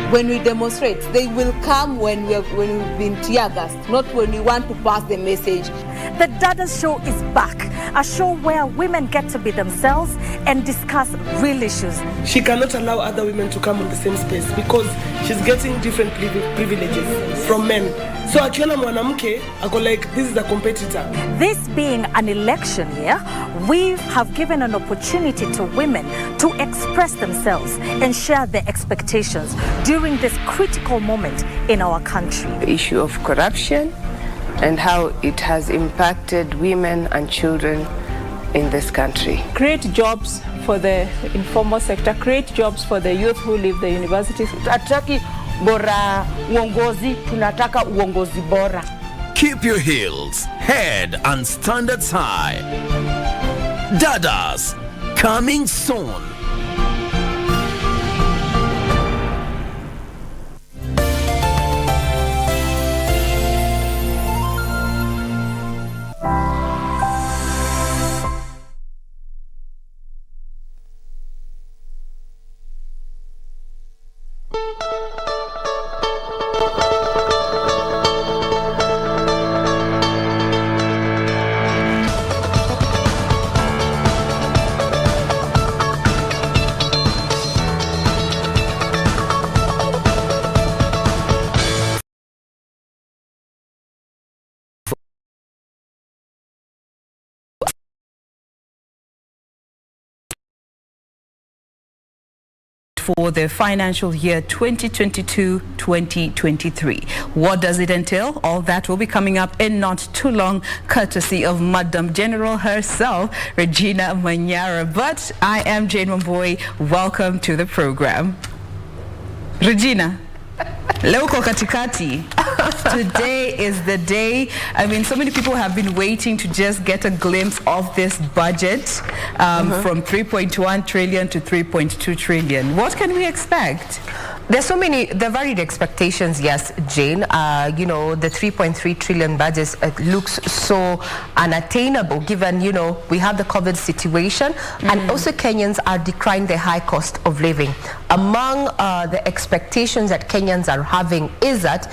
when we demonstrate. They will come when we've been tear gassed, not when we want to pass the message. The Dadas Show is back, a show where women get to be themselves and discuss real issues. She cannot allow other women to come on the same space because she's getting different privileges from men. So akiona mwanamke, I go like, this is a competitor. This being an election year, we have given an opportunity to women to express themselves and share their expectations during this critical moment in our country. The issue of corruption and how it has impacted women and children in this country. Create jobs for the informal sector, create jobs for the youth who leave the universities. Hatutaki bora uongozi, tunataka uongozi bora. Keep your heels, head and standards high. Dadas, coming soon. For the financial year 2022-2023. What does it entail? All that will be coming up in not too long, courtesy of Madam General herself, Regina Manyara. But I am Jane Wamboy. Welcome to the program. Regina, leo uko katikati. Today is the day. I mean, so many people have been waiting to just get a glimpse of this budget from 3.1 trillion to 3.2 trillion. What can we expect? There's so many, the varied expectations, yes, Jane. You know, the 3.3 trillion budget looks so unattainable given, you know, we have the COVID situation and also Kenyans are decrying the high cost of living. Among the expectations that Kenyans are having is that,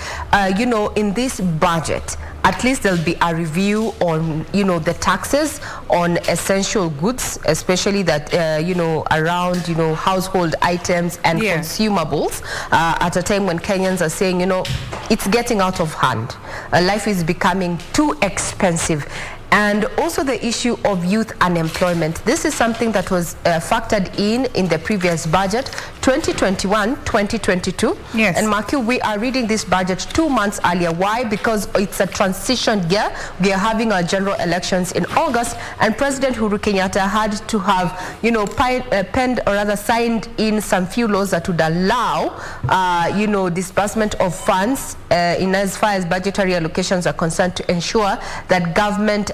you know, in this budget, at least there'll be a review on, you know, the taxes on essential goods, especially that, you know, around, you know, household items and consumables at a time when Kenyans are saying, you know, it's getting out of hand. Life is becoming too expensive. And also the issue of youth unemployment. This is something that was factored in the previous budget, 2021-2022. Yes. And Maki, we are reading this budget 2 months earlier. Why? Because it's a transition year. We are having our general elections in August, and President Uhuru Kenyatta had to have, you know, penned or rather signed in some few laws that would allow, you know, disbursement of funds in as far as budgetary allocations are concerned to ensure that government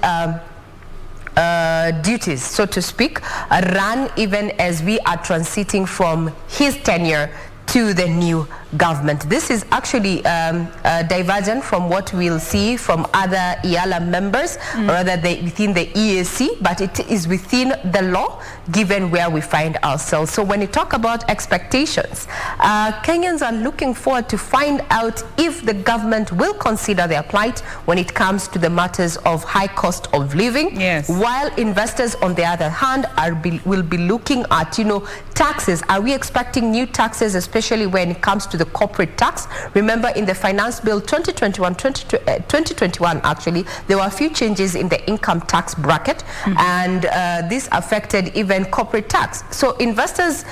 duties, so to speak, run even as we are transiting from his tenure to the new government. This is actually divergent from what we'll see from other IALA members, or rather within the EAC, but it is within the law given where we find ourselves. So when you talk about expectations, Kenyans are looking forward to find out if the government will consider their plight when it comes to the matters of high cost of living, while investors on the other hand will be looking at, you know, taxes. Are we expecting new taxes, especially when it comes to the corporate tax? Remember, in the finance bill 2021 actually, there were a few changes in the income tax bracket, and this affected even corporate tax. So investors,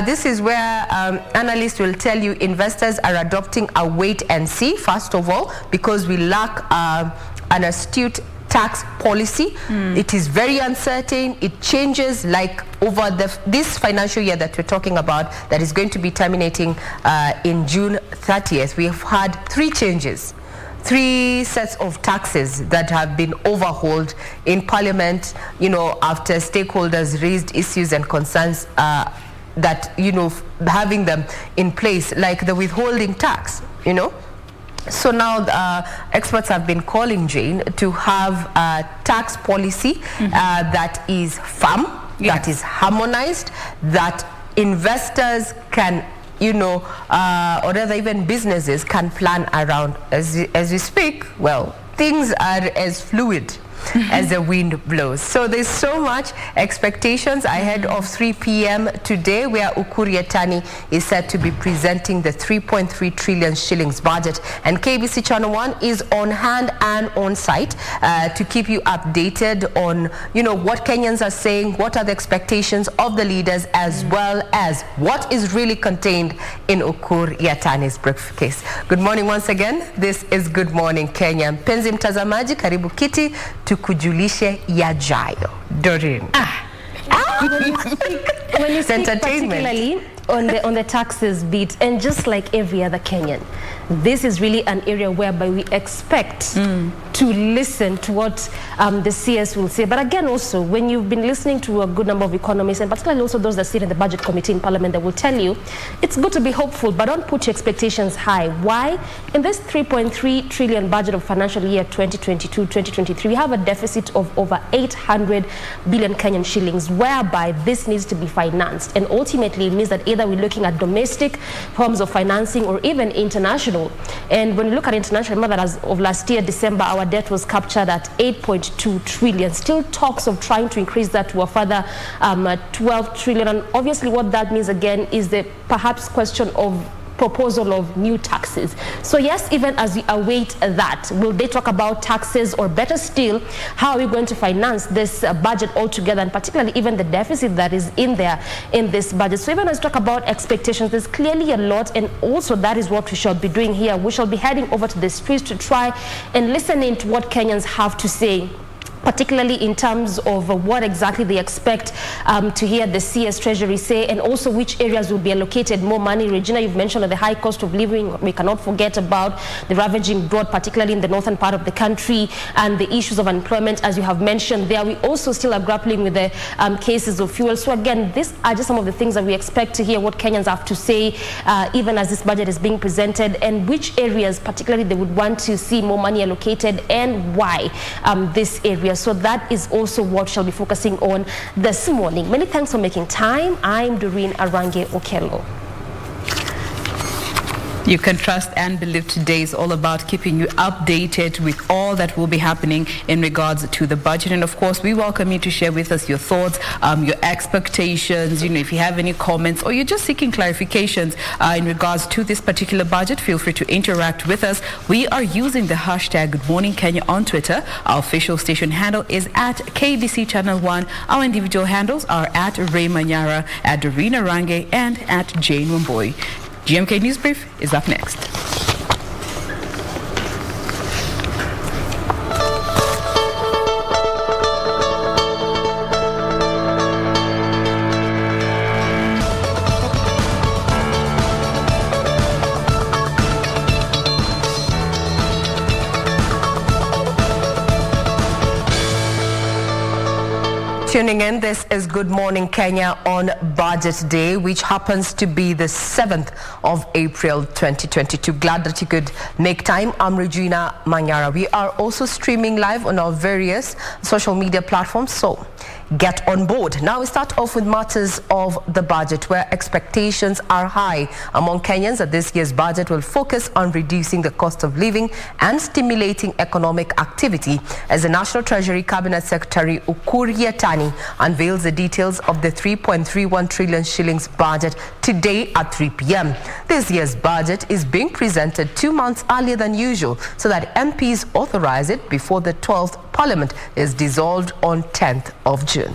this is where analysts will tell you investors are adopting a wait and see, first of all, because we lack an astute tax policy. It is very uncertain. It changes like over this financial year that we're talking about, that is going to be terminating in June 30th. We have had 3 changes, 3 sets of taxes that have been overhauled in Parliament, you know, after stakeholders raised issues and concerns that, you know, having them in place, like the withholding tax, you know. So now experts have been calling, Jane, to have a tax policy that is firm, that is harmonized, that investors can you know, or rather even businesses can plan around. As we speak, well, things are as fluid as the wind blows. So there's so much expectations ahead of 3 p.m. today, where Ukur Yatani is said to be presenting the 3.3 trillion shillings budget. And KBC Channel 1 is on hand and on site to keep you updated on, you know, what Kenyans are saying, what are the expectations of the leaders, as well as what is really contained in Ukur Yatani's briefcase. Good morning once again. This is Good Morning Kenya. Mpenzi mtazamaji, karibu kiti tukujulishe yajayo. Doreen. When you speak particularly on the taxes bit, and just like every other Kenyan, this is really an area whereby we expect to listen to what the CS will say. But again, also, when you've been listening to a good number of economists, and particularly also those that sit in the budget committee in Parliament, that will tell you it's good to be hopeful, but don't put your expectations high. Why? In this 3.3 trillion budget of financial year 2022-2023, we have a deficit of over 800 billion Kenyan shillings, whereby this needs to be financed. And ultimately, it means that either we're looking at domestic forms of financing or even international. And when you look at international, remember that as of last year, December, our debt was captured at 8.2 trillion. Still talks of trying to increase that to a further 12 trillion. And obviously what that means again is the perhaps question of proposal of new taxes. So yes, even as we await that, will they talk about taxes, or better still, how are we going to finance this budget altogether, and particularly even the deficit that is in there in this budget? So even as we talk about expectations, there's clearly a lot, and also that is what we shall be doing here. We shall be heading over to the streets to try and listen in to what Kenyans have to say, particularly in terms of what exactly they expect to hear the CS Treasury say, and also which areas will be allocated more money. Regina, you've mentioned the high cost of living. We cannot forget about the ravaging drought, particularly in the northern part of the country, and the issues of unemployment, as you have mentioned there. We also still are grappling with the cases of fuel. So again, these are just some of the things that we expect to hear what Kenyans have to say, even as this budget is being presented, and which areas particularly they would want to see more money allocated, and why this area. So that is also what shall be focusing on this morning. Many thanks for making time. I'm Doreen Arange Okello. You can trust and believe today is all about keeping you updated with all that will be happening in regards to the budget. And of course, we welcome you to share with us your thoughts, your expectations. You know, if you have any comments or you're just seeking clarifications in regards to this particular budget, feel free to interact with us. We are using the hashtag Good Morning Kenya on Twitter. Our official station handle is at KBC Channel 1. Our individual handles are at Ray Manyara, at Doreen Arange, and at Jane Wamboi. GMK News Brief is up next. Tuning in, this is Good Morning Kenya on Budget Day, which happens to be the 7th of April 2022. Glad that you could make time. I'm Regina Manyara. We are also streaming live on our various social media platforms, so get on board. Now we start off with matters of the budget, where expectations are high among Kenyans that this year's budget will focus on reducing the cost of living and stimulating economic activity, as the National Treasury Cabinet Secretary Ukur Yatani unveils the details of the 3.31 trillion shillings budget today at 3 p.m. This year's budget is being presented 2 months earlier than usual so that MPs authorize it before the 12th Parliament is dissolved on 10th of June.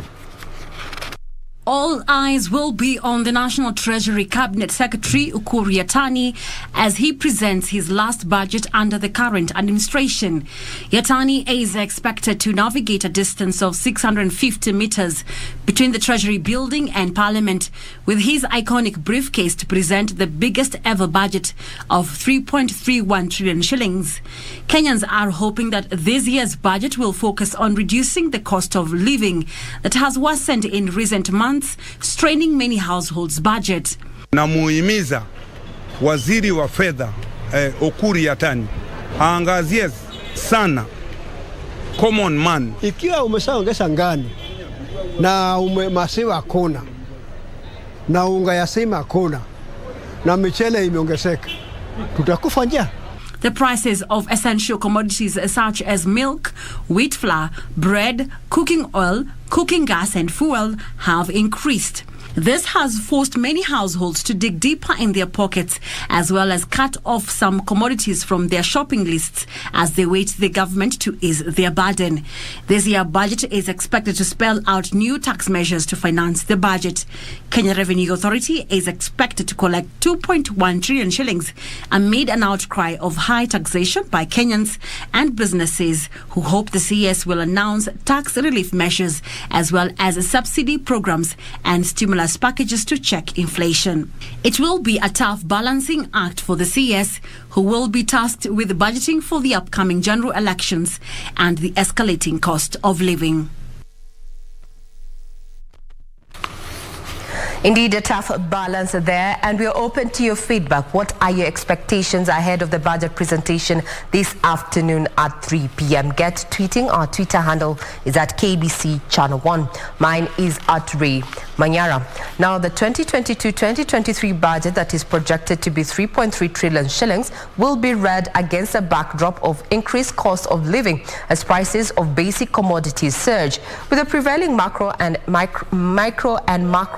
All eyes will be on the National Treasury Cabinet Secretary Ukur Yatani as he presents his last budget under the current administration. Yatani is expected to navigate a distance of 650 meters between the Treasury building and Parliament, with his iconic briefcase to present the biggest ever budget of 3.31 trillion shillings. Kenyans are hoping that this year's budget will focus on reducing the cost of living that has worsened in recent months, straining many households' budget. Namuhimiza waziri wa fedha Ukur Yatani aangazie sana common man. Ikiwa umeshaongeza ngano na maziwa hakuna na unga ya sima hakuna, na michele imeongezeka, tutakufa njaa. The prices of essential commodities such as milk, wheat flour, bread, cooking oil, cooking gas and fuel have increased. This has forced many households to dig deeper in their pockets, as well as cut off some commodities from their shopping lists as they wait the government to ease their burden. This year's budget is expected to spell out new tax measures to finance the budget. Kenya Revenue Authority is expected to collect 2.1 trillion shillings amid an outcry of high taxation by Kenyans and businesses who hope the CS will announce tax relief measures as well as subsidy programs and stimulus packages to check inflation. It will be a tough balancing act for the CS, who will be tasked with budgeting for the upcoming general elections and the escalating cost of living. Indeed, a tough balance there, and we're open to your feedback. What are your expectations ahead of the budget presentation this afternoon at 3 p.m.? Get tweeting. Our Twitter handle is at KBC Channel 1. Mine is at Ray Manyara. Now, the 2022-2023 budget that is projected to be 3.3 trillion shillings will be read against a backdrop of increased cost of living as prices of basic commodities surge. With the prevailing micro and macro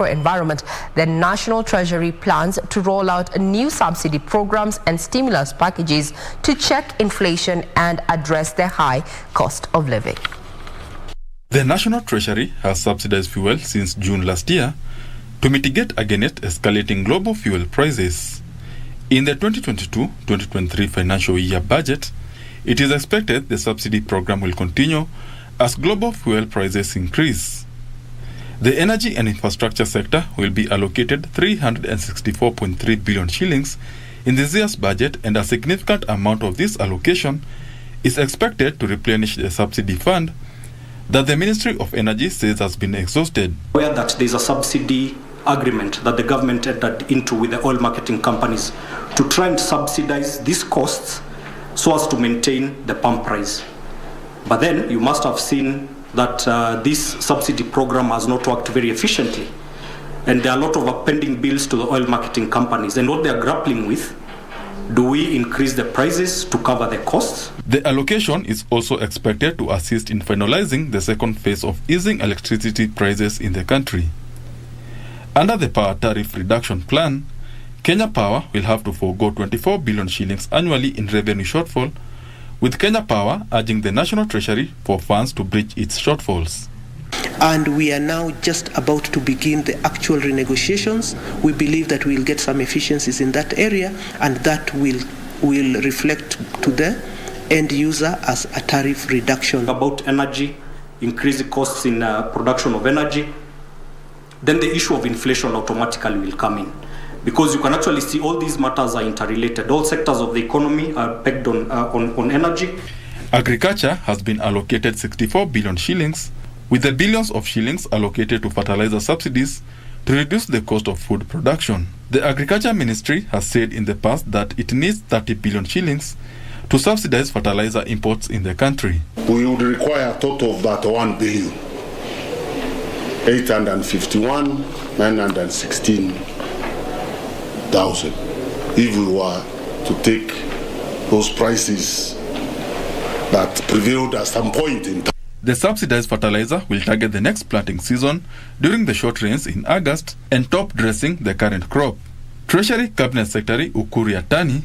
environment, the National Treasury plans to roll out new subsidy programs and stimulus packages to check inflation and address the high cost of living. The National Treasury has subsidized fuel since June last year to mitigate against escalating global fuel prices. In the 2022-2023 financial year budget, it is expected the subsidy program will continue as global fuel prices increase. The energy and infrastructure sector will be allocated 364.3 billion shillings in this year's budget, and a significant amount of this allocation is expected to replenish the subsidy fund that the Ministry of Energy says has been exhausted. Where that there is a subsidy agreement that the government entered into with the oil marketing companies to try and subsidize these costs so as to maintain the pump price. But then you must have seen that this subsidy program has not worked very efficiently. And there are a lot of pending bills to the oil marketing companies. And what they are grappling with, do we increase the prices to cover the costs? The allocation is also expected to assist in finalizing the second phase of easing electricity prices in the country. Under the power tariff reduction plan, Kenya Power will have to forego 24 billion shillings annually in revenue shortfall, with Kenya Power urging the National Treasury for funds to bridge its shortfalls. And we are now just about to begin the actual renegotiations. We believe that we'll get some efficiencies in that area, and that will reflect to the end user as a tariff reduction. About energy, increasing costs in production of energy, then the issue of inflation automatically will come in. Because you can actually see all these matters are interrelated. All sectors of the economy are pegged on energy. Agriculture has been allocated 64 billion shillings, with the billions of shillings allocated to fertilizer subsidies to reduce the cost of food production. The Agriculture Ministry has said in the past that it needs 30 billion shillings to subsidize fertilizer imports in the country. We would require a total of that 1 billion. 851, 916,000 if we were to take those prices that prevailed at some point in time. The subsidized fertilizer will target the next planting season during the short rains in August and top dressing the current crop. Treasury Cabinet Secretary Ukuri Yatani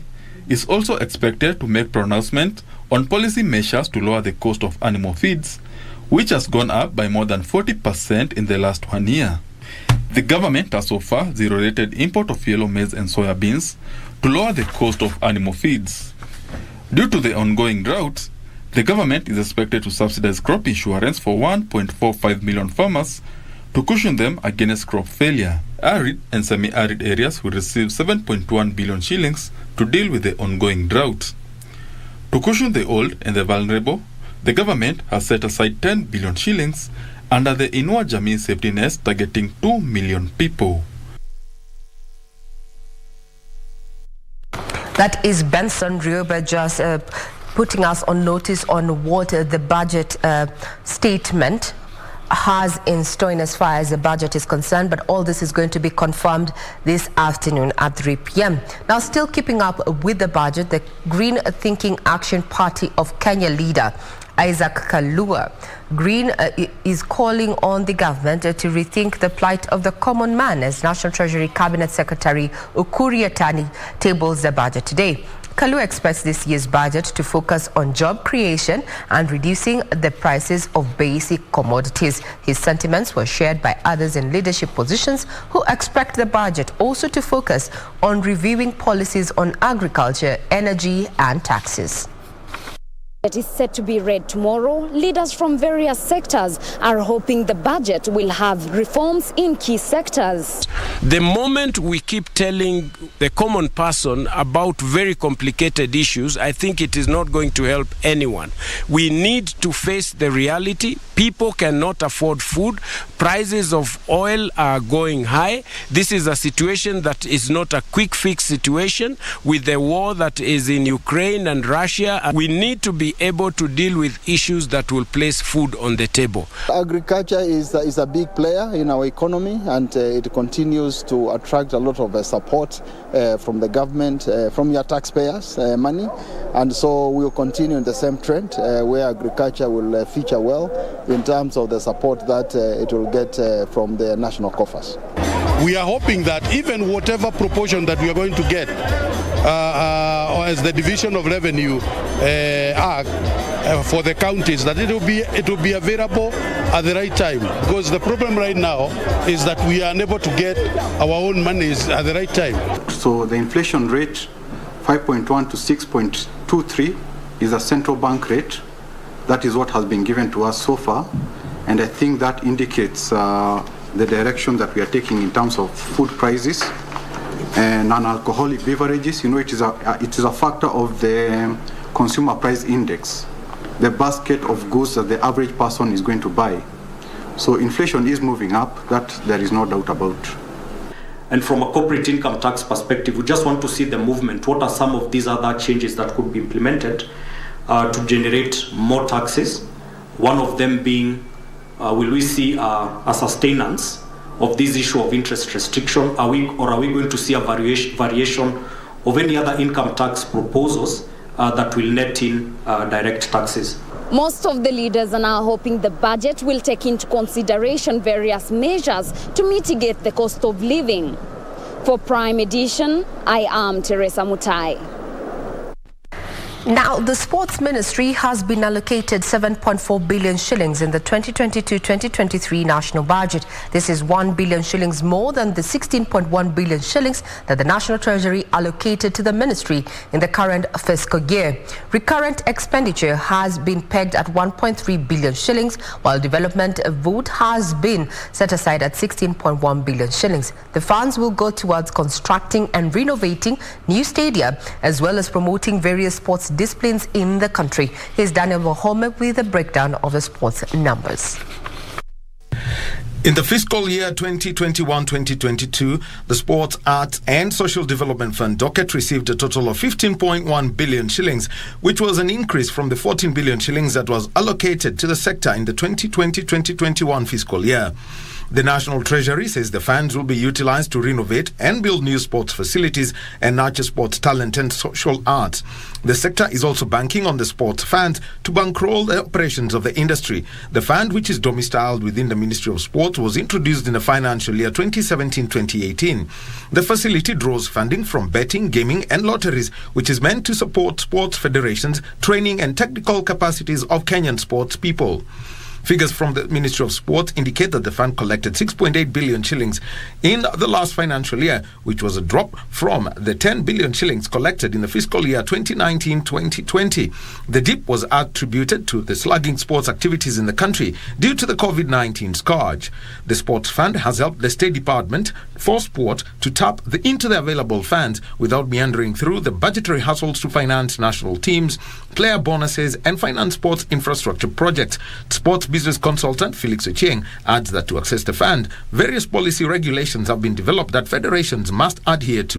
is also expected to make pronouncement on policy measures to lower the cost of animal feeds, which has gone up by more than 40% in the last 1 year. The government has so far zero-rated import of yellow maize and soya beans to lower the cost of animal feeds. Due to the ongoing drought, the government is expected to subsidize crop insurance for 1.45 million farmers to cushion them against crop failure. Arid and semi-arid areas will receive 7.1 billion shillings to deal with the ongoing drought. To cushion the old and the vulnerable, the government has set aside 10 billion shillings under the Inua Jamii Safety Net targeting 2 million people. That is Benson Rioba just putting us on notice on what the budget statement has in store in as far as the budget is concerned, but all this is going to be confirmed this afternoon at 3 p.m. Now, still keeping up with the budget, the Green Thinking Action Party of Kenya leader Isaac Kalua Green is calling on the government to rethink the plight of the common man as National Treasury Cabinet Secretary Ukur Yatani tables the budget today. Kalua expects this year's budget to focus on job creation and reducing the prices of basic commodities. His sentiments were shared by others in leadership positions who expect the budget also to focus on reviewing policies on agriculture, energy and taxes. It is set to be read tomorrow. Leaders from various sectors are hoping the budget will have reforms in key sectors. The moment we keep telling the common person about very complicated issues, I think it is not going to help anyone. We need to face the reality. People cannot afford food. Prices of oil are going high. This is a situation that is not a quick fix situation. With the war that is in Ukraine and Russia, we need to be able to deal with issues that will place food on the table. Agriculture is a big player in our economy, and it continues to attract a lot of support from the government, from your taxpayers' money, and so we will continue in the same trend where agriculture will feature well in terms of the support that it will get from the national coffers. We are hoping that even whatever proportion that we are going to get as the division of revenue for the counties, that it will be available at the right time, because the problem right now is that we are unable to get our own monies at the right time. So the inflation rate 5.1 to 6.23 is a central bank rate. That is what has been given to us so far, and I think that indicates the direction that we are taking in terms of food prices and non-alcoholic beverages. You know, it is a factor of the consumer price index, the basket of goods that the average person is going to buy. So inflation is moving up, that there is no doubt about. And from a corporate income tax perspective, we just want to see the movement. What are some of these other changes that could be implemented to generate more taxes? One of them being, will we see a sustenance of this issue of interest restriction? Are we going to see a variation of any other income tax proposals that will net in direct taxes? Most of the leaders are now hoping the budget will take into consideration various measures to mitigate the cost of living. For Prime Edition, I am Teresa Mutai. Now, the Sports Ministry has been allocated 7.4 billion shillings in the 2022-2023 national budget. This is 1 billion shillings more than the 16.1 billion shillings that the National Treasury allocated to the ministry in the current fiscal year. Recurrent expenditure has been pegged at 1.3 billion shillings, while development vote has been set aside at 16.1 billion shillings. The funds will go towards constructing and renovating new stadia, as well as promoting various sports disciplines in the country. Here's Daniel Wahome with a breakdown of the sports numbers. In the fiscal year 2021-2022, the Sports, Arts and Social Development Fund docket received a total of 15.1 billion shillings, which was an increase from the 14 billion shillings that was allocated to the sector in the 2020-2021 fiscal year. The National Treasury says the funds will be utilized to renovate and build new sports facilities and nurture sports talent and social arts. The sector is also banking on the sports fund to bankroll the operations of the industry. The fund, which is domiciled within the Ministry of Sport, was introduced in the financial year 2017-2018. The facility draws funding from betting, gaming and lotteries, which is meant to support sports federations, training and technical capacities of Kenyan sports people. Figures from the Ministry of Sport indicate that the fund collected 6.8 billion shillings in the last financial year, which was a drop from the 10 billion shillings collected in the fiscal year 2019-2020. The dip was attributed to the slugging sports activities in the country due to the COVID-19 scourge. The Sports Fund has helped the State Department for Sport to tap into the available funds without meandering through the budgetary hassles to finance national teams, player bonuses and finance sports infrastructure projects. Sports business consultant Felix Ochieng adds that to access the fund, various policy regulations have been developed that federations must adhere to.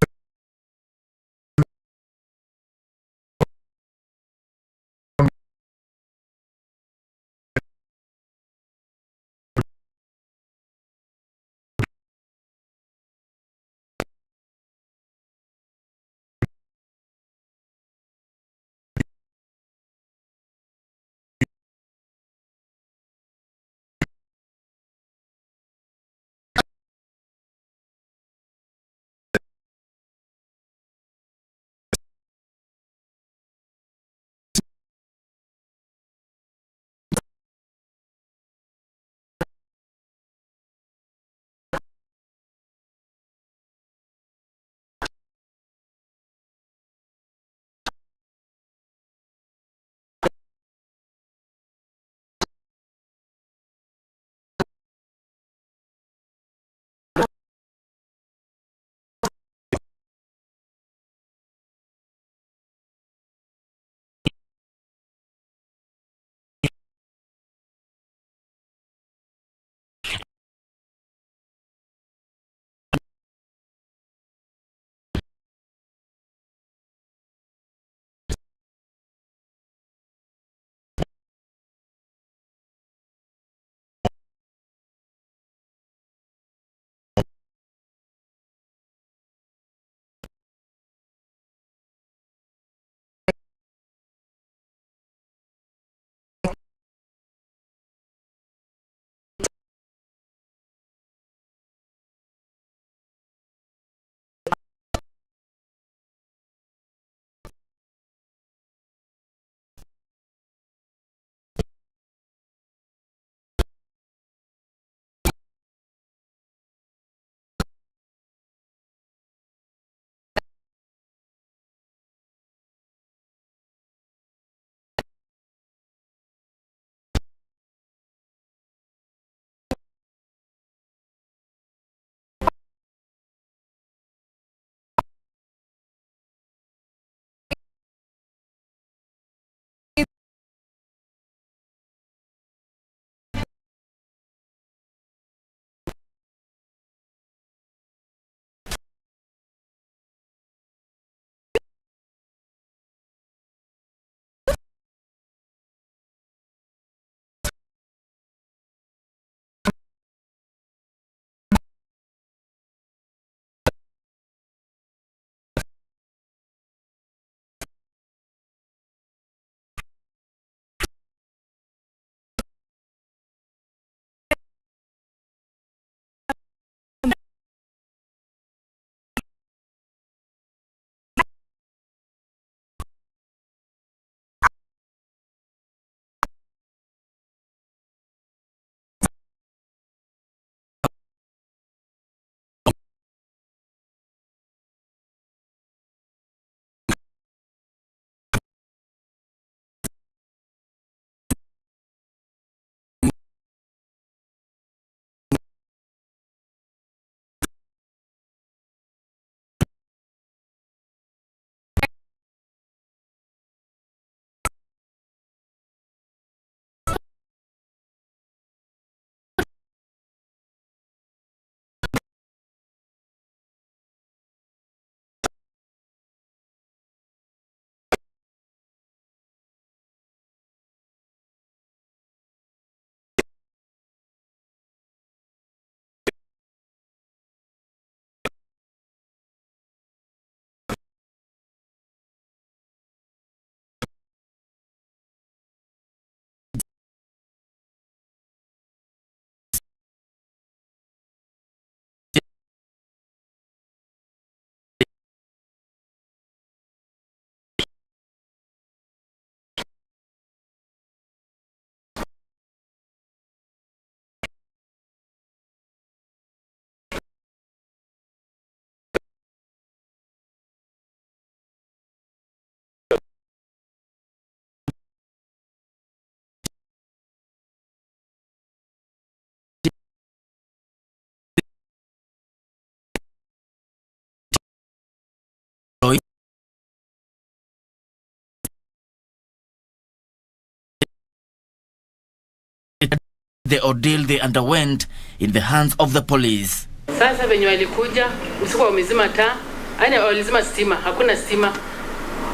the ordeal they underwent in the hands of the police. Sasa venye walikuja usiku wamezima taa, yani walizima stima, hakuna stima.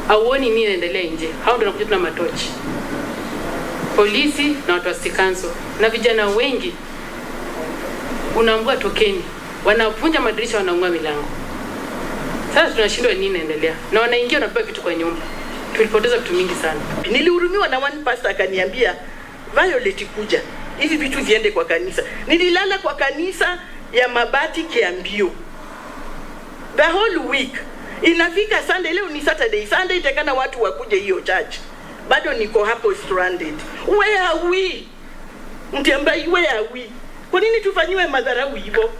Hauoni nini inaendelea nje. Hao ndio wanakuja na matochi. Polisi na watu wa Sikanso na vijana wengi unaambua tokeni. Wanavunja madirisha, wanaungua milango. Sasa tunashindwa nini inaendelea. Na wanaingia wanapewa vitu kwa nyumba. Tulipoteza vitu mingi sana. Nilihurumiwa na one pastor akaniambia Violet kuja. Hizi vitu ziende kwa kanisa. Nililala kwa kanisa ya Mabati Kiambio. The whole week. Inafika Sunday, leo ni Saturday. Sunday itakana watu wakuje hiyo church. Bado niko hapo stranded. Where are we? Mtembai, where are we? Kwa nini tufanyiwe madharau hivyo?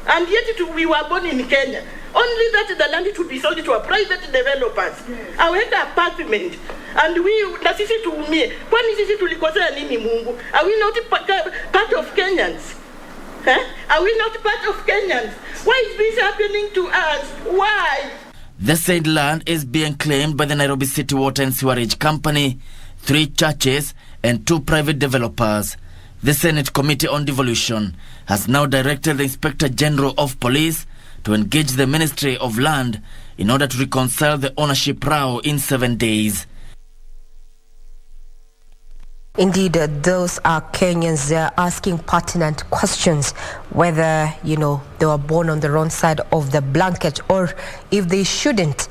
And yet we were born in Kenya. Only that the land to be sold to a private developers. Aweka apartment. And we, na sisi tuumie. Kwani sisi tulikosea nini Mungu? Are we not part of Kenyans? Huh? Are we not part of Kenyans? Why is this happening to us? Why? The said land is being claimed by the Nairobi City Water and Sewerage Company, 3 churches and 2 private developers. The Senate Committee on Devolution has now directed the Inspector General of Police to engage the Ministry of Land in order to reconcile the ownership row in 7 days. Indeed, those are Kenyans. They're asking pertinent questions, whether, they were born on the wrong side of the blanket, or if they shouldn't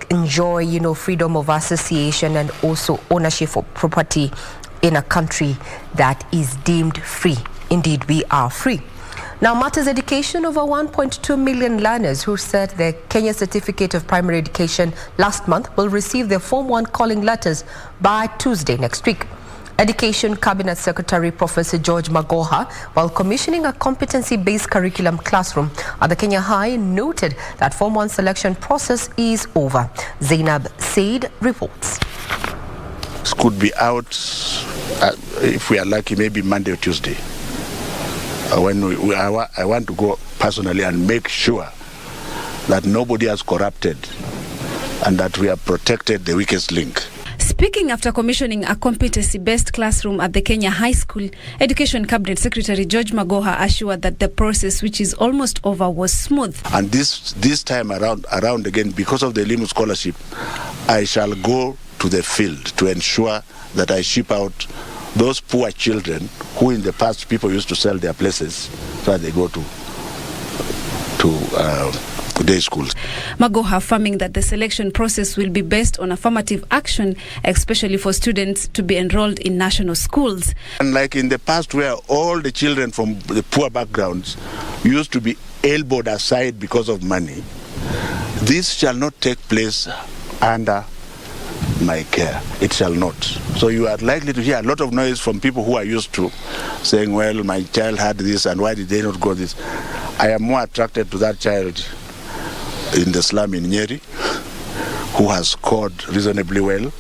enjoy, freedom of association and also ownership of property in a country that is deemed free. Indeed, we are free. Now, matters education. Over 1.2 million learners who set their Kenya Certificate of Primary Education last month will receive their Form 1 calling letters by Tuesday next week. Education Cabinet Secretary Professor George Magoha, while commissioning a competency-based curriculum classroom at the Kenya High, noted that Form 1 selection process is over. Zainab Said reports. It could be out, if we are lucky, maybe Monday or Tuesday. I want to go personally and make sure that nobody has corrupted and that we have protected the weakest link. Speaking after commissioning a competency-based classroom at the Kenya High School, Education Cabinet Secretary George Magoha assured that the process, which is almost over, was smooth. And this time around again, because of the Elimu scholarship, I shall go to the field to ensure that I ship out those poor children who in the past people used to sell their places so that they go to day schools. Magoha affirming that the selection process will be based on affirmative action, especially for students to be enrolled in national schools. Unlike in the past where all the children from the poor backgrounds used to be elbowed aside because of money, this shall not take place under my care. It shall not. So you are likely to hear a lot of noise from people who are used to saying, well, my child had this and why did they not go this? I am more attracted to that child in the slum in Nyeri who has scored reasonably well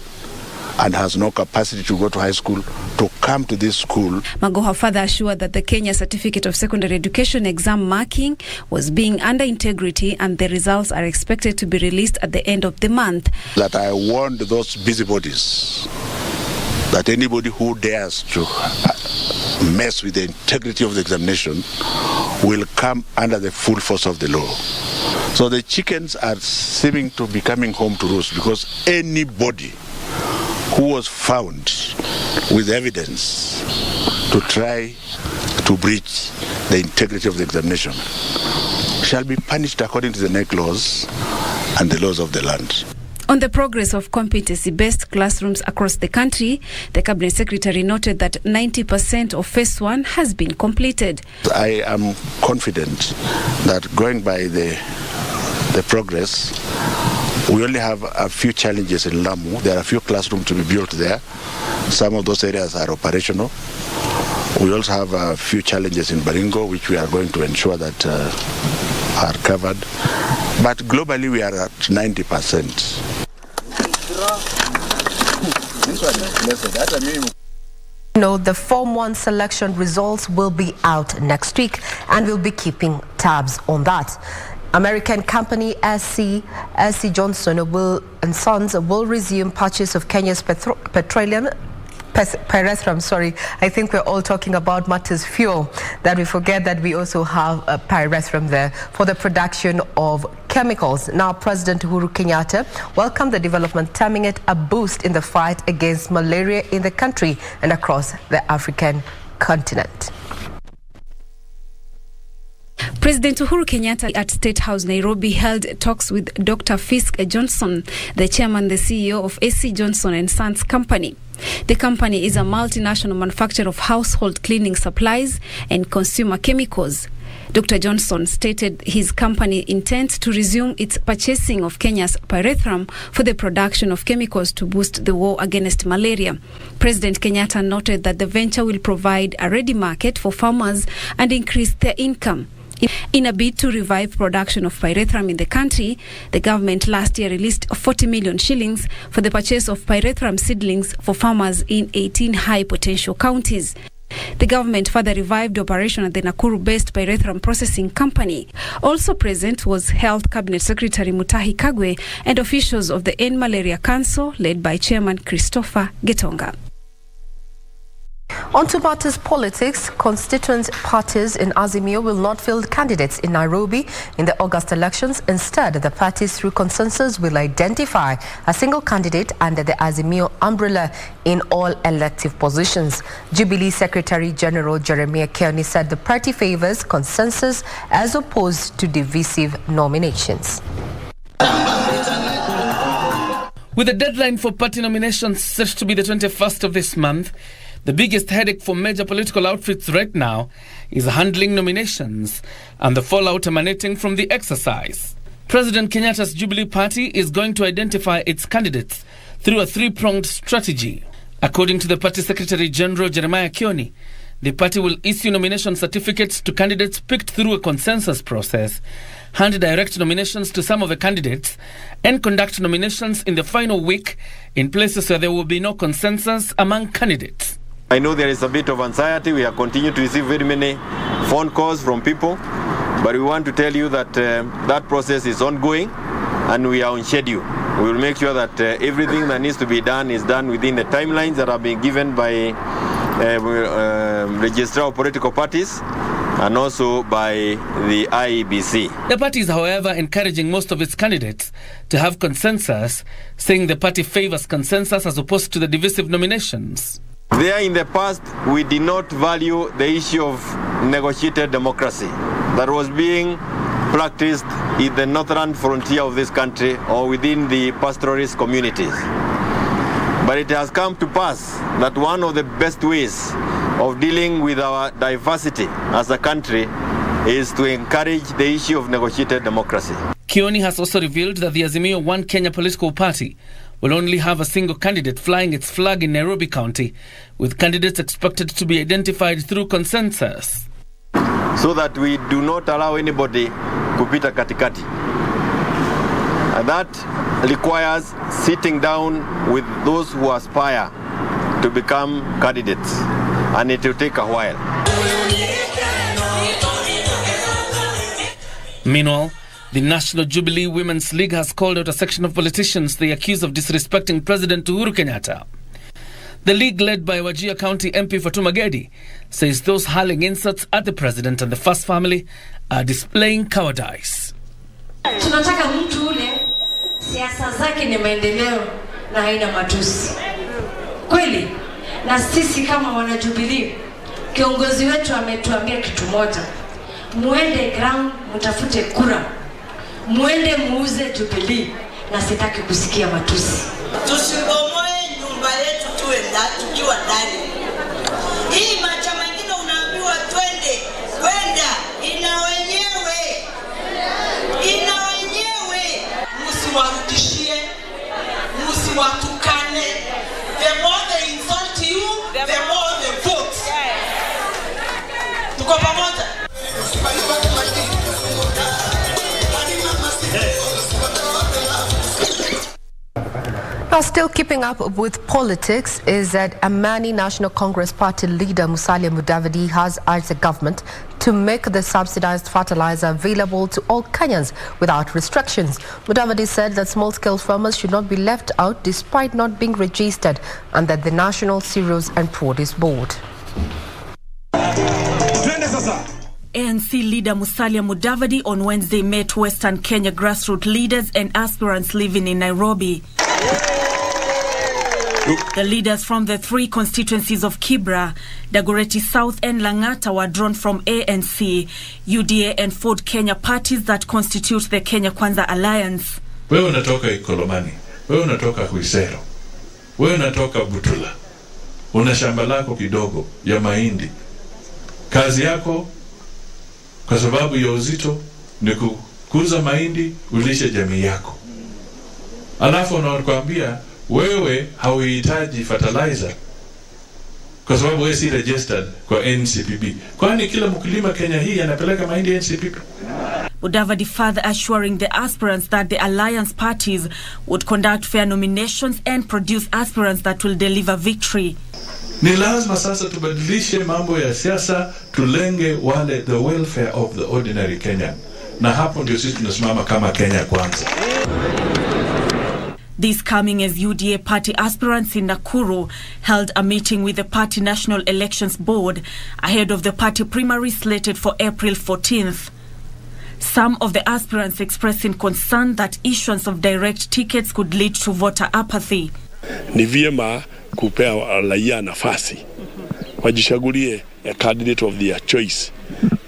and has no capacity to go to high school to come to this school. Magoha further assured that the Kenya Certificate of Secondary Education exam marking was being under integrity and the results are expected to be released at the end of the month. That I warned those busybodies that anybody who dares to mess with the integrity of the examination will come under the full force of the law. So the chickens are seeming to be coming home to roost because anybody who was found with evidence to try to breach the integrity of the examination shall be punished according to the NEC laws and the laws of the land. On the progress of competency-based classrooms across the country, the Cabinet Secretary noted that 90% of Phase 1 has been completed. I am confident that going by the progress, we only have a few challenges in Lamu. There are a few classrooms to be built there. Some of those areas are operational. We also have a few challenges in Baringo, which we are going to ensure that are covered. But globally, we are at 90%. The Form 1 selection results will be out next week, and we'll be keeping tabs on that. American company SC Johnson and Sons will resume purchase of Kenya's petroleum pyrethrum, sorry. I think we're all talking about matters fuel, that we forget that we also have a pyrethrum there for the production of chemicals. Now, President Uhuru Kenyatta welcomed the development, terming it a boost in the fight against malaria in the country and across the African continent. President Uhuru Kenyatta at State House, Nairobi, held talks with Dr. Fisk Johnson, the chairman, the CEO of AC Johnson & Sons Company. The company is a multinational manufacturer of household cleaning supplies and consumer chemicals. Dr. Johnson stated his company intends to resume its purchasing of Kenya's pyrethrum for the production of chemicals to boost the war against malaria. President Kenyatta noted that the venture will provide a ready market for farmers and increase their income. In a bid to revive production of pyrethrum in the country, the government last year released 40 million shillings for the purchase of pyrethrum seedlings for farmers in 18 high-potential counties. The government further revived operation at the Nakuru-based pyrethrum processing company. Also present was Health Cabinet Secretary Mutahi Kagwe and officials of the End Malaria Council, led by Chairman Christopher Getonga. On to matters politics, constituent parties in Azimio will not field candidates in Nairobi in the August elections. Instead, the parties through consensus will identify a single candidate under the Azimio umbrella in all elective positions. Jubilee Secretary General Jeremiah Kioni said the party favors consensus as opposed to divisive nominations. With the deadline for party nominations set to be the 21st of this month, the biggest headache for major political outfits right now is handling nominations and the fallout emanating from the exercise. President Kenyatta's Jubilee Party is going to identify its candidates through a three-pronged strategy. According to the party Secretary General Jeremiah Kioni, the party will issue nomination certificates to candidates picked through a consensus process, hand direct nominations to some of the candidates, and conduct nominations in the final week in places where there will be no consensus among candidates. I know there is a bit of anxiety. We are continuing to receive very many phone calls from people, but we want to tell you that that process is ongoing and we are on schedule. We will make sure that everything that needs to be done is done within the timelines that have been given by Registrar of Political Parties and also by the IEBC. The party is, however, encouraging most of its candidates to have consensus, saying the party favors consensus as opposed to the divisive nominations. There in the past, we did not value the issue of negotiated democracy that was being practiced in the northern frontier of this country or within the pastoralist communities. But it has come to pass that one of the best ways of dealing with our diversity as a country is to encourage the issue of negotiated democracy. Kioni has also revealed that the Azimio One Kenya political party will only have a single candidate flying its flag in Nairobi County, with candidates expected to be identified through consensus. So that we do not allow anybody kupita katikati. And that requires sitting down with those who aspire to become candidates, and it will take a while. Meanwhile, the National Jubilee Women's League has called out a section of politicians they accuse of disrespecting President Uhuru Kenyatta. The league, led by Wajir County MP Fatuma Gedi, says those hurling insults at the president and the First Family are displaying cowardice. Tunataka mtu ule siasa zake ni maendeleo na haina matusi. Kweli, na sisi kama wana Jubilee, kiongozi wetu ametuambia kitu moja. Muende ground, mtafute kura. Muende muuze Jubilee, na sitaki kusikia matusi. Tusibomoe nyumba yetu tukiwa ndani. Hii macha mengine unaambiwa twende, kwenda, ina wenyewe. Msiwarudishie, msiwatukane. The more they insult you, the more they vote. Tuko pamoja. Now, still keeping up with politics is that Amani National Congress Party leader Musalia Mudavadi has urged the government to make the subsidized fertilizer available to all Kenyans without restrictions. Mudavadi said that small-scale farmers should not be left out despite not being registered under the National Cereals and Produce Board. ANC leader Musalia Mudavadi on Wednesday met Western Kenya grassroots leaders and aspirants living in Nairobi. The leaders from the three constituencies of Kibra, Dagoretti South and Lang'ata were drawn from ANC, UDA and Ford Kenya parties that constitute the Kenya Kwanza Alliance. Wewe unatoka Ikolomani, wewe unatoka Huisero, wewe unatoka Butula, una shamba lako kidogo ya mahindi. Kazi yako kwa sababu ya uzito ni kukuza mahindi ulishe jamii yako. Alafu wanakuambia wewe hauhitaji fertilizer kwa sababu wewe si registered kwa NCPB. Kwani kila mkulima Kenya hii anapeleka mahindi NCPB? Mudavadi further assuring the aspirants that the alliance parties would conduct fair nominations and produce aspirants that will deliver victory. Ni lazima sasa tubadilishe mambo ya siasa, tulenge wale the welfare of the ordinary Kenyan. Na hapo ndio sisi tunasimama kama Kenya Kwanza. This coming as UDA party aspirants in Nakuru held a meeting with the party National Elections Board ahead of the party primary slated for April 14th. Some of the aspirants expressing concern that issuance of direct tickets could lead to voter apathy. Ni vyema kupea raia nafasi wajichagulie a candidate of their choice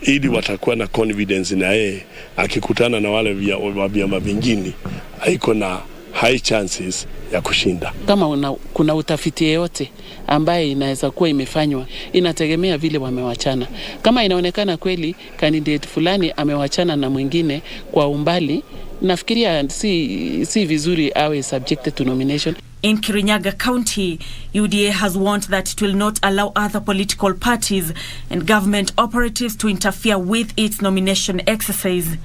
ili watakuwa na confidence na yeye akikutana na wale wa vyama vingine haiko na high chances ya kushinda. Kama kuna utafiti yote ambaye inaweza kuwa imefanywa, inategemea vile wamewachana. Kama inaonekana kweli candidate fulani amewachana na mwingine kwa umbali, nafikiria si vizuri awe subjected to nomination. In Kirinyaga County, UDA has warned that it will not allow other political parties and government operatives to interfere with its nomination exercise.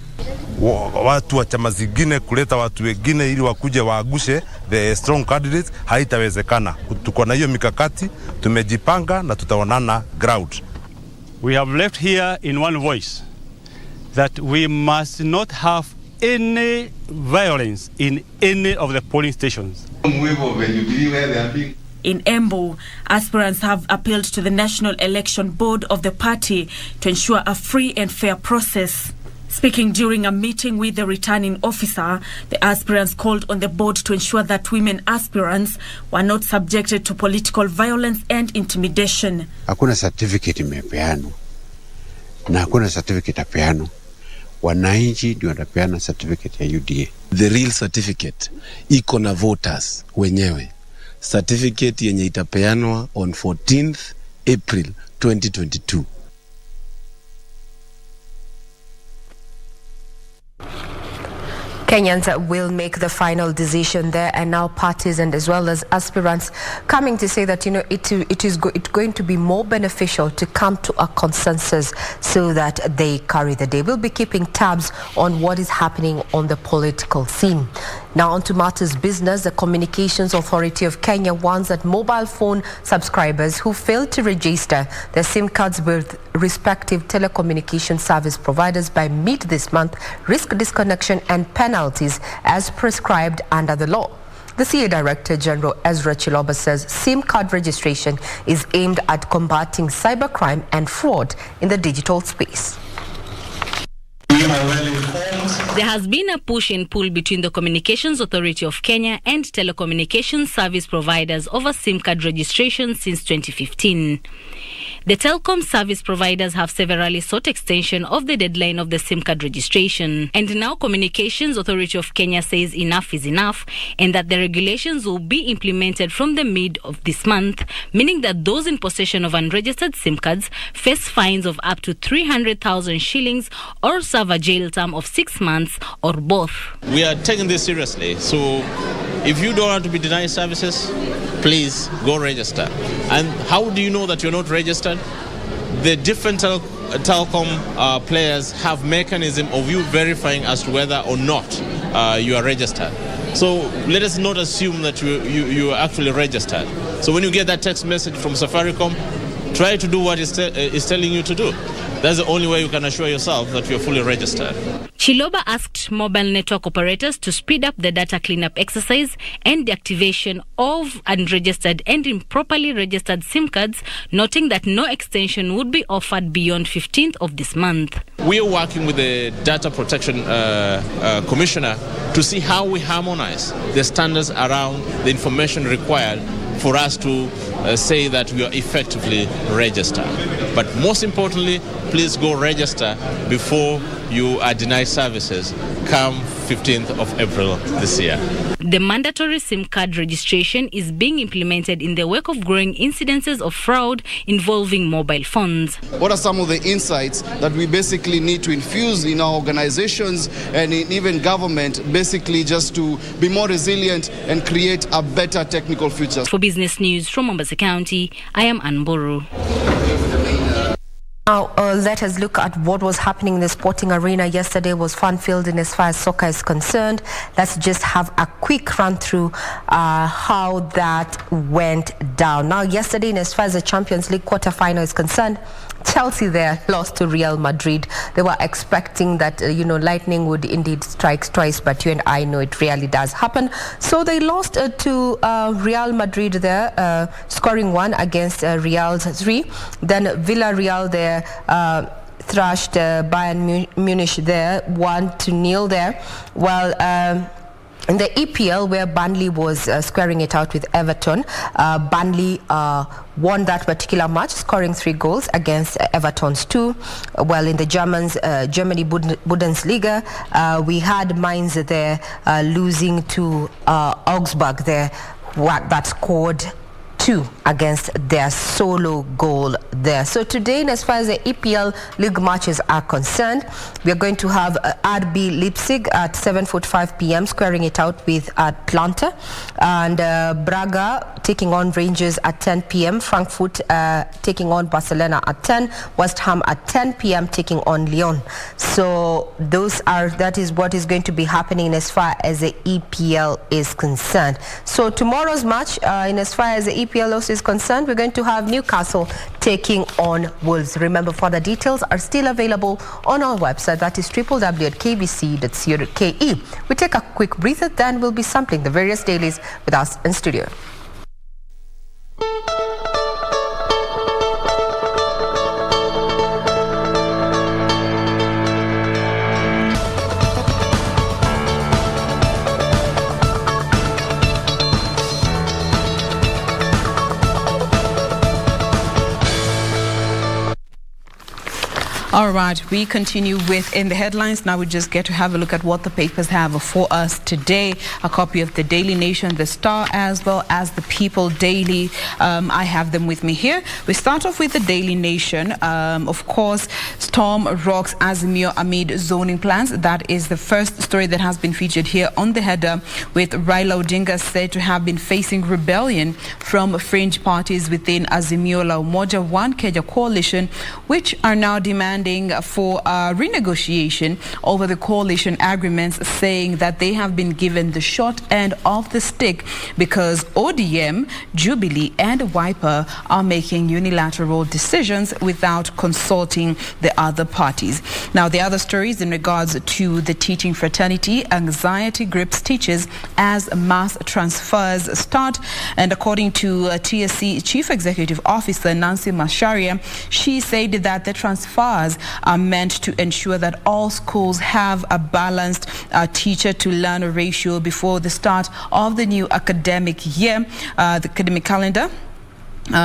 Watu wa chama zingine kuleta watu wengine ili wakuje waagushe the strong candidates haitawezekana. Tuko na hiyo mikakati, tumejipanga na tutaonana ground. We have left here in one voice that we must not have any violence in any of the polling stations. In Embu, aspirants have appealed to the National Election Board of the party to ensure a free and fair process. Speaking during a meeting with the returning officer, the aspirants called on the board to ensure that women aspirants were not subjected to political violence and intimidation. Hakuna certificate imepeanwa na hakuna certificate apeanwa. Wananchi ndio wanapeana certificate ya UDA. The real certificate iko na voters wenyewe. Certificate yenye itapeanwa on 14th April 2022. Kenyans will make the final decision there, and now parties and as well as aspirants coming to say that, it's going to be more beneficial to come to a consensus so that they carry the day. We'll be keeping tabs on what is happening on the political scene. Now on to matters business. The Communications Authority of Kenya warns that mobile phone subscribers who fail to register their SIM cards with respective telecommunication service providers by mid this month risk disconnection and penalties as prescribed under the law. The CA Director General Ezra Chiloba says SIM card registration is aimed at combating cybercrime and fraud in the digital space. There has been a push and pull between the Communications Authority of Kenya and telecommunications service providers over SIM card registration since 2015. The telecom service providers have severally sought extension of the deadline of the SIM card registration. And now Communications Authority of Kenya says enough is enough and that the regulations will be implemented from the mid of this month, meaning that those in possession of unregistered SIM cards face fines of up to 300,000 shillings or serve a jail term of 6 months or both. We are taking this seriously, so if you don't want to be denied services, please go register. And how do you know that you're not registered? The different telecom players have mechanism of you verifying as to whether or not you are registered. So let us not assume that you are actually registered. So when you get that text message from Safaricom, try to do what it's telling you to do. That's the only way you can assure yourself that you're fully registered. Chiloba asked mobile network operators to speed up the data cleanup exercise and the activation of unregistered and improperly registered SIM cards, noting that no extension would be offered beyond 15th of this month. We are working with the Data Protection Commissioner to see how we harmonize the standards around the information required for us to say that we are effectively registered. But most importantly, please go register before you are denied services come 15th of April this year. The mandatory SIM card registration is being implemented in the wake of growing incidences of fraud involving mobile phones. What are some of the insights that we basically need to infuse in our organizations and in even government, basically just to be more resilient and create a better technical future? For Business News from Mombasa County, I am Anburu. Now, let us look at what was happening in the sporting arena. Yesterday was fun-filled in as far as soccer is concerned. Let's just have a quick run through how that went down. Now, yesterday, in as far as the Champions League quarter-final is concerned, Chelsea there lost to Real Madrid. They were expecting that, lightning would indeed strike twice, but you and I know it really does happen. So they lost to Real Madrid there, scoring 1 against Real 3. Then Villarreal there thrashed Bayern Munich there 1-0 there. While in the EPL, where Burnley was squaring it out with Everton, Burnley won that particular match, scoring 3 goals against Everton's 2. Well, in the Germany Bundesliga, we had Mainz there losing to Augsburg there, that scored 2 against their solo goal there. So today, as far as the EPL league matches are concerned, we are going to have RB Leipzig at 7:45 p.m. squaring it out with Atlanta, and Braga taking on Rangers at 10 p.m. Frankfurt taking on Barcelona at 10. West Ham at 10 p.m. taking on Lyon. So that is what is going to be happening as far as the EPL is concerned. So tomorrow's match, in as far as the EPL is concerned, we're going to have Newcastle taking on Wolves. Remember, further details are still available on our website, that is www.kbc.co.ke. We take a quick breather, then we'll be sampling the various dailies with us in studio. All right, we continue with In the Headlines. Now we just get to have a look at what the papers have for us today. A copy of the Daily Nation, the Star, as well as the People Daily. I have them with me here. We start off with the Daily Nation. Of course, storm rocks Azimio amid zoning plans. That is the first story that has been featured here on the header, with Raila Odinga said to have been facing rebellion from fringe parties within Azimio La Umoja One Kenya coalition, which are now demanding for renegotiation over the coalition agreements, saying that they have been given the short end of the stick because ODM, Jubilee and Wiper are making unilateral decisions without consulting the other parties. Now, the other stories in regards to the teaching fraternity, anxiety grips teachers as mass transfers start. And according to TSC Chief Executive Officer Nancy Macharia, she said that the transfers are meant to ensure that all schools have a balanced teacher-to-learner ratio before the start of the new academic year, the academic calendar.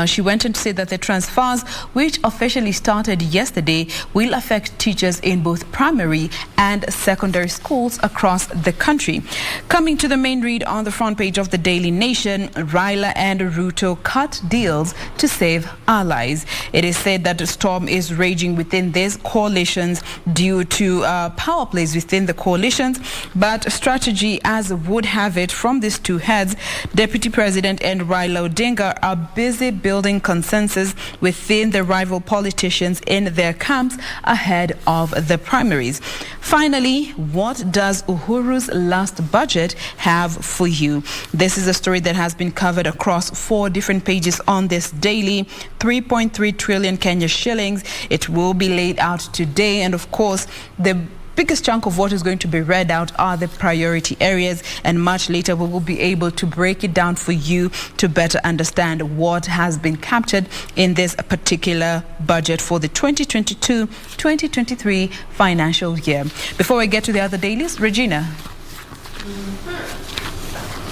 She went on to say that the transfers, which officially started yesterday, will affect teachers in both primary and secondary schools across the country. Coming to the main read on the front page of the Daily Nation, Raila and Ruto cut deals to save allies. It is said that the storm is raging within these coalitions due to power plays within the coalitions, but strategy as would have it from these two heads, Deputy President and Raila Odinga are busy difficulty building consensus within the rival politicians in their camps ahead of the primaries. Finally, what does Uhuru's last budget have for you? This is a story that has been covered across 4 different pages on this daily. 3.3 trillion Kenya shillings. It will be laid out today, and of course, the biggest chunk of what is going to be read out are the priority areas, and much later we will be able to break it down for you to better understand what has been captured in this particular budget for the 2022-2023 financial year. Before we get to the other dailies, Regina.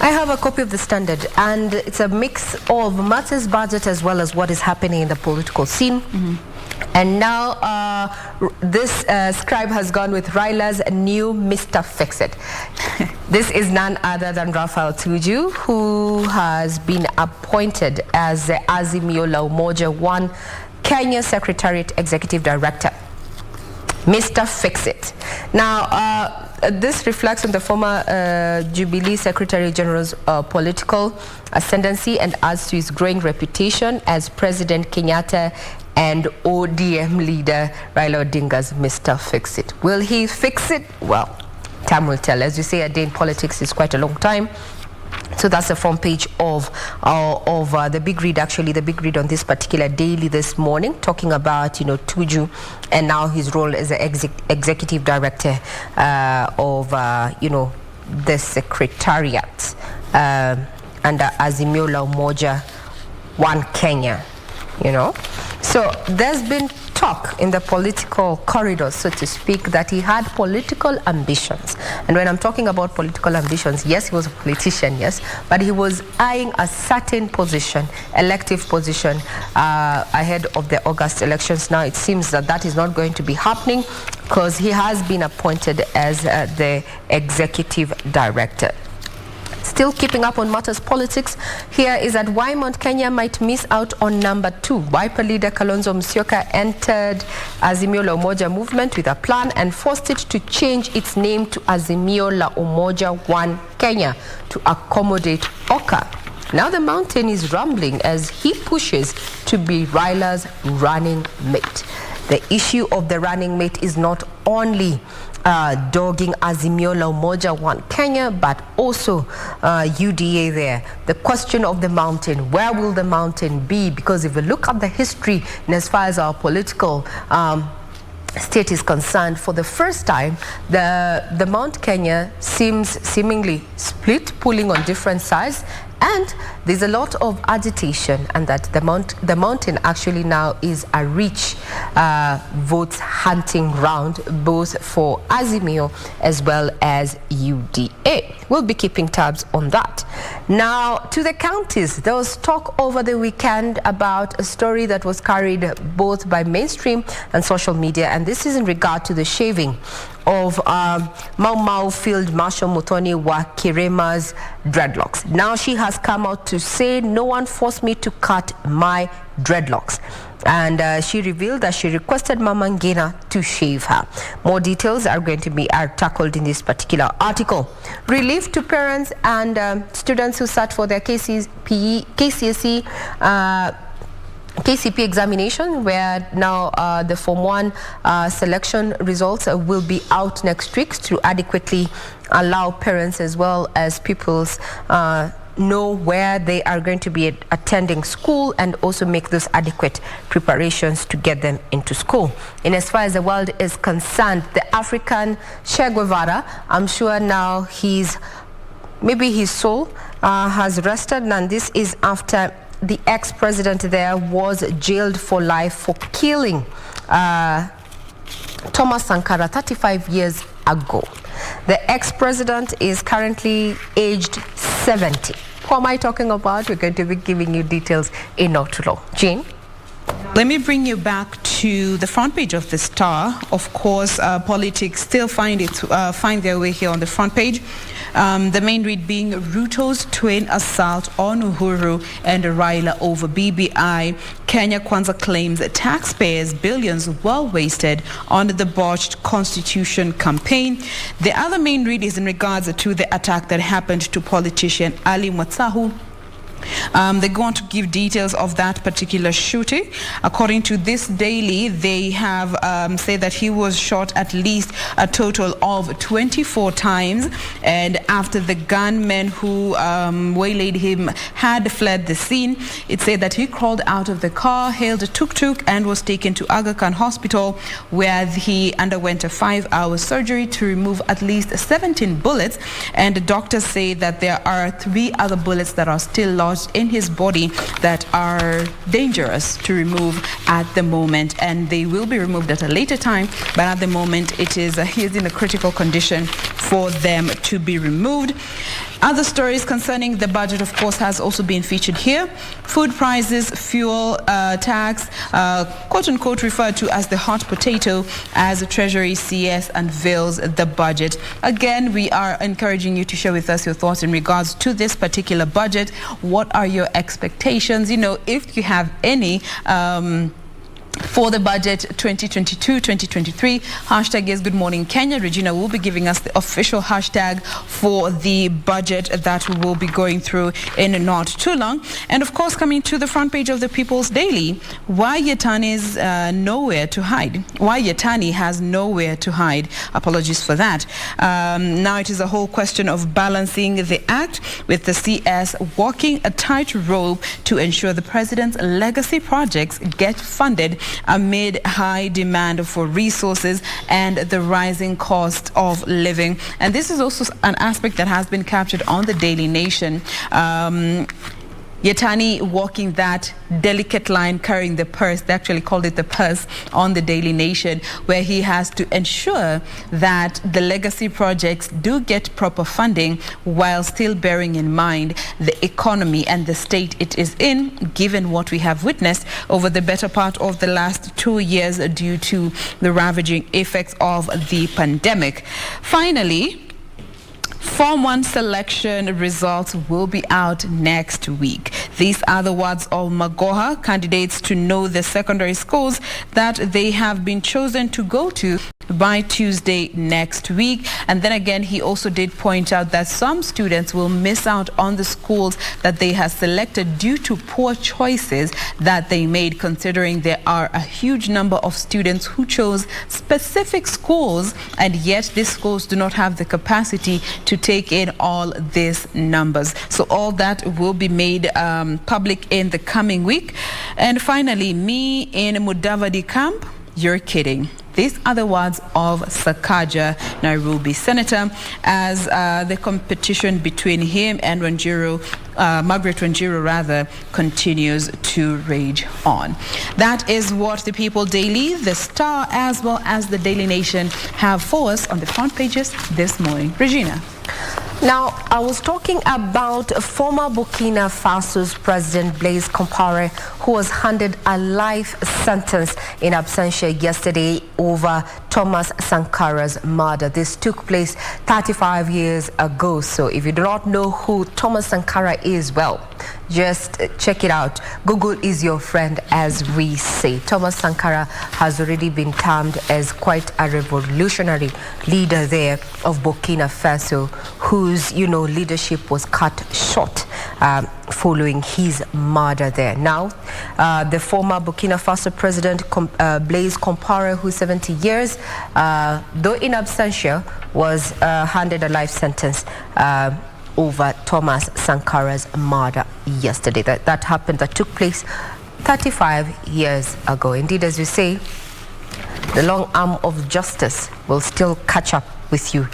I have a copy of the Standard, and it's a mix of Martha's budget as well as what is happening in the political scene. And now this scribe has gone with Raila's new Mr. Fix-It. This is none other than Raphael Tuju, who has been appointed as the Azimio la Umoja One Kenya Secretariat Executive Director. Mr. Fix-It. Now, this reflects on the former Jubilee Secretary General's political ascendancy and adds to his growing reputation as President Kenyatta and ODM leader Raila Odinga's Mr. Fix-It. Will he fix it? Well, time will tell. As you say, a day in politics is quite a long time. So that's the front page of the big read, actually, the big read on this particular daily this morning, talking about, Tuju and now his role as the executive director of, the secretariat under Azimio la Umoja One Kenya, So there's been talk in the political corridors, so to speak, that he had political ambitions. And when I'm talking about political ambitions, yes, he was a politician, yes, but he was eyeing a certain position, elective position, ahead of the August elections. Now it seems that is not going to be happening because he has been appointed as the executive director. Still keeping up on matters politics, here is that why Mount Kenya might miss out on number 2. Wiper leader Kalonzo Musyoka entered Azimio la Umoja movement with a plan and forced it to change its name to Azimio la Umoja One Kenya to accommodate Oka. Now the mountain is rumbling as he pushes to be Raila's running mate. The issue of the running mate is not only dogging Azimio la Umoja One Kenya, but also UDA there. The question of the mountain, where will the mountain be? Because if we look at the history and as far as our political state is concerned, for the first time, the Mount Kenya seems seemingly split, pulling on different sides. And there's a lot of agitation, and that the mountain actually now is a rich vote hunting ground, both for Azimio as well as UDA. We'll be keeping tabs on that. Now, to the counties, there was talk over the weekend about a story that was carried both by mainstream and social media, and this is in regard to the shaving of Mau Mau Field Marshal Muthoni wa Kirema's dreadlocks. Now she has come out to say, no one forced me to cut my dreadlocks. And she revealed that she requested Mama Ngina to shave her. More details are going to be tackled in this particular article. Relief to parents and students who sat for their KCPE examination, where now the Form 1 selection results will be out next week to adequately allow parents as well as pupils know where they are going to be attending school and also make those adequate preparations to get them into school. And as far as the world is concerned, the African Che Guevara, I'm sure now maybe his soul has rested, and this is after the ex-president there was jailed for life for killing Thomas Sankara 35 years ago. The ex-president is currently aged 70. Who am I talking about? We're going to be giving you details in not too long. Jean? Let me bring you back to the front page of the Star. Of course, politics still find their way here on the front page. The main read being Ruto's twin assault on Uhuru and Raila over BBI. Kenya Kwanza claims taxpayers' billions well wasted on the botched constitution campaign. The other main read is in regards to the attack that happened to politician Ali Mwatsahu They go on to give details of that particular shooting. According to this daily, they have said that he was shot at least a total of 24 times, and after the gunmen who waylaid him had fled the scene, it said that he crawled out of the car, hailed a tuk-tuk, and was taken to Aga Khan Hospital, where he underwent a 5-hour surgery to remove at least 17 bullets, and the doctors say that there are 3 other bullets that are still lodged in his body that are dangerous to remove at the moment, and they will be removed at a later time, but at the moment it is he is in a critical condition for them to be removed. Other stories concerning the budget, of course, has also been featured here. Food prices, fuel tax, quote-unquote referred to as the hot potato, as the Treasury CS unveils the budget. Again, we are encouraging you to share with us your thoughts in regards to this particular budget. What are your expectations? You know, if you have any for the budget 2022-2023. Hashtag is Good Morning Kenya. Regina will be giving us the official hashtag for the budget that we will be going through in not too long. And of course, coming to the front page of the People's Daily, why Yatani's nowhere to hide. Why Yatani has nowhere to hide. Apologies for that. Now it is a whole question of balancing the act with the CS walking a tightrope to ensure the president's legacy projects get funded amid high demand for resources and the rising cost of living. And this is also an aspect that has been captured on the Daily Nation. Yatani walking that delicate line, carrying the purse. They actually called it the purse on the Daily Nation, where he has to ensure that the legacy projects do get proper funding while still bearing in mind the economy and the state it is in, given what we have witnessed over the better part of the last 2 years due to the ravaging effects of the pandemic. Finally, Form 1 selection results will be out next week. These are the words of Magoha, candidates to know the secondary schools that they have been chosen to go to by Tuesday next week. And then again, he also did point out that some students will miss out on the schools that they have selected due to poor choices that they made, considering there are a huge number of students who chose specific schools, and yet these schools do not have the capacity to take in all these numbers. So all that will be made public in the coming week. And finally, me in Mudavadi camp, you're kidding. These are the words of Sakaja, Nairobi senator, as the competition between him and Margaret Wanjiru rather, continues to rage on. That is what the People Daily, the Star, as well as the Daily Nation have for us on the front pages this morning. Regina. Now, I was talking about former Burkina Faso's President Blaise Compaoré, who was handed a life sentence in absentia yesterday over Thomas Sankara's murder. This took place 35 years ago. So if you do not know who Thomas Sankara is, well, just check it out. Google is your friend, as we say. Thomas Sankara has already been termed as quite a revolutionary leader there of Burkina Faso, whose, leadership was cut short following his murder there. Now, the former Burkina Faso president, Blaise Compaoré, who's 70 years, though in absentia, was handed a life sentence over Thomas Sankara's murder yesterday. That happened, that took place 35 years ago. Indeed, as you say, the long arm of justice will still catch up with you.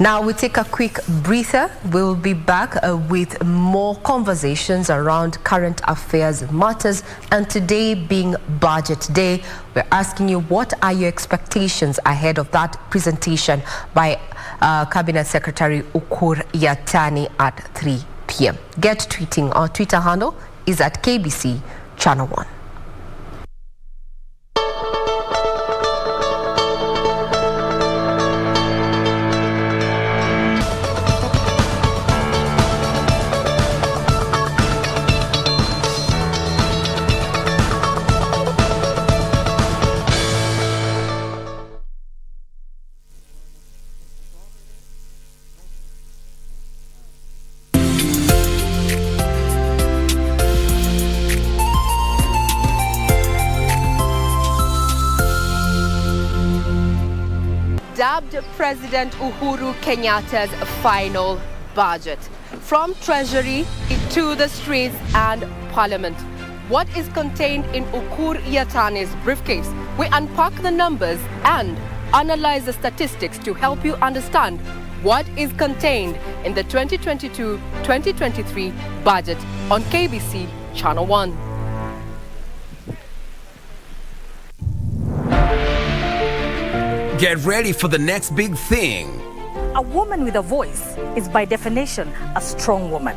Now we take a quick breather. We'll be back with more conversations around current affairs matters, and today being Budget Day, we're asking you, what are your expectations ahead of that presentation by Cabinet Secretary Ukur Yatani at 3 p.m. Get tweeting. Our Twitter handle is at KBC Channel 1. dubbed President Uhuru Kenyatta's final budget. From Treasury to the streets and Parliament. What is contained in Ukur Yatani's briefcase? We unpack the numbers and analyze the statistics to help you understand what is contained in the 2022-2023 budget on KBC Channel 1. Get ready for the next big thing. A woman with a voice is by definition a strong woman.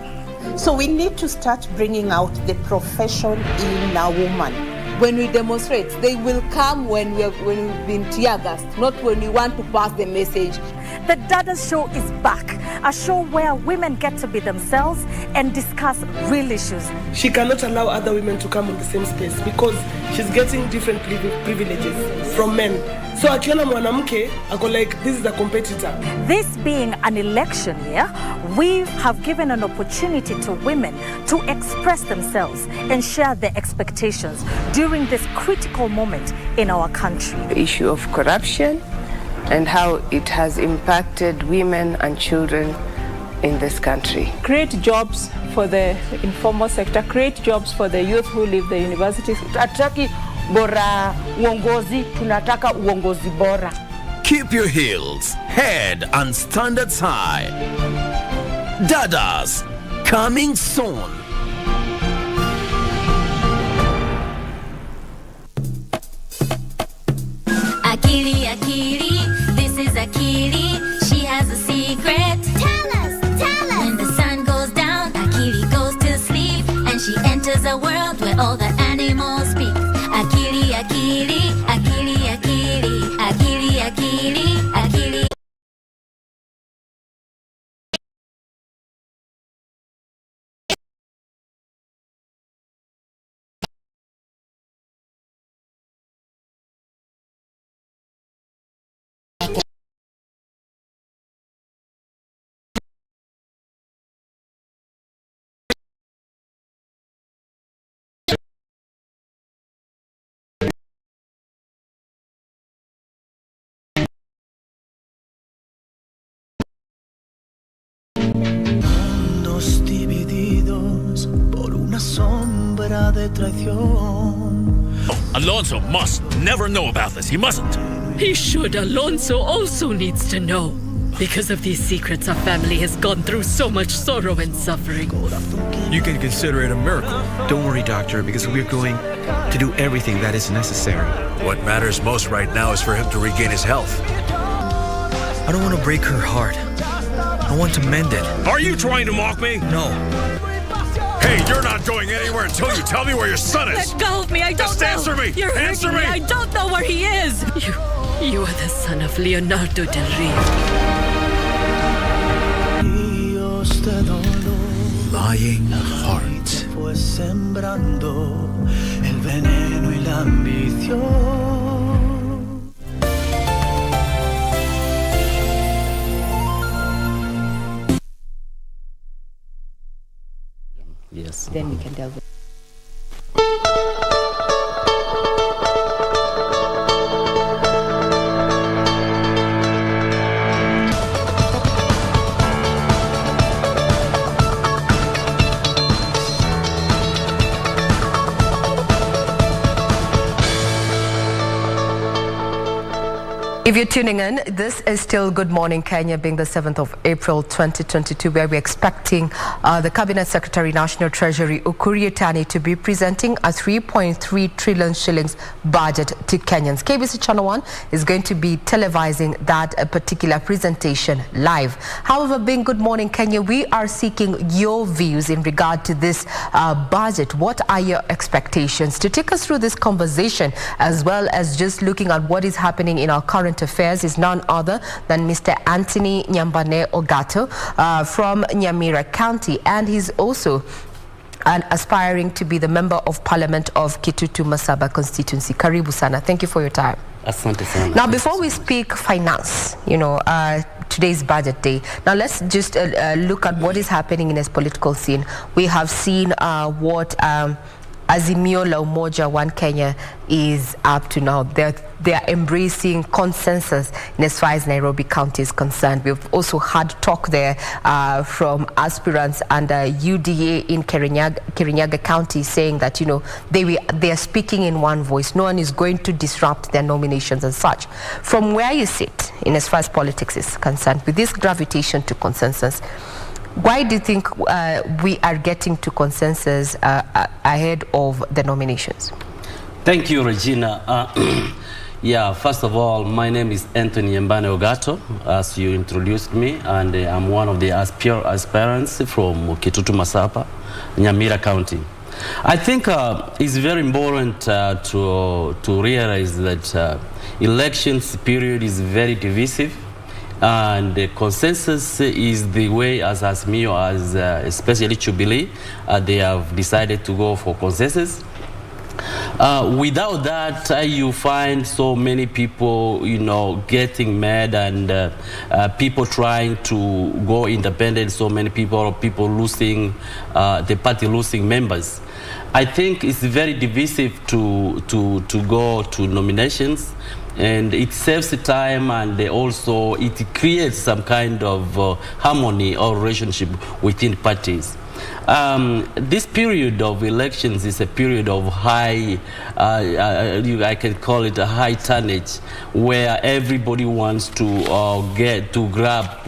So we need to start bringing out the profession in a woman. When we demonstrate, they will come when we've been tear gassed, not when we want to pass the message. The Dada Show is back, a show where women get to be themselves and discuss real issues. She cannot allow other women to come in the same space because she's getting different privileges from men. So akiona mwanamke, ako like, this is a competitor. This being an election year, we have given an opportunity to women to express themselves and share their expectations during this critical moment in our country. The issue of corruption and how it has impacted women and children in this country. Create jobs for the informal sector, create jobs for the youth who leave the universities. Hatutaki bora uongozi, tunataka uongozi bora. Keep your heels, head and standards high. Dadas, coming soon. Akili, Akili, this is Akili. She has a secret. Tell us. When the sun goes down, Akili goes to sleep, and she enters a world where all the animals speak. Akili, Akili, Akili, Akili, Akili, Akili, Akili. Divididos por una sombra de traición. Alonso must never know about this. He mustn't. He should. Alonso also needs to know. Because of these secrets, our family has gone through so much sorrow and suffering. You can consider it a miracle. Don't worry, doctor, because we're going to do everything that is necessary. What matters most right now is for him to regain his health. I don't want to break her heart. I want to mend it. Are you trying to mock me? No. Hey, you're not going anywhere until you tell me where your son is. Let go of me. I don't Just know. answer me. You're answer hurting me. I don't know where he is. You are the son of Leonardo del Rio. Lying heart. Fue sembrando el veneno y la ambición. Yes. Then we can delve. If you're tuning in, this is still Good Morning Kenya, being the 7th of April 2022, where we're expecting the Cabinet Secretary, National Treasury, Ukur Yatani, to be presenting a 3.3 trillion shillings budget to Kenyans. KBC Channel 1 is going to be televising that particular presentation live. However, being Good Morning Kenya, we are seeking your views in regard to this budget. What are your expectations? To take us through this conversation, as well as just looking at what is happening in our current affairs, is none other than Mr. Anthony Nyambane Ogato from Nyamira County, and he's also aspiring to be the Member of Parliament of Kitutu Masaba constituency. Karibu sana. Thank you for your time. Asante sana. Now, before we speak finance, today's budget day. Now, let's just look at what is happening in this political scene. We have seen what Azimio la Umoja One Kenya is up to now. They're embracing consensus in as far as Nairobi County is concerned. We've also had talk there from aspirants under UDA in Kirinyaga County saying that, you know, they are speaking in one voice. No one is going to disrupt their nominations and such. From where you sit in as far as politics is concerned, with this gravitation to consensus, why do you think we are getting to consensus ahead of the nominations? Thank you, Regina. Yeah, first of all, my name is Anthony Mbane Ogato, as you introduced me, and I'm one of the aspirants from Kitutu Masapa, Nyamira County. I think it's very important to realize that elections period is very divisive, and the consensus is the way as Azimio, as especially Jubilee, they have decided to go for consensus. Without that, you find so many people, you know, getting mad, and people trying to go independent. So many people losing, the party losing members. I think it's very divisive to go to nominations, and it saves the time, and also it creates some kind of harmony or relationship within parties. This period of elections is a period of high, I can call it a high tonnage, where everybody wants to grab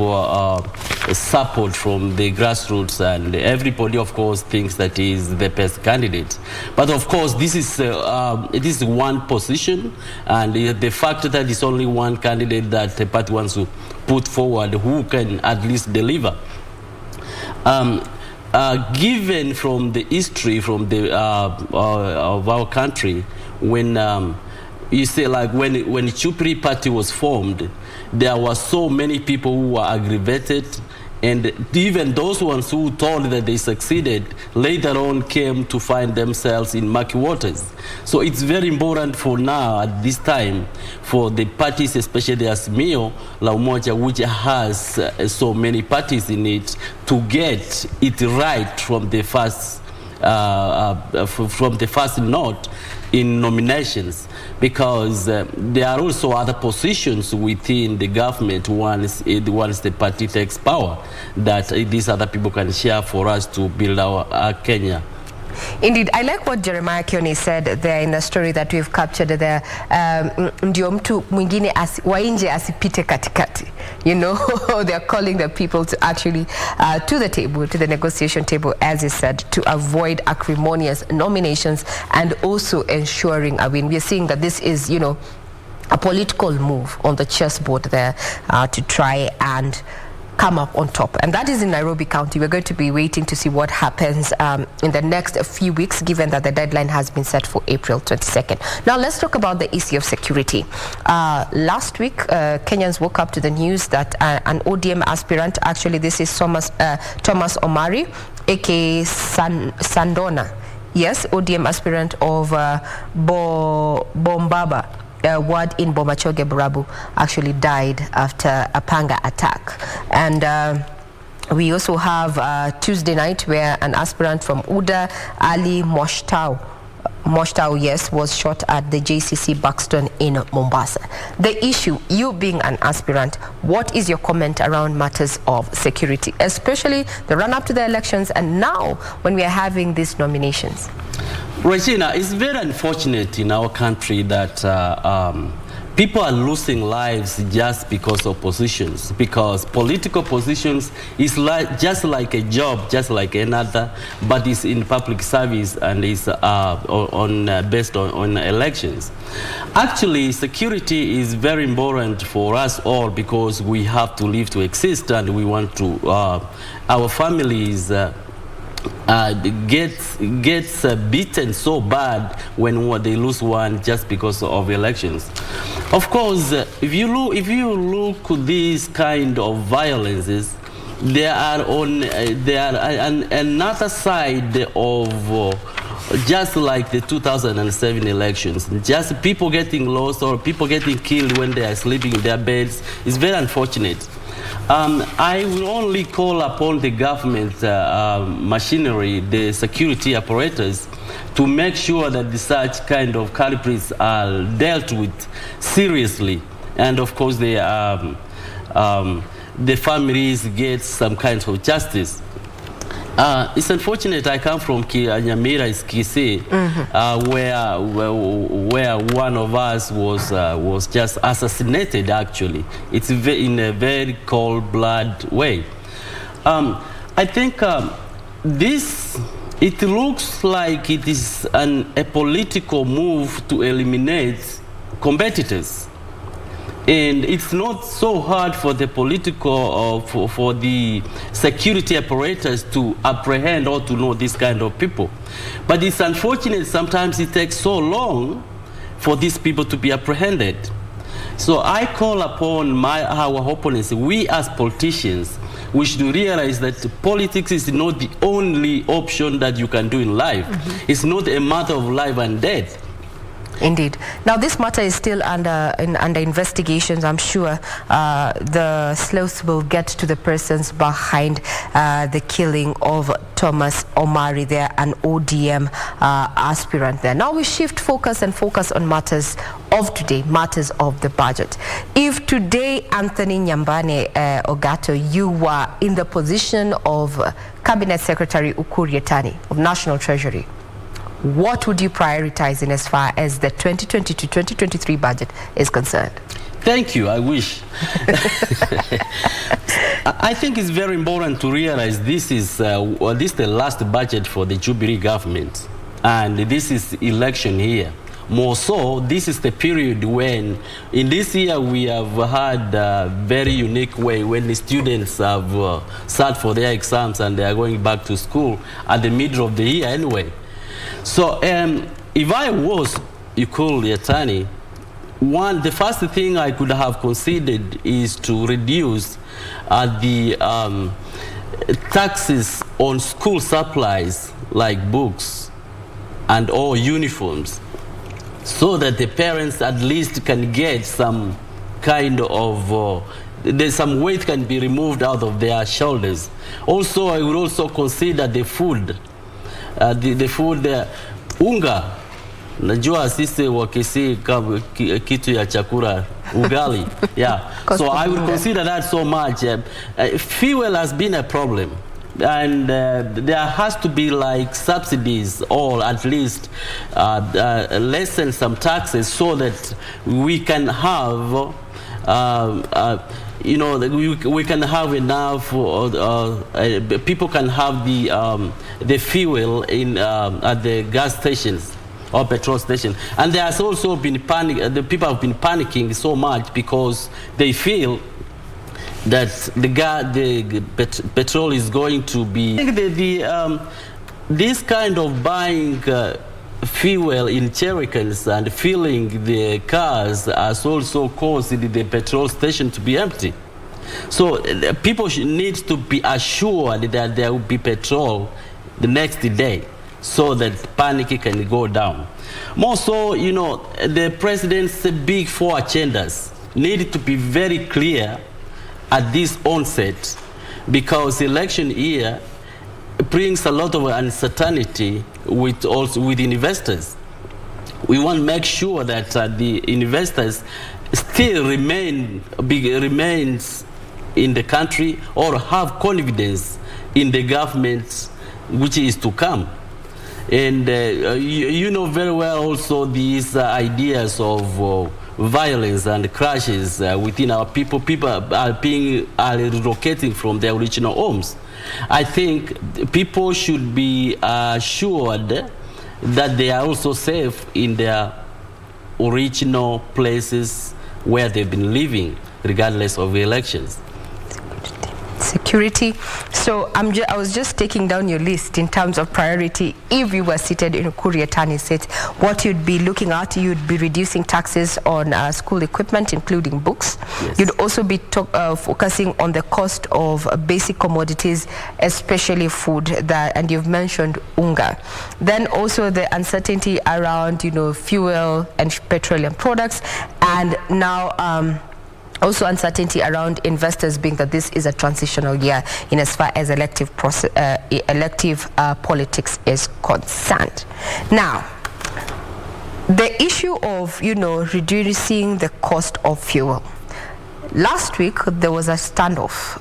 support from the grassroots, and everybody, of course, thinks that he is the best candidate. But of course, this is one position, and the fact that it's only one candidate that the party wants to put forward who can at least deliver. Given from the history from the of our country, when you say, like, when Jubilee Party was formed, there were so many people who were aggravated, and even those ones who thought that they succeeded later on came to find themselves in murky waters. So it's very important for now, at this time, for the parties, especially the Azimio la Umoja, which has so many parties in it, to get it right from the first note in nominations, because there are also other positions within the government once the party takes power that these other people can share for us to build our Kenya. Indeed, I like what Jeremiah Kioni said there in a story that we've captured there. Ndio mtu mwingine wa nje asipite katikati. You know, they're calling the people to actually to the table, to the negotiation table, as he said, to avoid acrimonious nominations and also ensuring a win. We're seeing that this is, you know, a political move on the chessboard there to try and come up on top, and that is in Nairobi County. We're going to be waiting to see what happens in the next few weeks, given that the deadline has been set for April 22nd. Now let's talk about the issue of security. Last week, Kenyans woke up to the news that an ODM aspirant, actually this is Thomas Omari, aka Sandona, yes, ODM aspirant of Bombaba ward in Bomachoge, Burabu, actually died after a panga attack. And we also have Tuesday night, where an aspirant from Uda, Ali Moshtau, yes, was shot at the JCC Buxton in Mombasa. The issue, you being an aspirant, what is your comment around matters of security, especially the run-up to the elections and now when we are having these nominations? Regina, it's very unfortunate in our country that people are losing lives just because of positions, because political positions is just like a job, just like another, but it's in public service and it's based on elections. Actually, security is very important for us all, because we have to live to exist, and we want to, our families gets beaten so bad when they lose one just because of elections. Of course, if you look at these kind of violences, there are another side of just like the 2007 elections, just people getting lost or people getting killed when they are sleeping in their beds. It's very unfortunate. I will only call upon the government machinery, the security apparatus, to make sure that such kind of culprits are dealt with seriously, and of course the families get some kind of justice. It's unfortunate. I come from Nyamira, Kisii, where one of us was just assassinated. Actually, it's in a very cold-blooded way. I think it looks like it is a political move to eliminate competitors. And it's not so hard for the political, for the security apparatus to apprehend or to know this kind of people. But it's unfortunate sometimes it takes so long for these people to be apprehended. So I call upon our opponents, we as politicians, we should realize that politics is not the only option that you can do in life. It's not a matter of life and death. Indeed. Now, this matter is still under investigations. I'm sure the sleuths will get to the persons behind the killing of Thomas Omari there, an ODM aspirant there. Now we shift focus and focus on matters of today, matters of the budget. If today, Anthony Nyambane Ogato, you were in the position of Cabinet Secretary Ukur Yatani of National Treasury, what would you prioritize in as far as the 2022-2023 budget is concerned? Thank you. I wish. I think it's very important to realize this is the last budget for the Jubilee government, and this is election year. More so, this is the period when, in this year, we have had a very unique way when the students have sat for their exams and they are going back to school at the middle of the year anyway. So if I was Ukur Yatani, the first thing I could have considered is to reduce the taxes on school supplies like books and all uniforms, so that the parents at least can get some kind of some weight can be removed out of their shoulders. Also, I would also consider the food. The food, unga, najua sisi wakisi kitu ya chakula, ugali, yeah. So I would consider that so much. Fuel has been a problem, and there has to be like subsidies or at least lessen some taxes so that we can have we can have enough, people can have the fuel in at the gas stations or petrol station. And there has also been panic. The people have been panicking so much because they feel that the petrol is going to be. I think this kind of buying fuel in jerrycans and filling the cars has also caused the petrol station to be empty. So people need to be assured that there will be petrol the next day so that panic can go down. More so, the president's big four agendas need to be very clear at this onset, because election year brings a lot of uncertainty with investors. We want to make sure that the investors still remains in the country or have confidence in the government which is to come. And you know very well also these ideas of violence and crashes within our people. People are relocating from their original homes. I think people should be assured that they are also safe in their original places where they've been living, regardless of the elections. Security. So I was just taking down your list in terms of priority. If you were seated in Ukur Yatani's seat, what you'd be looking at, you'd be reducing taxes on school equipment, including books. Yes. You'd also be focusing on the cost of basic commodities, especially food, and you've mentioned unga. Then also the uncertainty around, fuel and petroleum products, and now Also, uncertainty around investors being that this is a transitional year in as far as elective politics is concerned. Now, the issue of, reducing the cost of fuel. Last week, there was a standoff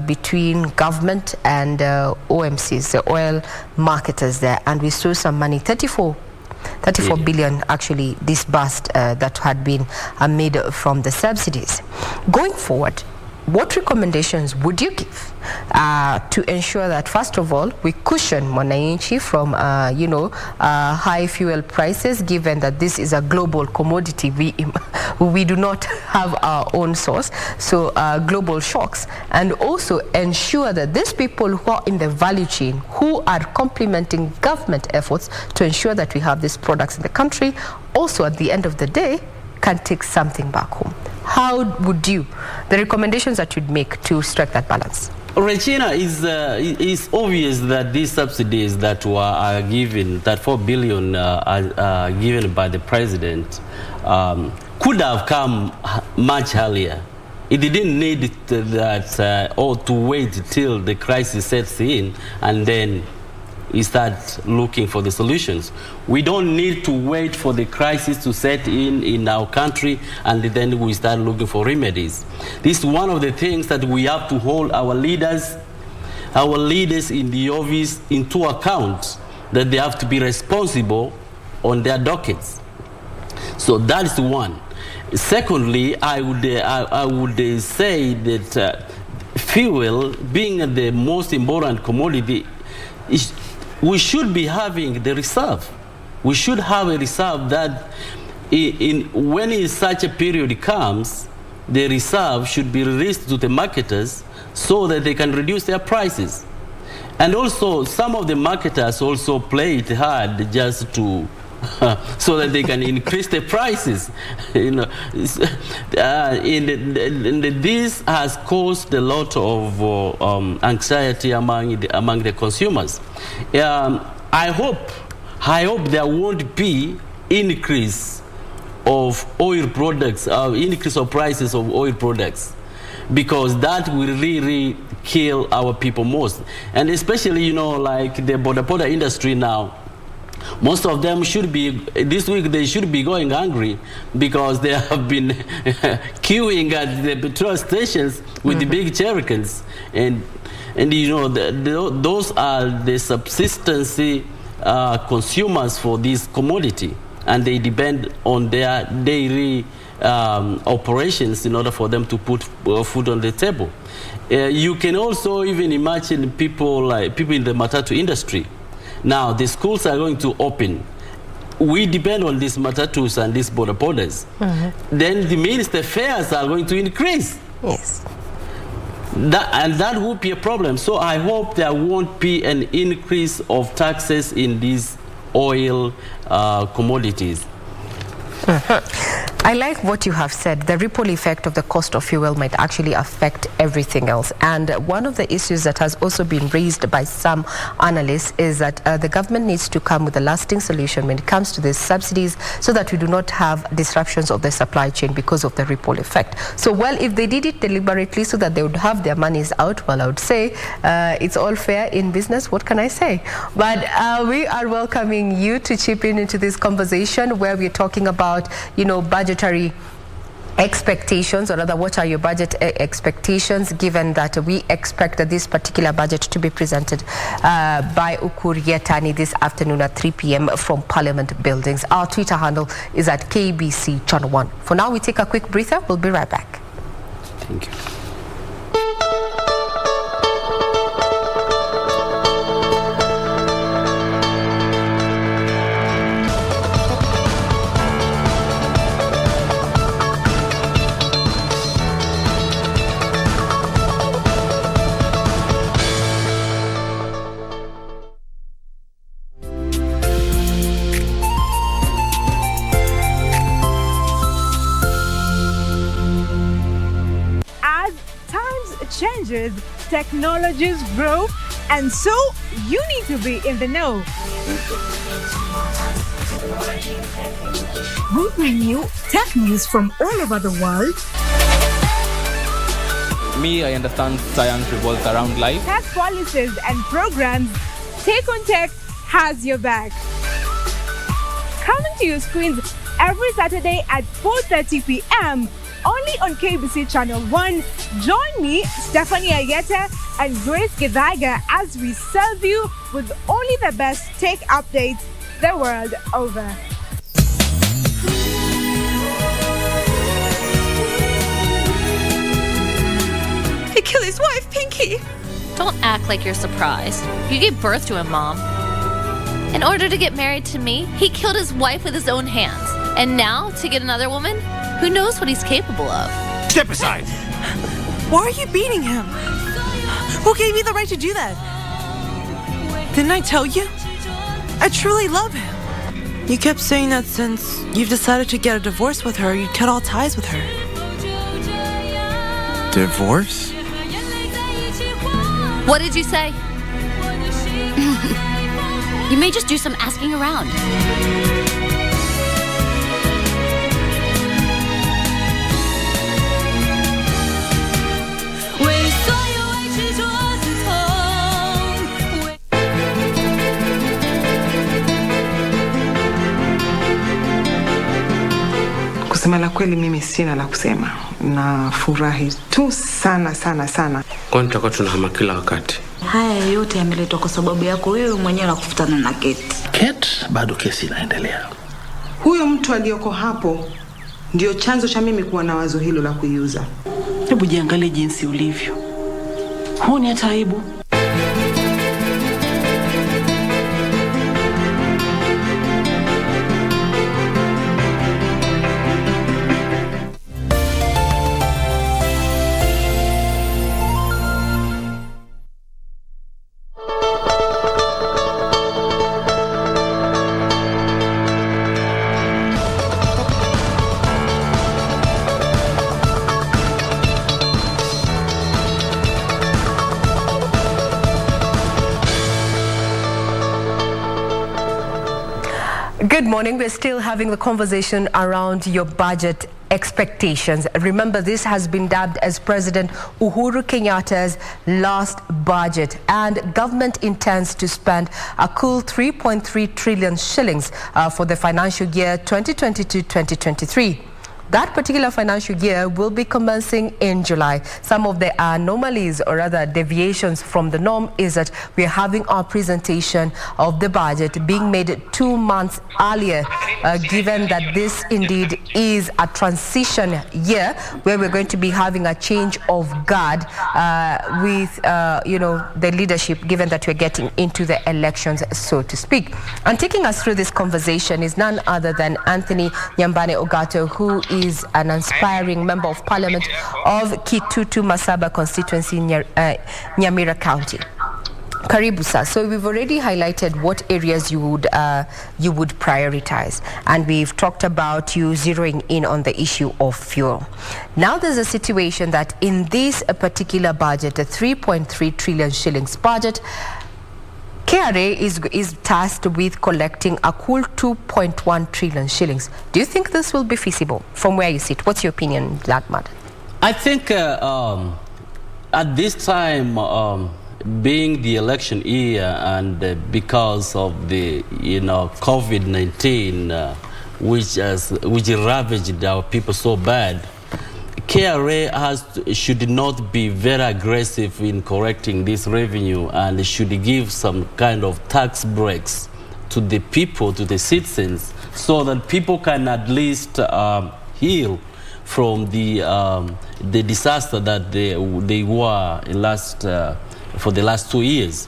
between government and OMCs, the oil marketers there, and we saw some money, 34 billion actually disbursed that had been made from the subsidies. Going forward, what recommendations would you give to ensure that, first of all, we cushion mwananchi from, high fuel prices, given that this is a global commodity? We do not have our own source, so global shocks, and also ensure that these people who are in the value chain, who are complementing government efforts to ensure that we have these products in the country, also at the end of the day, can take something back home. How would the recommendations that you'd make to strike that balance? Regina, it's obvious that these subsidies that are given, that 4 billion are given by the president, could have come much earlier. It didn't need that or to wait till the crisis sets in and then we start looking for the solutions. We don't need to wait for the crisis to set in our country and then we start looking for remedies. This is one of the things that we have to hold our leaders in the office into account, that they have to be responsible on their dockets. So that is one. Secondly, I would say that fuel, being the most important commodity, we should be having the reserve. We should have a reserve that when such a period comes, the reserve should be released to the marketers so that they can reduce their prices. And also, some of the marketers also play it hard just to so that they can increase the prices. This has caused a lot of anxiety among the consumers. I hope there won't be increase of oil products, increase of prices of oil products, because that will really kill our people most. And especially, like the border industry now, most of them this week they should be going hungry because they have been queuing at the petrol stations with the big jerrycans. And those are the subsistence consumers for this commodity, and they depend on their daily operations in order for them to put food on the table. You can also even imagine people in the matatu industry. Now, the schools are going to open. We depend on these matatus and these borders. Then it means the fares are going to increase. Yes. That would be a problem. So I hope there won't be an increase of taxes in these oil commodities. I like what you have said. The ripple effect of the cost of fuel might actually affect everything else. And one of the issues that has also been raised by some analysts is that the government needs to come with a lasting solution when it comes to these subsidies so that we do not have disruptions of the supply chain because of the ripple effect. So, well, if they did it deliberately so that they would have their monies out, well, I would say it's all fair in business. What can I say? But we are welcoming you to chip into this conversation where we're talking about, budgetary expectations, or rather, what are your budget expectations, given that we expect this particular budget to be presented by Ukur Yatani this afternoon at 3 p.m. from Parliament buildings. Our Twitter handle is at KBC Channel 1. For now, we take a quick breather. We'll be right back. Thank you. Technologies grow, and so you need to be in the know. We bring you tech news from all over the world, me, I understand science revolves around life. Tech policies and programs, Take on Tech has your back. Coming to your screens every Saturday at 4:30 p.m. only on KBC Channel 1. Join me, Stephanie Ayeta and Grace Gidaiga as we serve you with only the best tech updates the world over. He killed his wife, Pinky. Don't act like you're surprised. You gave birth to him, Mom. In order to get married to me, he killed his wife with his own hands. And now, to get another woman, who knows what he's capable of? Step aside! Why are you beating him? Who gave you the right to do that? Didn't I tell you? I truly love him. You kept saying that since you've decided to get a divorce with her, you'd cut all ties with her. Divorce? What did you say? You may just do some asking around. Kusema la kweli mimi sina la kusema. Na furahi tu sana sana sana. Kwa nini tutakuwa tunahama kila wakati? Haya yote yameletwa kwa sababu yako wewe mwenyewe na kufutana na Kate. Kate, bado kesi inaendelea. Huyo mtu aliyoko hapo ndio chanzo cha mimi kuwa na wazo hilo la kuiuza. Hebu jiangalie jinsi ulivyo. Huoni hata aibu? Good morning. We're still having the conversation around your budget expectations. Remember, this has been dubbed as President Uhuru Kenyatta's last budget, and government intends to spend a cool 3.3 trillion shillings for the financial year 2022-2023. That particular financial year will be commencing in July. Some of the anomalies, or rather deviations from the norm, is that we're having our presentation of the budget being made 2 months earlier, given that this indeed is a transition year where we're going to be having a change of guard with, the leadership, given that we're getting into the elections, so to speak. And taking us through this conversation is none other than Anthony Nyambane Ogato, who is an aspiring member of parliament of Kitutu Masaba constituency in Nyamira County. Karibu sir. So we've already highlighted what areas you would prioritize, and we've talked about you zeroing in on the issue of fuel. Now there's a situation that in this particular budget, a 3.3 trillion shillings budget, KRA is tasked with collecting a cool 2.1 trillion shillings. Do you think this will be feasible from where you sit? What's your opinion on that matter? I think at this time, being the election year and because of the COVID-19, which ravaged our people so bad, KRA should not be very aggressive in correcting this revenue, and should give some kind of tax breaks to the people, to the citizens, so that people can at least heal from the disaster that they were for the last 2 years.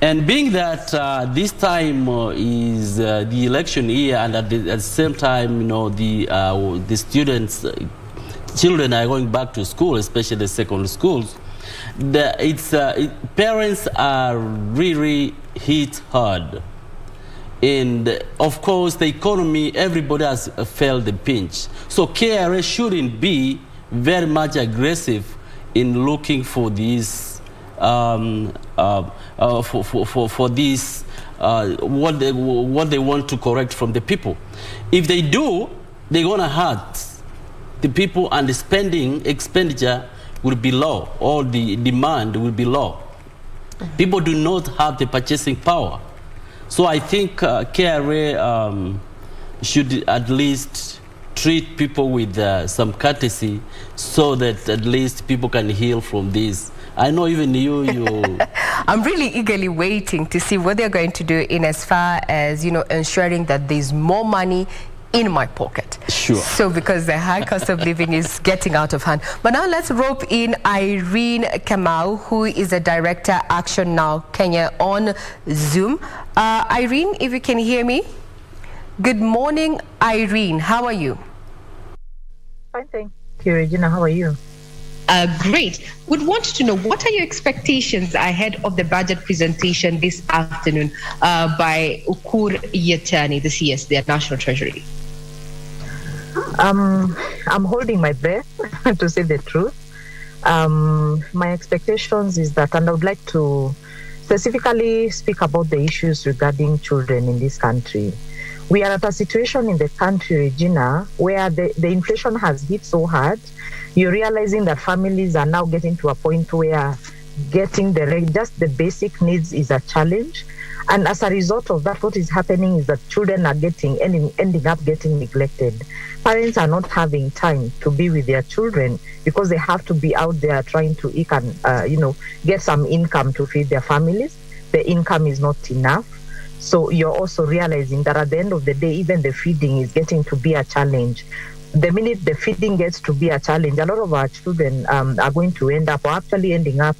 And being that this time is the election year, and at the same time, the students. Children are going back to school, especially the secondary schools. Parents are really hit hard. And of course, the economy, everybody has felt the pinch. So KRA shouldn't be very much aggressive in looking for these, for these, what they want to correct from the people. If they do, they're gonna hurt the people, and the expenditure will be low, or the demand will be low. People do not have the purchasing power. So I think KRA should at least treat people with some courtesy so that at least people can heal from this. I know even you I'm really eagerly waiting to see what they're going to do in as far as, ensuring that there's more money in my pocket. Sure. So because the high cost of living is getting out of hand. But now let's rope in Irene Kamau, who is a director, Action Now Kenya, on Zoom. Irene, if you can hear me. Good morning, Irene. How are you? Fine, thank you, Regina. How are you? Great. Would want to know, what are your expectations ahead of the budget presentation this afternoon by Ukur Yatani, the CS, the National Treasury? I'm holding my breath, to say the truth. My expectations is that, and I would like to specifically speak about the issues regarding children in this country. We are at a situation in the country, Regina, where the inflation has hit so hard. You're realizing that families are now getting to a point where getting just the basic needs is a challenge. And as a result of that, what is happening is that children are ending up getting neglected. Parents are not having time to be with their children because they have to be out there trying to get some income to feed their families. The income is not enough. So you're also realizing that at the end of the day, even the feeding is getting to be a challenge. The minute the feeding gets to be a challenge, a lot of our children are going to end up, or actually ending up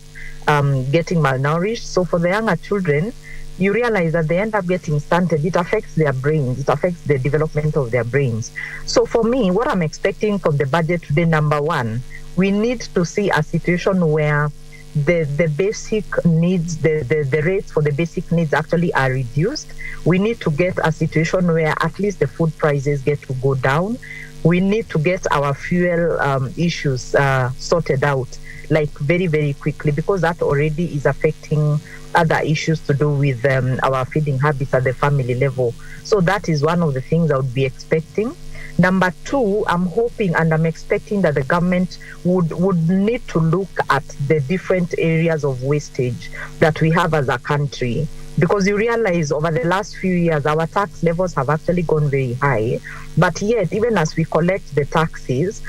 getting malnourished. So for the younger children, you realize that they end up getting stunted. It affects their brains. It affects the development of their brains. So for me, what I'm expecting from the budget today, number one, we need to see a situation where the basic needs, the rates for the basic needs actually are reduced. We need to get a situation where at least the food prices get to go down. We need to get our fuel issues sorted out, like very, very quickly, because that already is affecting other issues to do with our feeding habits at the family level. So that is one of the things I would be expecting. Number two, I'm hoping and I'm expecting that the government would need to look at the different areas of wastage that we have as a country. Because you realize over the last few years, our tax levels have actually gone very high. But yet, even as we collect the taxes,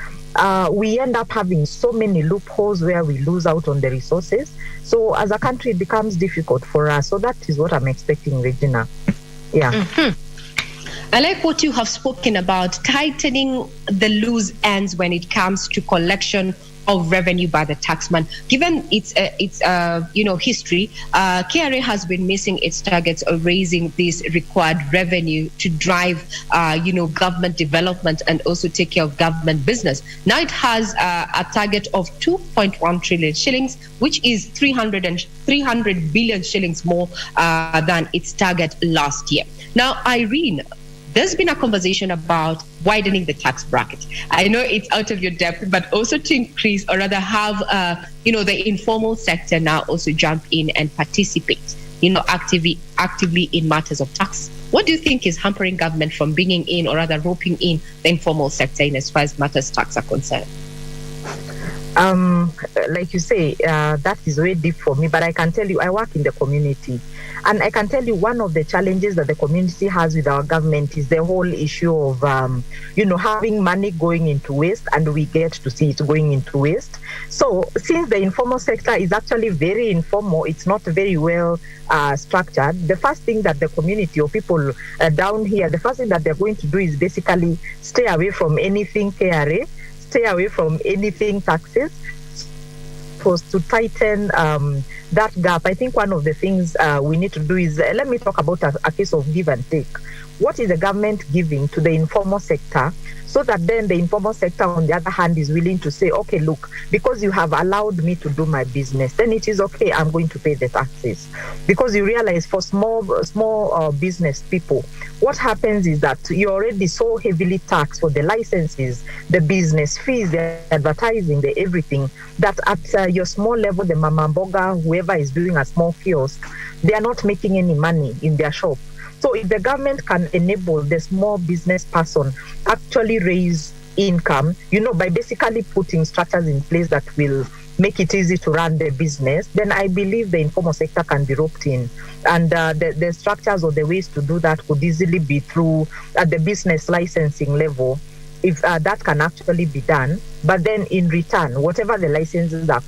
we end up having so many loopholes where we lose out on the resources. So as a country, it becomes difficult for us. So that is what I'm expecting, Regina. Yeah. Mm-hmm. I like what you have spoken about, tightening the loose ends when it comes to collection of revenue by the taxman. Given its history, KRA has been missing its targets of raising this required revenue to drive, government development and also take care of government business. Now it has a target of 2.1 trillion shillings, which is 300 billion shillings more than its target last year. Now, Irene, there's been a conversation about widening the tax bracket. I know it's out of your depth, but also to increase, or rather have, the informal sector now also jump in and participate, actively in matters of tax. What do you think is hampering government from bringing in, or rather roping in, the informal sector in as far as matters tax are concerned? Like you say, that is very deep for me, but I can tell you, I work in the community. And I can tell you one of the challenges that the community has with our government is the whole issue of, having money going into waste, and we get to see it going into waste. So since the informal sector is actually very informal, it's not very well structured, the first thing that the community or people down here, the first thing that they're going to do is basically stay away from anything KRA, stay away from anything taxes, to tighten that gap. I think one of the things we need to do is, let me talk about a case of give and take. What is the government giving to the informal sector, so that then the informal sector, on the other hand, is willing to say, okay, look, because you have allowed me to do my business, then it is okay, I'm going to pay the taxes. Because you realize for small business people, what happens is that you're already so heavily taxed for the licenses, the business fees, the advertising, the everything, that at your small level, the mama mboga, whoever is doing a small kiosk, they are not making any money in their shop. So if the government can enable the small business person actually raise income, by basically putting structures in place that will make it easy to run the business, then I believe the informal sector can be roped in. And the structures or the ways to do that could easily be through at the business licensing level, if that can actually be done. But then in return, whatever the licenses are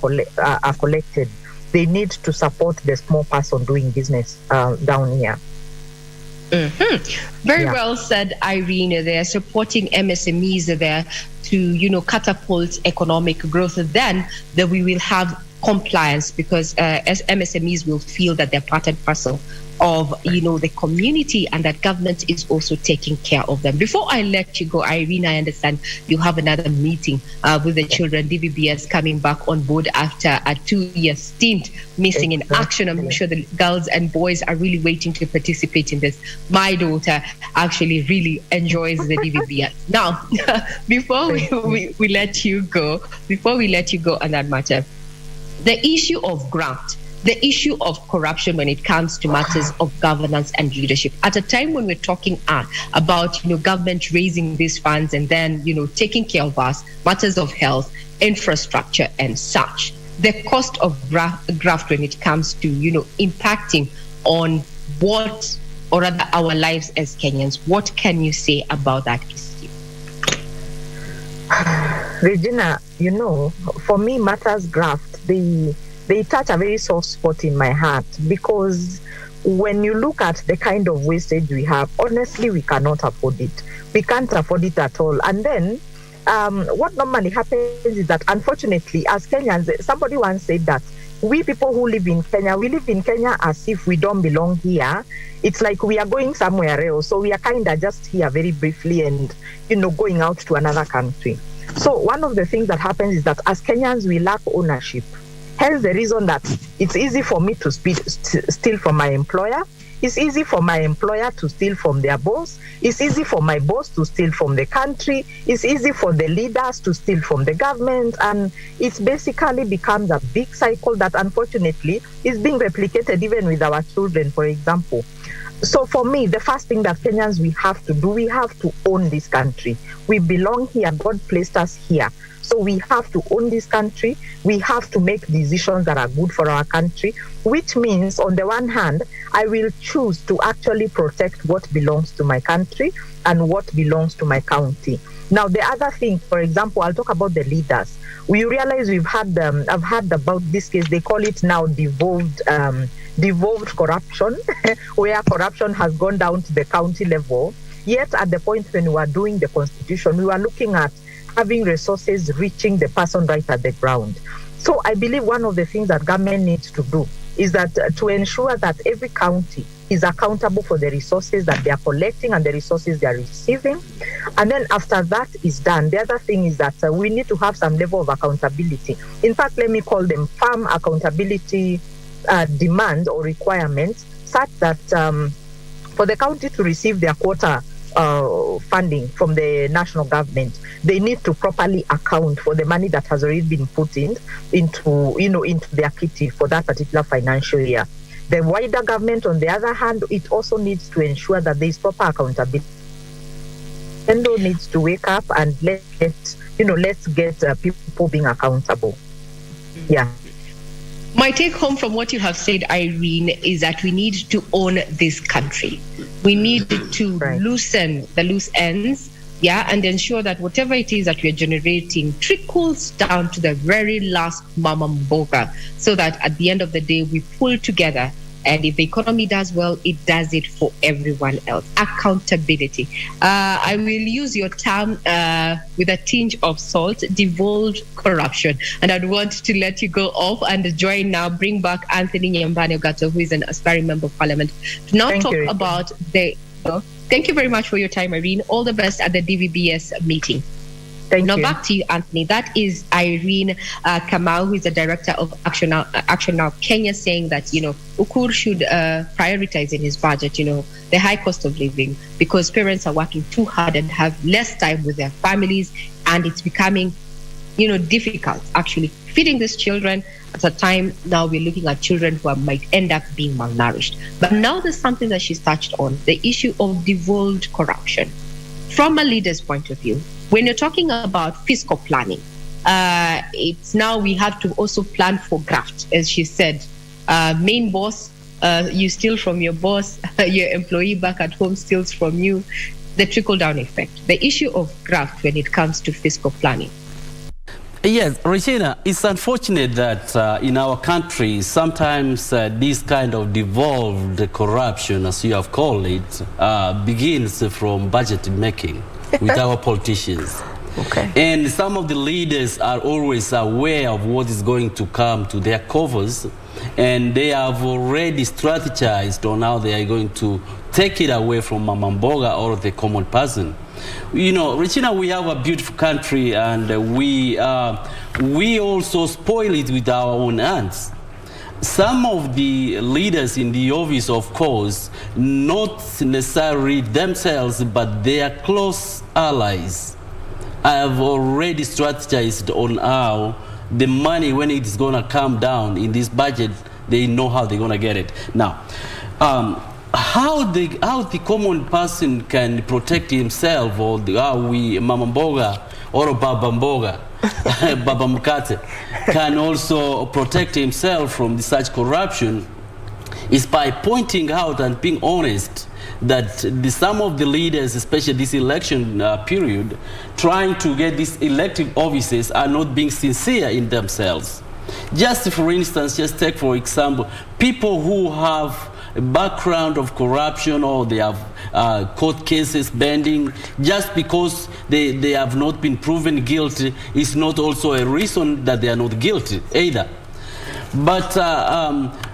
collected, they need to support the small person doing business down here. Very well said, Irene. They're supporting MSMEs there to, catapult economic growth. Then that we will have compliance, because as MSMEs will feel that they're part and parcel of the community, and that government is also taking care of them. Before I let you go, Irene, I understand you have another meeting with the children, DVBS coming back on board after a 2-year stint missing in action. I'm sure the girls and boys are really waiting to participate in this. My daughter actually really enjoys the DVBS. Now, before we let you go on that matter, the issue of graft, the issue of corruption when it comes to matters of governance and leadership. At a time when we're talking about government raising these funds and then taking care of us, matters of health, infrastructure, and such, the cost of graft when it comes to impacting on what, or rather our lives as Kenyans. What can you say about that issue? Regina, for me, matters graft, they touch a very soft spot in my heart, because when you look at the kind of wastage we have, honestly, we cannot afford it. We can't afford it at all. And then what normally happens is that, unfortunately, as Kenyans, somebody once said that we people who live in Kenya, we live in Kenya as if we don't belong here. It's like we are going somewhere else. So we are kind of just here very briefly and, going out to another country. So one of the things that happens is that as Kenyans, we lack ownership. Hence the reason that it's easy for me to steal from my employer. It's easy for my employer to steal from their boss. It's easy for my boss to steal from the country. It's easy for the leaders to steal from the government. And it basically becomes a big cycle that, unfortunately, is being replicated even with our children, for example. So for me, the first thing that Kenyans we have to do, we have to own this country. We belong here. God placed us here. So we have to own this country. We have to make decisions that are good for our country, which means, on the one hand, I will choose to actually protect what belongs to my country and what belongs to my county. Now, the other thing, for example, I'll talk about the leaders. We realize I've heard about this case, they call it now devolved corruption, where corruption has gone down to the county level. Yet at the point when we were doing the constitution, we were looking at having resources reaching the person right at the ground. So I believe one of the things that government needs to do is that to ensure that every county is accountable for the resources that they are collecting and the resources they are receiving. And then after that is done, the other thing is that we need to have some level of accountability. In fact, let me call them firm accountability demands or requirements, such that for the county to receive their quota funding from the national government, they need to properly account for the money that has already been put into their kitty for that particular financial year. The wider government, on the other hand, it also needs to ensure that there is proper accountability. Endo needs to wake up and let's get people being accountable. Yeah. My take home from what you have said, Irene, is that we need to own this country. We need to loosen the loose ends, and ensure that whatever it is that we are generating trickles down to the very last mama mboga, so that at the end of the day, we pull together. And if the economy does well, it does it for everyone else. Accountability. I will use your term with a tinge of salt, devolved corruption. And I'd want to let you go off and join now, bring back Anthony Nyambane Ogato, who is an aspiring member of parliament, to now talk about the... Thank you very much for your time, Irene. All the best at the DVBS meeting. Thank you. Now back to you, Anthony. That is Irene Kamau, who is the director of Action Now Kenya, saying that, Ukur should prioritize in his budget, the high cost of living, because parents are working too hard and have less time with their families, and it's becoming, difficult actually feeding these children at a time now we're looking at children who might end up being malnourished. But now there's something that she's touched on, the issue of devolved corruption. From a leader's point of view, when you're talking about fiscal planning, it's now we have to also plan for graft, as she said. Main boss, you steal from your boss, your employee back at home steals from you. The trickle-down effect. The issue of graft when it comes to fiscal planning. Yes, Regina, it's unfortunate that in our country, sometimes this kind of devolved corruption, as you have called it, begins from budget making with our politicians. Okay. And some of the leaders are always aware of what is going to come to their covers, and they have already strategized on how they are going to take it away from Mama Mboga or the common person. You know, Regina, we have a beautiful country, and we also spoil it with our own hands. Some of the leaders in the office, of course, not necessarily themselves, but their close allies, have already strategized on how the money, when it is going to come down in this budget, they know how they're going to get it. Now, how the common person can protect himself, or how we, Mama Mboga or Baba Mboga, Baba Mkate, can also protect himself from such corruption, is by pointing out and being honest that some of the leaders, especially this election period, trying to get these elective offices, are not being sincere in themselves. Just for instance, just take for example, people who have a background of corruption, or they have court cases pending, just because they have not been proven guilty is not also a reason that they are not guilty either. But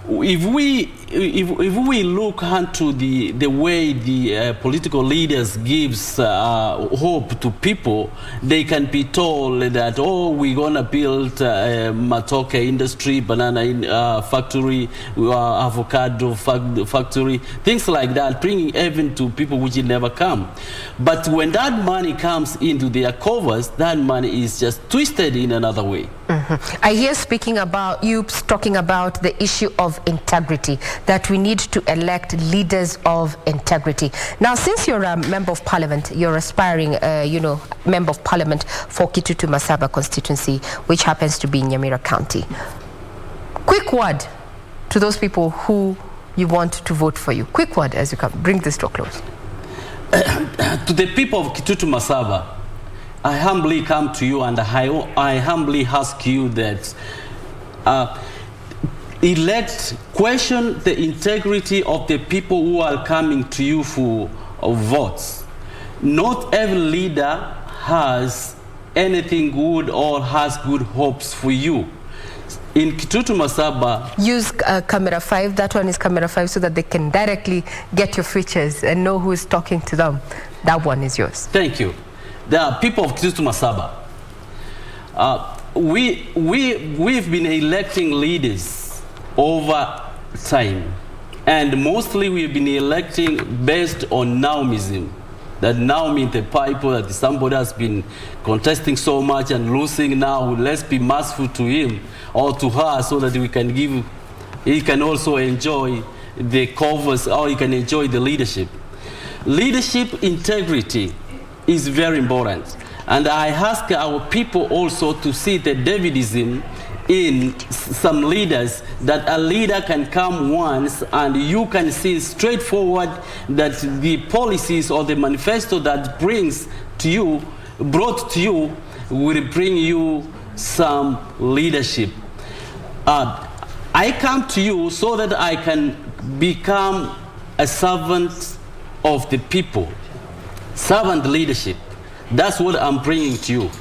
if we look into the way the political leaders gives hope to people, they can be told that, oh, we're gonna build a matoke industry, banana factory, avocado factory, things like that, bringing heaven to people which will never come. But when that money comes into their covers, that money is just twisted in another way. Mm-hmm. I hear you talking about the issue of integrity, that we need to elect leaders of integrity. Now, since you're a member of parliament, you're aspiring, member of parliament for Kitutu Masaba constituency, which happens to be in Nyamira County. Quick word to those people who you want to vote for you. Quick word as you come. Bring this to a close. To the people of Kitutu Masaba, I humbly come to you and I humbly ask you that question the integrity of the people who are coming to you for votes. Not every leader has anything good or has good hopes for you. In Kitutu Masaba, use camera 5. That one is camera 5, so that they can directly get your features and know who is talking to them. That one is yours. Thank you. There are people of Kitutu Masaba. We've been electing leaders over time, and mostly we've been electing based on Naomism. That now means the people that somebody has been contesting so much and losing now, let's be merciful to him or to her, so that he can also enjoy the covers, or he can enjoy the leadership. Leadership integrity is very important. And I ask our people also to see the Davidism in some leaders, that a leader can come once and you can see straightforward that the policies or the manifesto that brought to you will bring you some leadership. I come to you so that I can become a servant of the people. Servant leadership. That's what I'm bringing to you.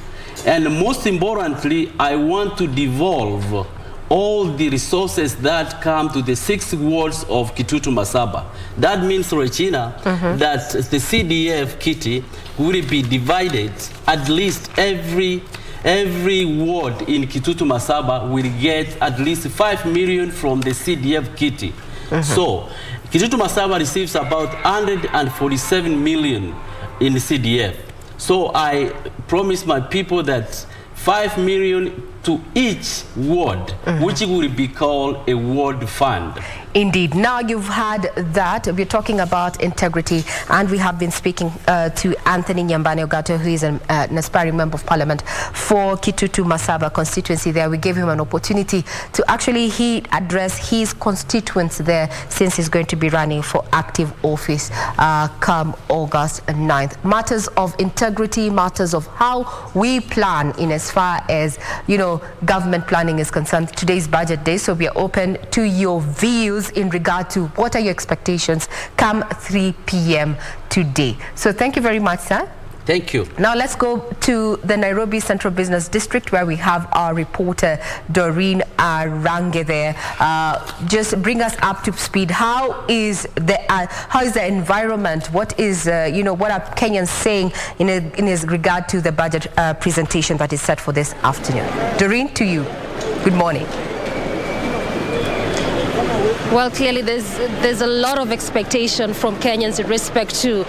And most importantly, I want to devolve all the resources that come to the 6 wards of Kitutu Masaba. That means, Regina, that the CDF kitty will be divided. At least every ward in Kitutu Masaba will get at least 5 million from the CDF kitty. So Kitutu Masaba receives about 147 million in the CDF. So I promise my people that 5 million to each ward, which will be called a ward fund. Indeed. Now you've had that. We're talking about integrity, and we have been speaking to Anthony Nyambane Ogato, who is an aspiring member of parliament for Kitutu Masaba constituency there. We gave him an opportunity to actually address his constituents there, since he's going to be running for active office come August 9th. Matters of integrity, matters of how we plan in as far as, government planning is concerned. Today's budget day, so we are open to your views in regard to what are your expectations come 3 p.m. today. So thank you very much, sir. Thank you. Now let's go to the Nairobi Central Business District, where we have our reporter Doreen Range there. Just bring us up to speed. How is the environment? What is what are Kenyans saying in his regard to the budget presentation that is set for this afternoon? Doreen, to you. Good morning. Well, clearly there's a lot of expectation from Kenyans in respect to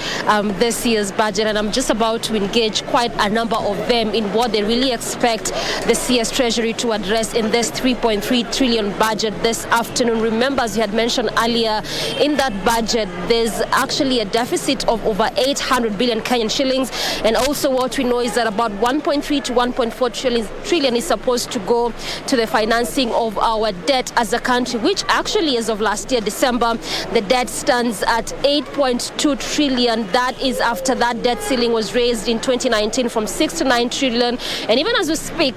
this year's budget, and I'm just about to engage quite a number of them in what they really expect the CS Treasury to address in this 3.3 trillion budget this afternoon. Remember, as you had mentioned earlier, in that budget there's actually a deficit of over 800 billion Kenyan shillings, and also what we know is that about 1.3 to 1.4 trillion is supposed to go to the financing of our debt as a country, which actually is of last year, December, the debt stands at 8.2 trillion. That is after that debt ceiling was raised in 2019 from 6 to 9 trillion. And even as we speak,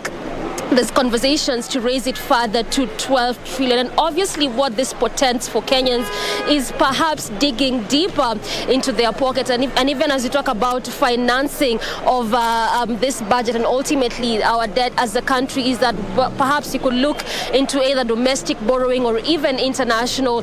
there's conversations to raise it further to 12 trillion. And obviously what this portends for Kenyans is perhaps digging deeper into their pockets. And even as we talk about financing of this budget and ultimately our debt as a country, is that perhaps you could look into either domestic borrowing or even international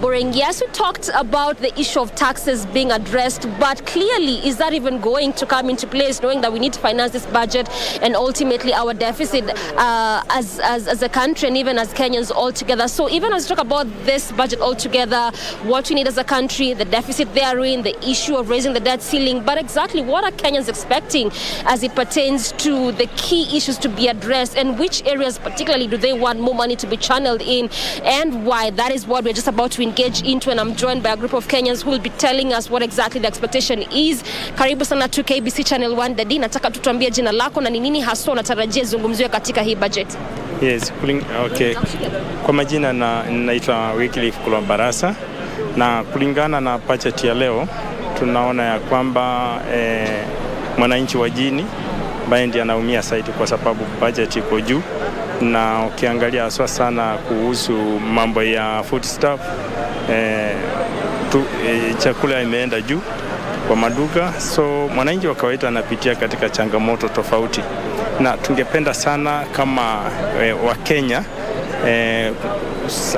borrowing. Yes, we talked about the issue of taxes being addressed, but clearly, is that even going to come into place, knowing that we need to finance this budget and ultimately our deficit as a country and even as Kenyans altogether? So even as we talk about this budget altogether, what we need as a country, the deficit therein, the issue of raising the debt ceiling, but exactly what are Kenyans expecting as it pertains to the key issues to be addressed, and which areas particularly do they want more money to be channeled in, and why? That is what we're just about to engage into, and I'm joined by a group of Kenyans who will be telling us what exactly the expectation is. Karibu sana to KBC Channel 1. Dadi, nataka tutuambie jina lako na ni nini hasa unatarajia zungumziwe katika hii budget. Yes, okay. Kwa majina naitwa Wycliffe Kulombarasa, na kulingana na budget ya leo tunaona ya kwamba mwananchi wa jini ambaye ndiye anaumia zaidi kwa sababu budget iko juu, na ukiangalia haswa sana kuhusu mambo ya food stuff, chakula imeenda juu kwa maduka, so mwananchi wa kawaida anapitia katika changamoto tofauti, na tungependa sana kama wa Kenya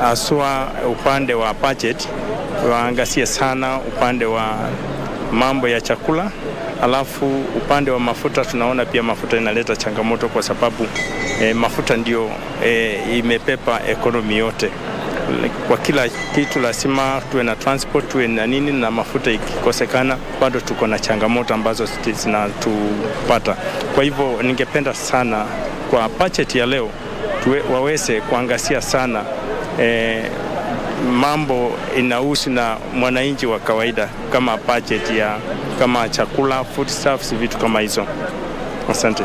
aswa upande wa budget waangazie sana upande wa mambo ya chakula. Alafu upande wa mafuta tunaona pia mafuta inaleta changamoto kwa sababu mafuta ndio imepepa economy yote. Kwa kila kitu lazima tuwe na transport, tuwe na nini, na mafuta ikikosekana bado tuko na changamoto ambazo zinatupata. Kwa hivyo ningependa sana kwa budget ya leo waweze kuangazia sana mambo inahusu na mwananchi wa kawaida, kama budget ya kama chakula, food stuffs, vitu kama hizo. Asante.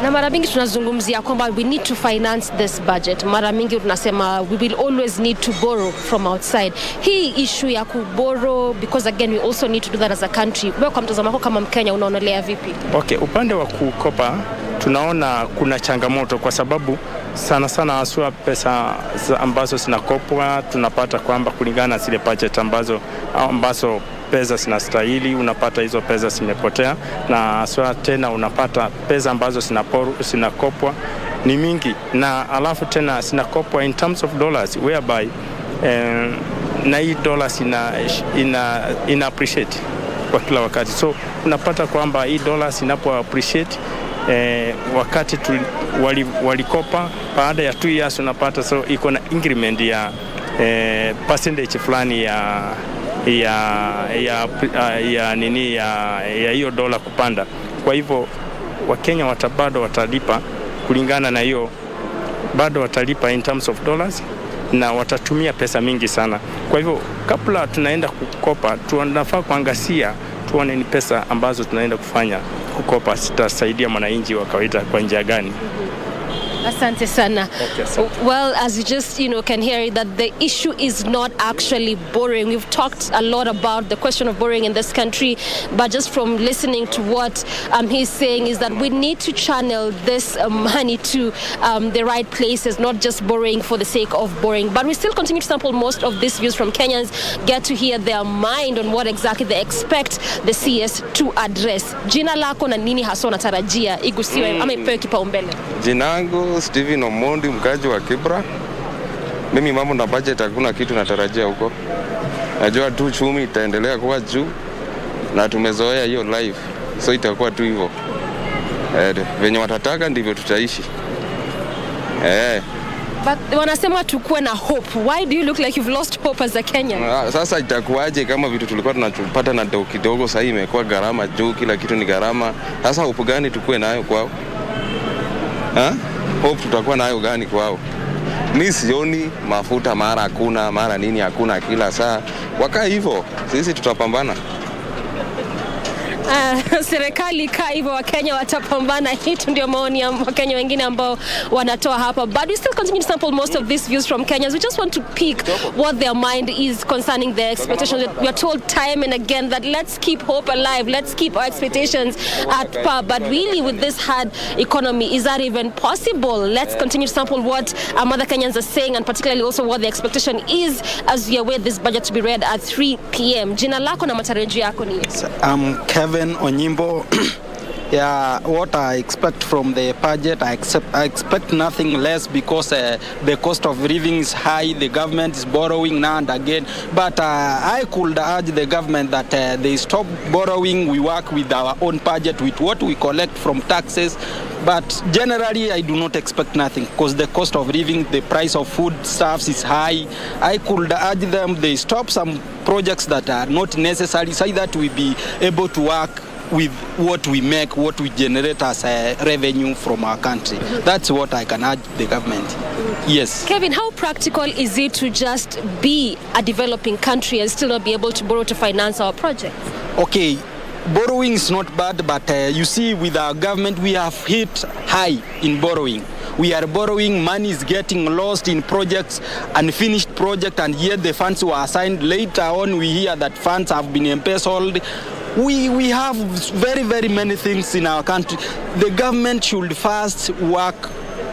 Na mara mingi tunazungumzia kwamba we need to finance this budget. Mara mingi tunasema we will always need to borrow from outside. Hii issue ya kuborrow, because again we also need to do that as a country. Wewe kwa mtazamo wako kama Mkenya unaonelea vipi? Okay, upande wa kukopa tunaona kuna changamoto kwa sababu sana sana haswa pesa ambazo zinakopwa tunapata kwamba kulingana na zile budget ambazo pesa zinastahili, unapata hizo pesa zimepotea, na haswa tena unapata pesa ambazo zinakopwa ni mingi, na alafu tena zinakopwa in terms of dollars, whereby na hii dollars ina appreciate kwa kila wakati, so unapata kwamba hii dollars inapo appreciate wakati walikopa baada ya 2 years unapata, so iko na increment ya percentage fulani ya hiyo dola kupanda. Kwa hivyo Wakenya bado watalipa kulingana na hiyo bado watalipa in terms of dollars na watatumia pesa mingi sana. Kwa hivyo kabla tunaenda kukopa, tunafaa kuangazia tuone ni pesa ambazo tunaenda kufanya kukopa zitasaidia mwananchi wa kawaida kwa njia gani. Asante sana. Well, as you just, can hear that the issue is not actually borrowing. We've talked a lot about the question of borrowing in this country, but just from listening to what he's saying is that we need to channel this money to the right places, not just borrowing for the sake of borrowing. But we still continue to sample most of these views from Kenyans, get to hear their mind on what exactly they expect the CS to address. Jina lako na nini hasa unatarajia igusiwe ama ipewe kipaumbele? Jinangu Steven Omondi, mkaji wa Kibra. Mimi mambo na budget hakuna kitu natarajia huko. Najua tu chumi itaendelea kuwa juu na tumezoea hiyo life. So itakuwa tu hivyo. Venye watataka ndivyo tutaishi. But wanasema tukue na hope. Why do you look like you've lost hope as a Kenyan? Sasa itakuwaje kama vitu tulikuwa tunachopata na kidogo sasa imekuwa gharama juu, kila kitu ni gharama. Sasa hope gani tukue nayo kwao? Hope tutakuwa nayo gani kwao? Mimi sioni mafuta mara hakuna, mara nini hakuna kila saa. Wakaa hivyo, sisi tutapambana. Serikali kaa hivyo, Wakenya watapambana. Hitu ndio maoni ya Wakenya wengine ambao wanatoa hapa. But we still continue to sample most of these views from Kenyans. We just want to pick what their mind is concerning their expectations. We are told time and again that let's keep hope alive, let's keep our expectations at par. But really with this hard economy, is that even possible? Let's continue to sample what other Kenyans are saying, and particularly also what the expectation is as we await this budget to be read at 3 p.m. Jina lako na matarajio yako ni? Kevin Onyimbo. Yeah, what I expect from the budget, I expect nothing less because the cost of living is high, the government is borrowing now and again. But I could urge the government that they stop borrowing, we work with our own budget, with what we collect from taxes. But generally, I do not expect nothing because the cost of living, the price of food stuffs is high. I could urge them, they stop some projects that are not necessary so that we be able to work with what we make, what we generate as a revenue from our country. That's what I can urge the government. Yes. Kevin, how practical is it to just be a developing country and still not be able to borrow to finance our projects? Okay, borrowing is not bad, but you see with our government, we have hit high in borrowing. We are borrowing, money is getting lost in projects, unfinished projects, and yet the funds were assigned. Later on, we hear that funds have been embezzled. We have very, very many things in our country. The government should first work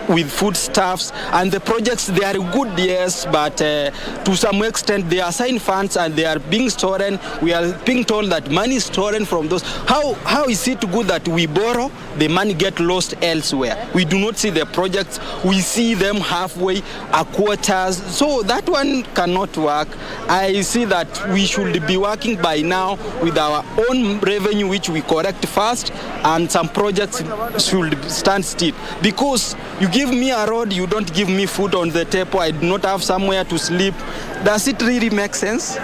with foodstuffs, and the projects, they are good, yes, but to some extent they assign funds and they are being stolen. We are being told that money is stolen from those. How is it good that we borrow, the money get lost elsewhere? We do not see the projects, we see them halfway, a quarters, so that one cannot work. I see that we should be working by now with our own revenue, which we collect first, and some projects should stand still, because you give me a road, you don't give me food on the table, I do not have somewhere to sleep. Does it really make sense?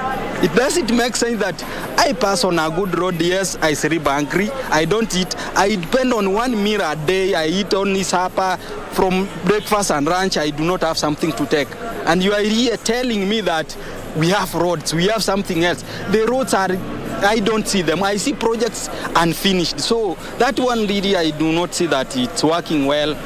It doesn't make sense that I pass on a good road, yes, I sleep hungry, I don't eat, I depend on one meal a day, I eat only supper, from breakfast and lunch, I do not have something to take. And you are here telling me that we have roads, we have something else. The roads are, I don't see them. I see projects unfinished. So that one really, I do not see that it's working well.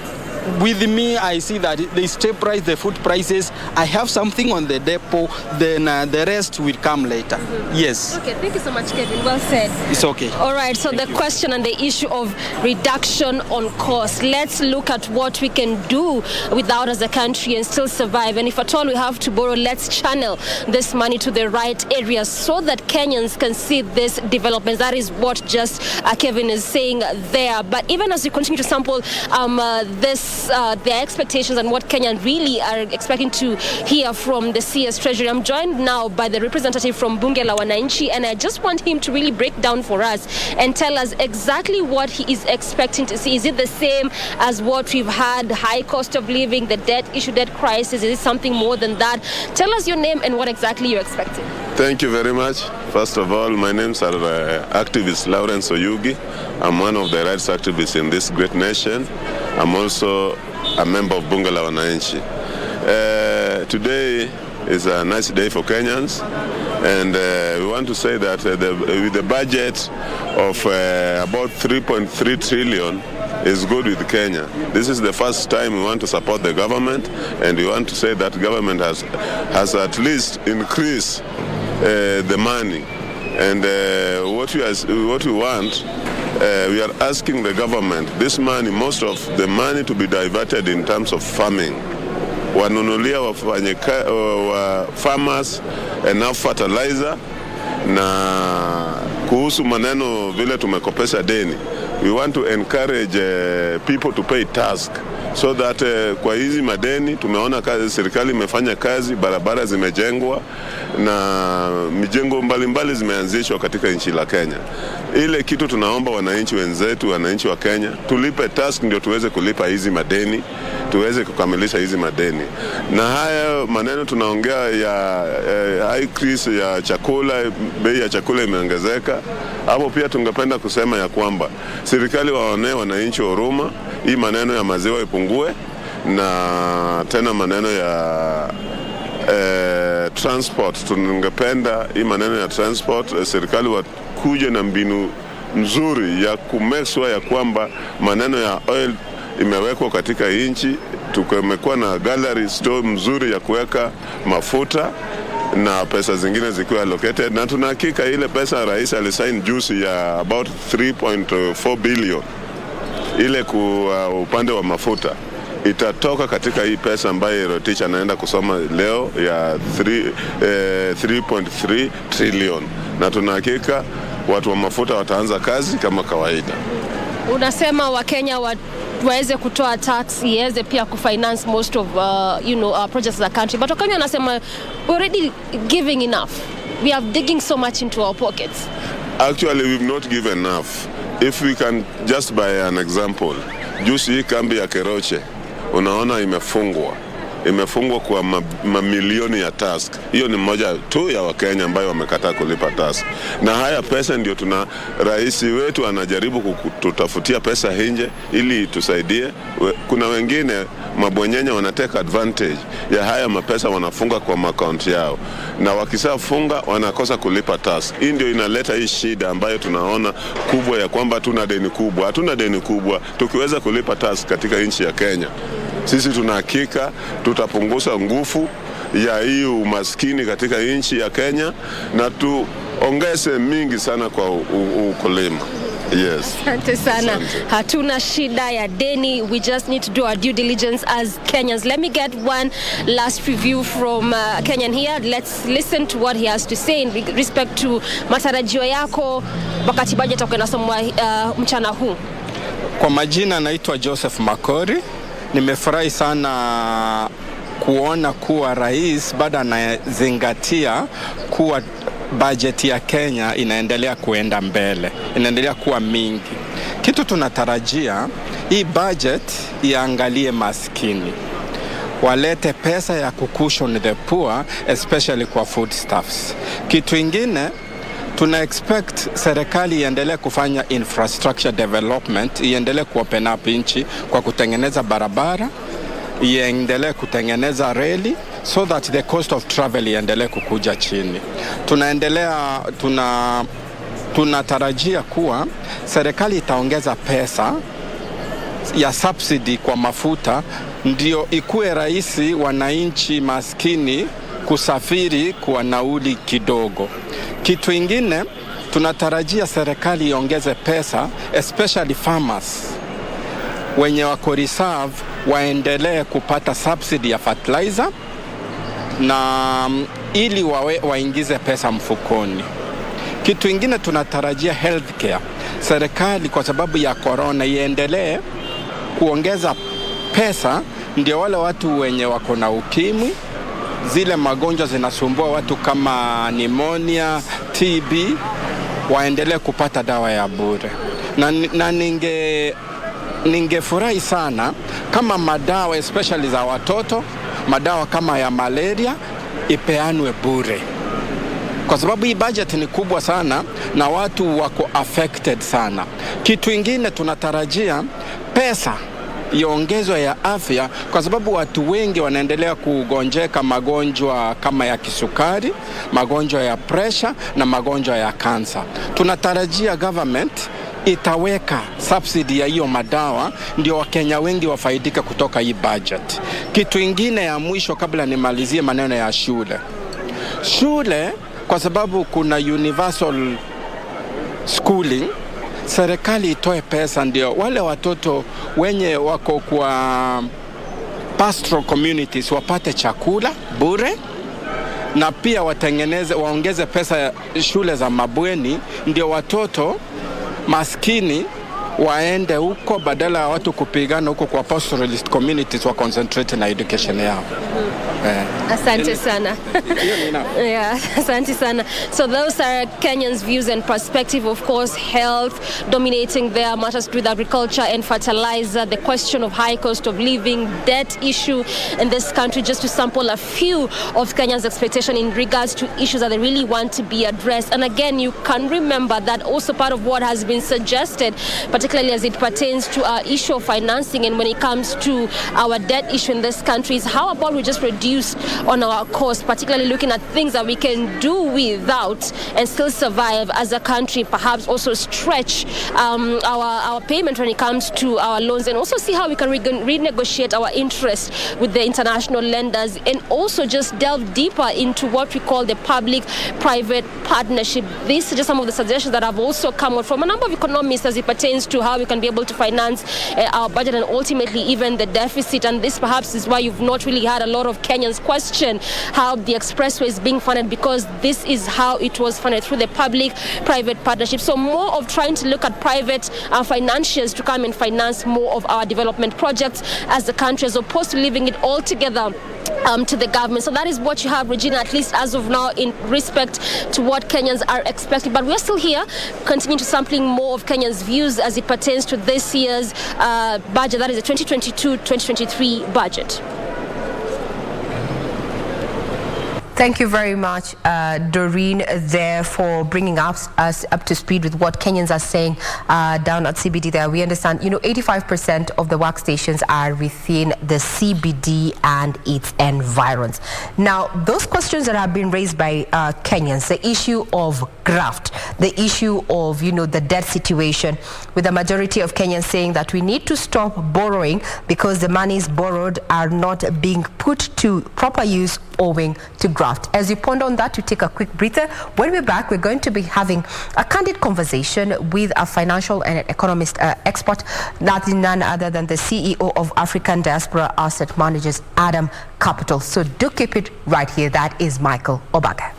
With me, I see that they stabilize the food prices. I have something on the depot, then the rest will come later. Yes. Okay, thank you so much, Kevin. Well said. It's okay. All right, so the question and the issue of reduction on cost. Let's look at what we can do without as a country and still survive. And if at all we have to borrow, let's channel this money to the right areas so that Kenyans can see this development. That is what just Kevin is saying there. But even as we continue to sample their expectations and what Kenyans really are expecting to hear from the CS Treasury, I'm joined now by the representative from Bunge la Wananchi, and I just want him to really break down for us and tell us exactly what he is expecting to see. Is it the same as what we've had, high cost of living, the debt issue, debt crisis? Is it something more than that? Tell us your name and what exactly you're expecting. Thank you very much. First of all, my name's activist Lawrence Oyugi. I'm one of the rights activists in this great nation. I'm also a member of Bunge la Wananchi. Today is a nice day for Kenyans, and we want to say that with the budget of about 3.3 trillion is good with Kenya. This is the first time we want to support the government, and we want to say that government has at least increased the money. And what we want, we are asking the government, this money, most of the money to be diverted in terms of farming. Wanunulia wa farmers enough fertilizer, na kuhusu maneno vile tumekopesha deni. We want to encourage people to pay tax so that kwa hizi madeni tumeona kazi, serikali imefanya kazi, barabara zimejengwa na mijengo mbalimbali zimeanzishwa katika nchi la Kenya. Ile kitu tunaomba wananchi wenzetu, wananchi wa Kenya, tulipe tax ndio tuweze kulipa hizi madeni, tuweze kukamilisha hizi madeni. Na haya maneno tunaongea ya high increase ya chakula, bei ya chakula imeongezeka. Hapo pia tungependa kusema ya kwamba serikali waonee wananchi huruma, hii maneno ya maziwa ipungue, na tena maneno ya transport, tungependa hii maneno ya transport serikali wakuje na mbinu nzuri ya kumeswa ya kwamba maneno ya oil imewekwa katika nchi. Tumekuwa na gallery store mzuri ya kuweka mafuta na pesa zingine zikiwa allocated, na tunahakika ile pesa rais alisign juzi ya about 3.4 billion ile upande wa mafuta itatoka katika hii pesa ambayo Rotich anaenda kusoma leo ya 3.3 trillion, na tunahakika watu wa mafuta wataanza kazi kama kawaida. Unasema Wakenya waweze kutoa tax iweze pia kufinance most of projects of the country, but Wakenya wanasema already giving enough. We are digging so much into our pockets. Actually, we've not given enough. If we can just by an example, juzi hii kambi ya Keroche unaona imefungwa kwa mamilioni ya task. Hiyo ni moja tu ya Wakenya ambayo wamekataa kulipa task. Na haya pesa ndio rais wetu anajaribu kututafutia pesa nje ili tusaidie. Kuna wengine mabwenyenye wanateka advantage ya haya mapesa, wanafunga kwa account yao, na wakisafunga wanakosa kulipa task. Hii ndio inaleta hii shida ambayo tunaona kubwa ya kwamba hatuna deni kubwa. Tukiweza kulipa task katika nchi ya Kenya, sisi tunahakika tutapunguza nguvu ya hii umaskini katika nchi ya Kenya na tuongeze mingi sana kwa ukulima. Yes. Asante sana. Hatuna shida ya deni. We just need to do our due diligence as Kenyans. Let me get one last review from Kenyan here. Let's listen to what he has to say in respect to matarajio yako wakati budget yako inasomwa mchana huu. Kwa majina naitwa Joseph Makori. Nimefurahi sana kuona kuwa rais bado anazingatia kuwa budget ya Kenya inaendelea kuenda mbele, inaendelea kuwa mingi. Kitu tunatarajia hii budget iangalie maskini, walete pesa ya kucushion the poor, especially kwa foodstuffs. Kitu ingine tuna expect serikali iendelee kufanya infrastructure development, iendelee kuopen up nchi kwa kutengeneza barabara, iendelee kutengeneza reli so that the cost of travel iendelee kukuja chini. Tunatarajia kuwa serikali itaongeza pesa ya subsidy kwa mafuta ndio ikuwe rahisi wananchi maskini kusafiri kwa nauli kidogo. Kitu ingine tunatarajia serikali iongeze pesa, especially farmers wenye wako reserve waendelee kupata subsidy ya fertilizer na ili waingize pesa mfukoni. Kitu ingine tunatarajia healthcare. Serikali kwa sababu ya corona iendelee kuongeza pesa ndio wale watu wenye wako na ukimwi, zile magonjwa zinasumbua watu kama pneumonia, TB, waendelee kupata dawa ya bure. Na ningefurahi sana kama madawa especially za watoto, madawa kama ya malaria ipeanwe bure. Kwa sababu hii budget ni kubwa sana na watu wako affected sana. Kitu ingine tunatarajia pesa iongezwe ya afya, kwa sababu watu wengi wanaendelea kugonjeka magonjwa kama ya kisukari, magonjwa ya pressure na magonjwa ya kansa. Tunatarajia government itaweka subsidy ya hiyo madawa ndio Wakenya wengi wafaidika kutoka hii budget. Kitu ingine ya mwisho kabla nimalizie maneno ya shule, kwa sababu kuna universal schooling, serikali itoe pesa ndio wale watoto wenye wako kwa pastoral communities wapate chakula bure, na pia waongeze pesa ya shule za mabweni ndio watoto maskini waende huko badala ya watu kupigana huko kwa pastoralist communities wa concentrate na education yao. Asante sana. Yeah, asante sana. So those are Kenyans' views and perspective. Of course, health dominating their matters with agriculture and fertilizer, the question of high cost of living, debt issue in this country, just to sample a few of Kenyans' expectation in regards to issues that they really want to be addressed. And again, you can remember that also part of what has been suggested, particularly as it pertains to our issue of financing and when it comes to our debt issue in this country, is how about we just reduce on our cost, particularly looking at things that we can do without and still survive as a country, perhaps also stretch our payment when it comes to our loans, and also see how we can renegotiate our interest with the international lenders, and also just delve deeper into what we call the public-private partnership. These are just some of the suggestions that have also come out from a number of economists as it pertains to how we can be able to finance our budget and ultimately even the deficit. And this perhaps is why you've not really had a lot of Kenyans question how the expressway is being funded, because this is how it was funded, through the public-private partnership. So more of trying to look at private financiers to come and finance more of our development projects as a country, as opposed to leaving it all together to the government. So that is what you have, Regina, at least as of now, in respect to what Kenyans are expecting. But we're still here, continuing to sampling more of Kenyans' views as it pertains to this year's budget, that is the 2022-2023 budget. Thank you very much, Doreen, there for bringing us up to speed with what Kenyans are saying down at CBD there. We understand, 85% of the workstations are within the CBD and its environs. Now, those questions that have been raised by Kenyans, the issue of graft, the issue of, the debt situation, with the majority of Kenyans saying that we need to stop borrowing because the monies borrowed are not being put to proper use owing to graft. As you ponder on that, you take a quick breather. When we're back, we're going to be having a candid conversation with a financial and economist expert, none other than the CEO of African Diaspora Asset Managers, Adam Capital. So do keep it right here. That is Michael Obaga.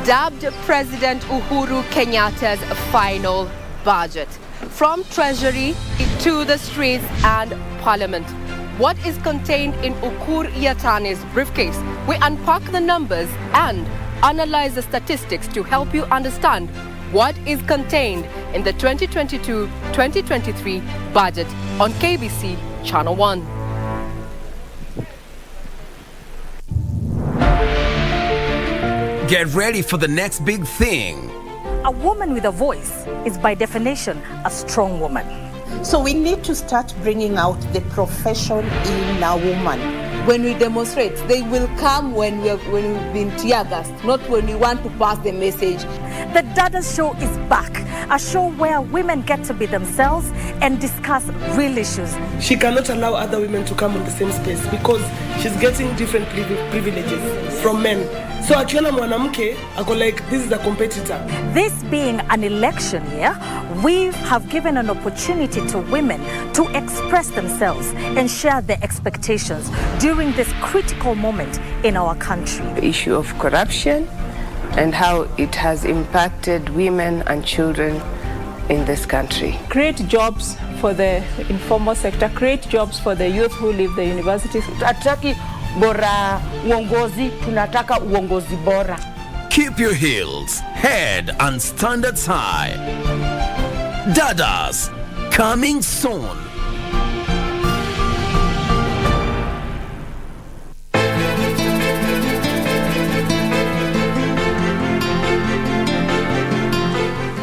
Dubbed President Uhuru Kenyatta's final budget. From Treasury to the streets and Parliament. What is contained in Ukur Yatane's briefcase? We unpack the numbers and analyze the statistics to help you understand what is contained in the 2022-2023 budget on KBC Channel 1. Get ready for the next big thing. A woman with a voice is by definition a strong woman. So we need to start bringing out the profession in a woman. when we demonstrate. They will come when we've been tear gassed, not when we want to pass the message. The Dada's Show is back, a show where women get to be themselves and discuss real issues. She cannot allow other women to come on the same space because she's getting different privileges from men. So akiona mwanamke, ako like, this is a competitor. This being an election year, we have given an opportunity to women to express themselves and share their expectations during this critical moment in our country. The issue of corruption and how it has impacted women and children in this country. Create jobs for the informal sector, create jobs for the youth who leave the universities. Hatutaki bora uongozi, tunataka uongozi bora. Keep your heels, head and standards high. Dadas, coming soon.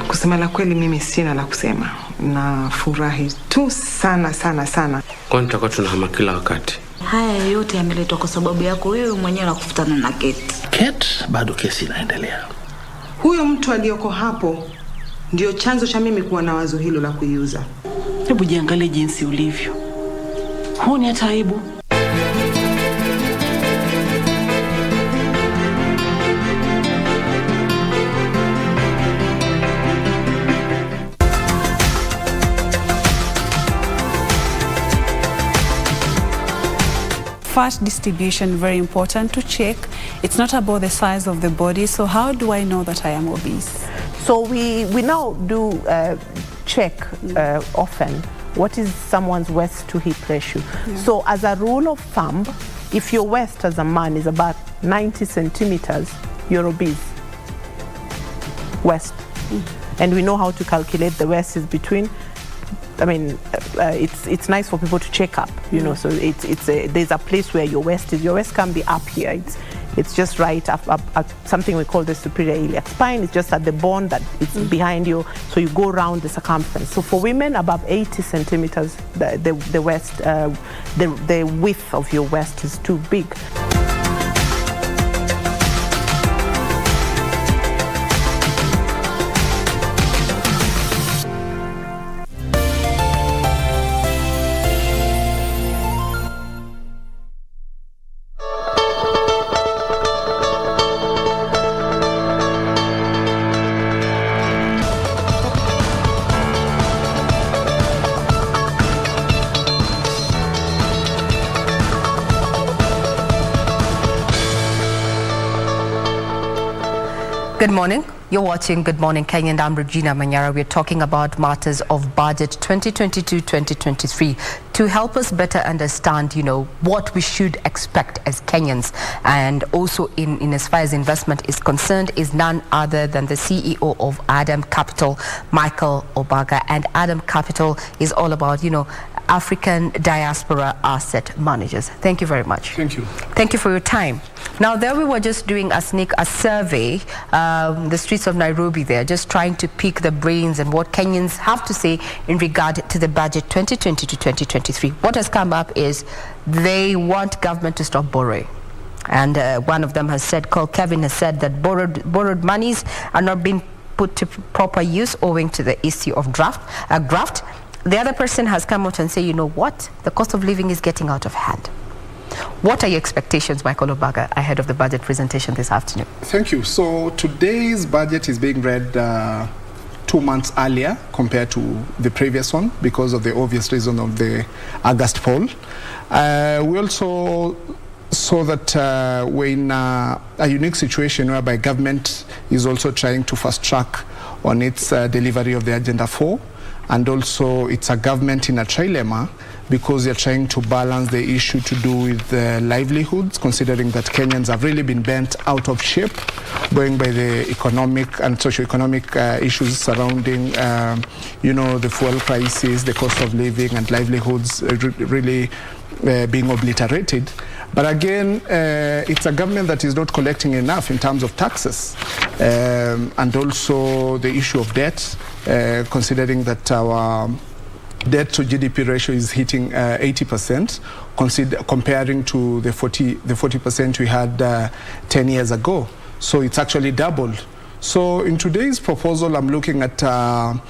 Kusema la kweli mimi sina la kusema. Na furahi tu sana sana sana. Kwani tutakuwa tunahama kila wakati? Haya yote yameletwa kwa sababu yako wewe mwenyewe na kufutana na Kate. Kate, bado kesi inaendelea. Huyo mtu aliyoko hapo ndio chanzo cha mimi kuwa na wazo hilo la kuiuza. Hebu jiangalie jinsi ulivyo. Huni hata aibu. Fat distribution, very important to check. It's not about the size of the body. So how do I know that I am obese? So we now do check often what is someone's waist to hip ratio. Yeah. So as a rule of thumb, if your waist as a man is about 90 centimeters, you're obese. Waist. And we know how to calculate the waist is between, I mean, it's nice for people to check up, you know. So there's a place where your waist is. Your waist can be up here. It's just right up something we call the superior iliac spine. It's just at the bone that it's behind you. So you go around the circumference. So for women above 80 centimeters, the waist, the width of your waist is too big. Good morning. You're watching Good Morning Kenya and I'm Regina Manyara. We're talking about matters of budget 2022-2023 to help us better understand, you know, what we should expect as Kenyans. And also in as far as investment is concerned is none other than the CEO of Adam Capital, Michael Obaga. And Adam Capital is all about, you know, African diaspora asset managers. Thank you very much. Thank you. Thank you for your time. Now, there we were just doing a survey, the streets of Nairobi there, just trying to pick the brains and what Kenyans have to say in regard to the budget 2020 to 2023. What has come up is they want government to stop borrowing. And one of them has said, called Kevin, has said that borrowed monies are not being put to proper use owing to the issue of graft. The other person has come out and said, you know what, the cost of living is getting out of hand. What are your expectations, Michael Obaga, ahead of the budget presentation this afternoon? Thank you. So today's budget is being read 2 months earlier compared to the previous one because of the obvious reason of the August poll. We also saw that we're in a unique situation whereby government is also trying to fast track on its delivery of the Agenda 4. And also it's a government in a trilemma because they're trying to balance the issue to do with livelihoods, considering that Kenyans have really been bent out of shape, going by the economic and socio-economic issues surrounding, you know, the fuel prices, the cost of living and livelihoods really being obliterated. But again, it's a government that is not collecting enough in terms of taxes, and also the issue of debt, considering that our debt to GDP ratio is hitting 80%, comparing to the 40% we had 10 years ago. So it's actually doubled. So in today's proposal, I'm looking at the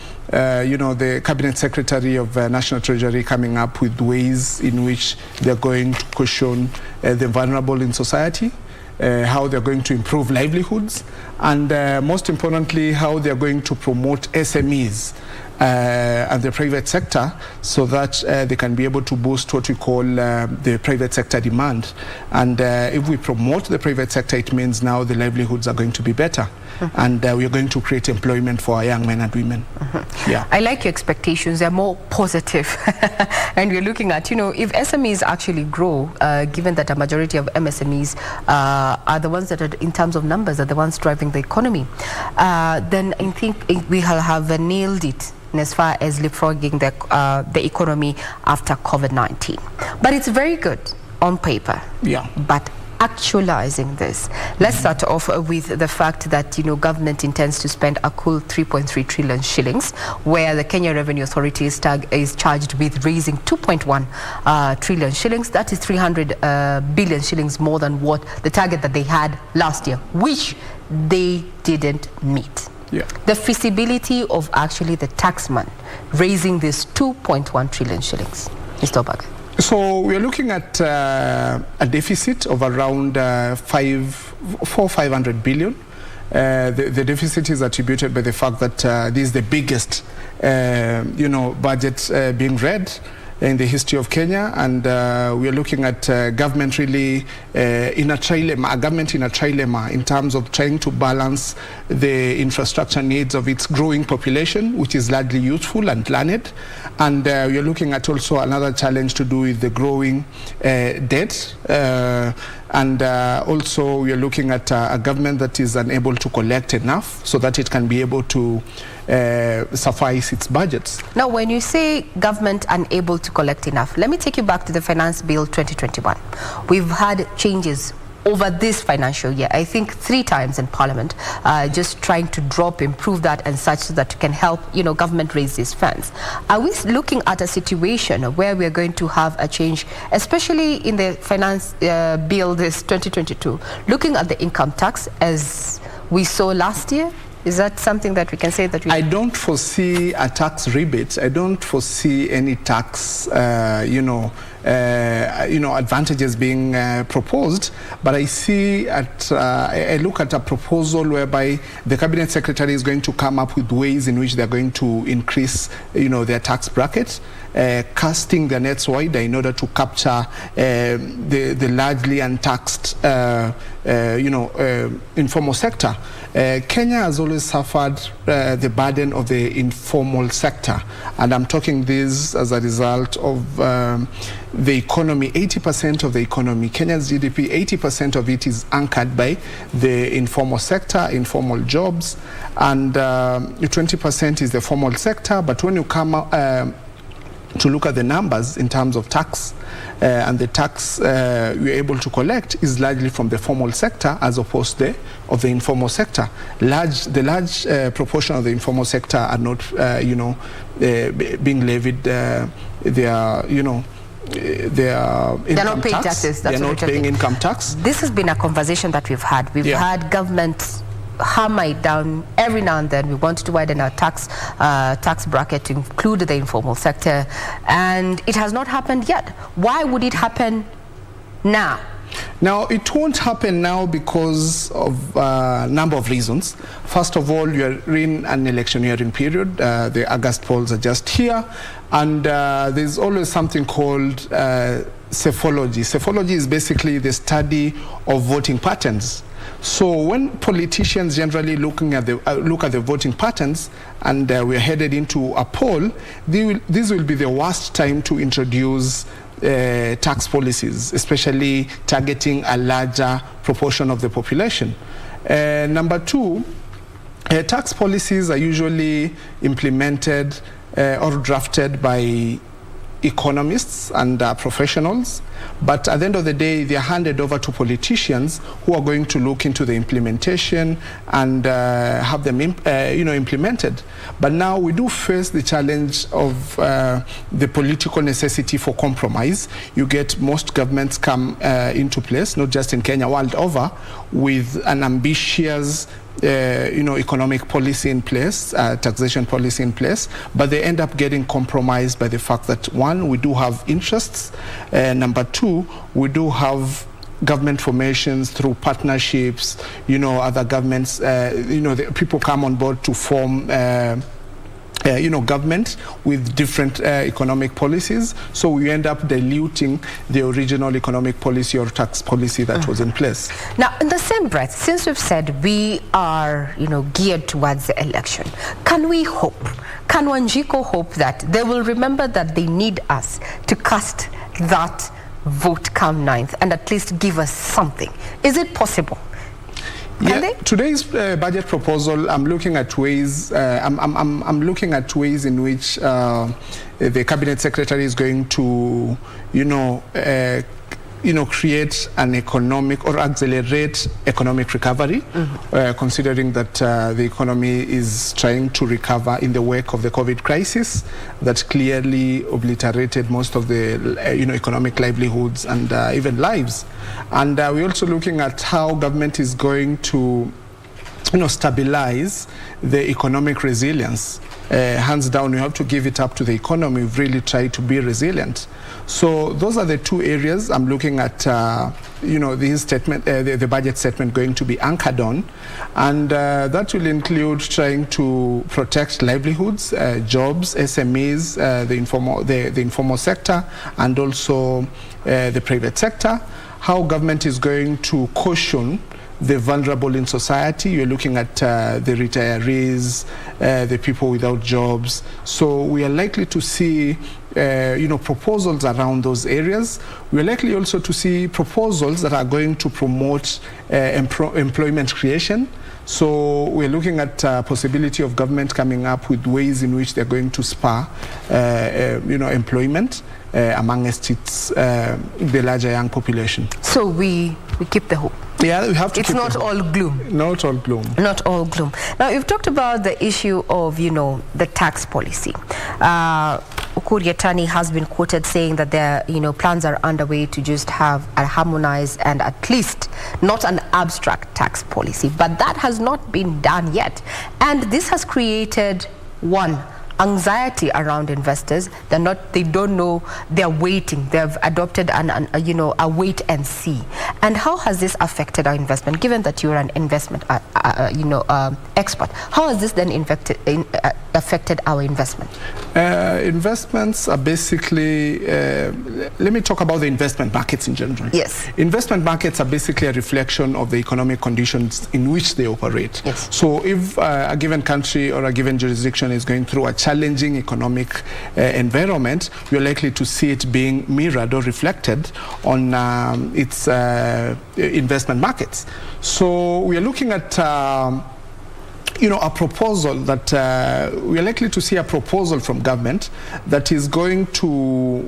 Cabinet Secretary of National Treasury coming up with ways in which they're going to cushion the vulnerable in society, how they're going to improve livelihoods, and most importantly, how they're going to promote SMEs and the private sector, so that they can be able to boost what we call the private sector demand. And if we promote the private sector, it means now the livelihoods are going to be better. And we are going to create employment for our young men and women. Yeah. I like your expectations. They're more positive. And we're looking at, if SMEs actually grow, given that a majority of MSMEs are the ones that are, in terms of numbers, are the ones driving the economy, then I think we have nailed it as far as leapfrogging the economy after COVID-19. But it's very good on paper. Yeah. But actualizing this, let's start off with the fact that government intends to spend a cool 3.3 trillion shillings, where the Kenya Revenue Authority is charged with raising 2.1 trillion shillings. That is 300 billion shillings more than what the target that they had last year, which they didn't meet. Yeah. The feasibility of actually the taxman raising this 2.1 trillion shillings, Mr. Obaga. So we're looking at a deficit of around 500 billion. The deficit is attributed by the fact that this is the biggest, budget being read in the history of Kenya, and we are looking at government really in a trilemma in terms of trying to balance the infrastructure needs of its growing population, which is largely youthful and learned, and we are looking at also another challenge to do with the growing debt, and also we are looking at a government that is unable to collect enough so that it can be able to suffice its budgets. Now, when you say government unable to collect enough, let me take you back to the Finance Bill 2021. We've had changes over this financial year, I think 3 times in Parliament, just trying to improve that and such, so that can help, government raise these funds. Are we looking at a situation where we are going to have a change, especially in the Finance Bill this 2022, looking at the income tax as we saw last year? Is that something that we can say that we... I don't foresee a tax rebate. I don't foresee any tax, advantages being proposed. But I see I look at a proposal whereby the Cabinet Secretary is going to come up with ways in which they're going to increase, their tax bracket, casting their nets wider in order to capture the largely untaxed, informal sector. Kenya has always suffered the burden of the informal sector, and I'm talking this as a result of the economy. 80% of the economy, Kenya's GDP, 80% of it is anchored by the informal sector, informal jobs, and 20% is the formal sector. But when you come to look at the numbers in terms of tax, and the tax we're able to collect is largely from the formal sector as opposed to of the informal sector. The large proportion of the informal sector are not, being levied their income not paying tax. Taxes. They're not paying income tax. This has been a conversation that we've had. We've had government hammer it down every now and then. We wanted to widen our tax bracket to include the informal sector, and it has not happened yet. Why would it happen now? Now, it won't happen now because of a number of reasons. First of all, you're in an electioneering period. The August polls are just here, and there's always something called psephology. Psephology is basically the study of voting patterns. So when politicians generally look at the voting patterns, and we're headed into a poll, this will be the worst time to introduce tax policies, especially targeting a larger proportion of the population. Number 2, tax policies are usually implemented or drafted by economists and professionals, but at the end of the day, they are handed over to politicians who are going to look into the implementation and have them implemented. But now we do face the challenge of the political necessity for compromise. You get most governments come into place, not just in Kenya, world over, with an ambitious economic policy in place, taxation policy in place, but they end up getting compromised by the fact that, one, we do have interests, number two, we do have government formations through partnerships, other governments, the people come on board to form government with different economic policies, so we end up diluting the original economic policy or tax policy that was in place. Now, in the same breath, since we've said we are, geared towards the election, can we hope, can Wanjiku hope that they will remember that they need us to cast that vote come 9th and at least give us something? Is it possible? Today's budget proposal, I'm looking at ways. I'm looking at ways in which the cabinet secretary is going to, create an economic or accelerate economic recovery, considering that the economy is trying to recover in the wake of the COVID crisis that clearly obliterated most of the economic livelihoods and even lives. And we're also looking at how government is going to stabilize the economic resilience. Hands down, we have to give it up to the economy. We've really tried to be resilient. So those are the two areas I'm looking at, this statement, the budget statement going to be anchored on. And that will include trying to protect livelihoods, jobs, SMEs, the informal sector, and also the private sector. How government is going to caution the vulnerable in society. You're looking at the retirees, the people without jobs. So we are likely to see proposals around those areas. We're likely also to see proposals that are going to promote employment creation. So we're looking at possibility of government coming up with ways in which they're going to spur employment amongst the larger young population. So we keep the hope. Yeah, we have to. It's not all gloom. Not all gloom. Not all gloom. Now, you've talked about the issue of, the tax policy. Ukur Yatani has been quoted saying that there, plans are underway to just have a harmonized and at least not an abstract tax policy. But that has not been done yet. And this has created, anxiety around investors. They don't know, they're waiting. They've adopted a wait and see. And how has this affected our investment? Given that you're an investment expert, how has this then affected our investment? Investments are basically, let me talk about the investment markets in general. Yes. Investment markets are basically a reflection of the economic conditions in which they operate. Yes. So if a given country or a given jurisdiction is going through a challenging economic environment, you're likely to see it being mirrored or reflected on its investment markets. So we are looking at a proposal that we are likely to see a proposal from government that is going to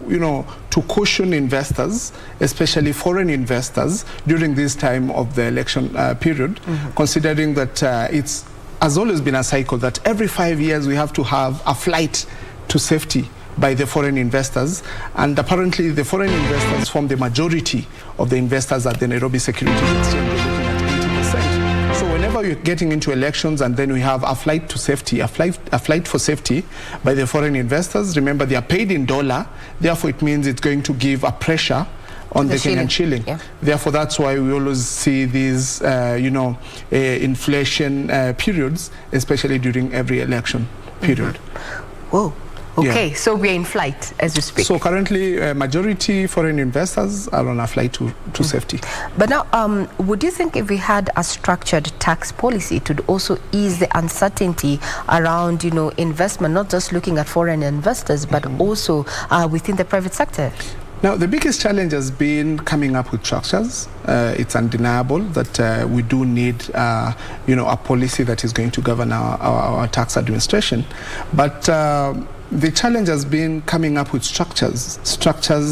to caution investors, especially foreign investors, during this time of the election period, considering that it's has always been a cycle that every 5 years we have to have a flight to safety by the foreign investors, and apparently the foreign investors form the majority of the investors at the Nairobi Securities Exchange. We're looking at 80%. So whenever we're getting into elections and then we have a flight to safety, a flight for safety by the foreign investors, remember they are paid in dollar, therefore it means it's going to give a pressure on the Kenyan shilling. Yeah. Therefore, that's why we always see these, inflation periods, especially during every election period. Whoa. Okay, yeah. So we're in flight as we speak. So currently, majority foreign investors are on a flight to safety. But now, would you think if we had a structured tax policy, it would also ease the uncertainty around, investment, not just looking at foreign investors, but also within the private sector? Now, the biggest challenge has been coming up with structures. It's undeniable that we do need, a policy that is going to govern our tax administration. But the challenge has been coming up with structures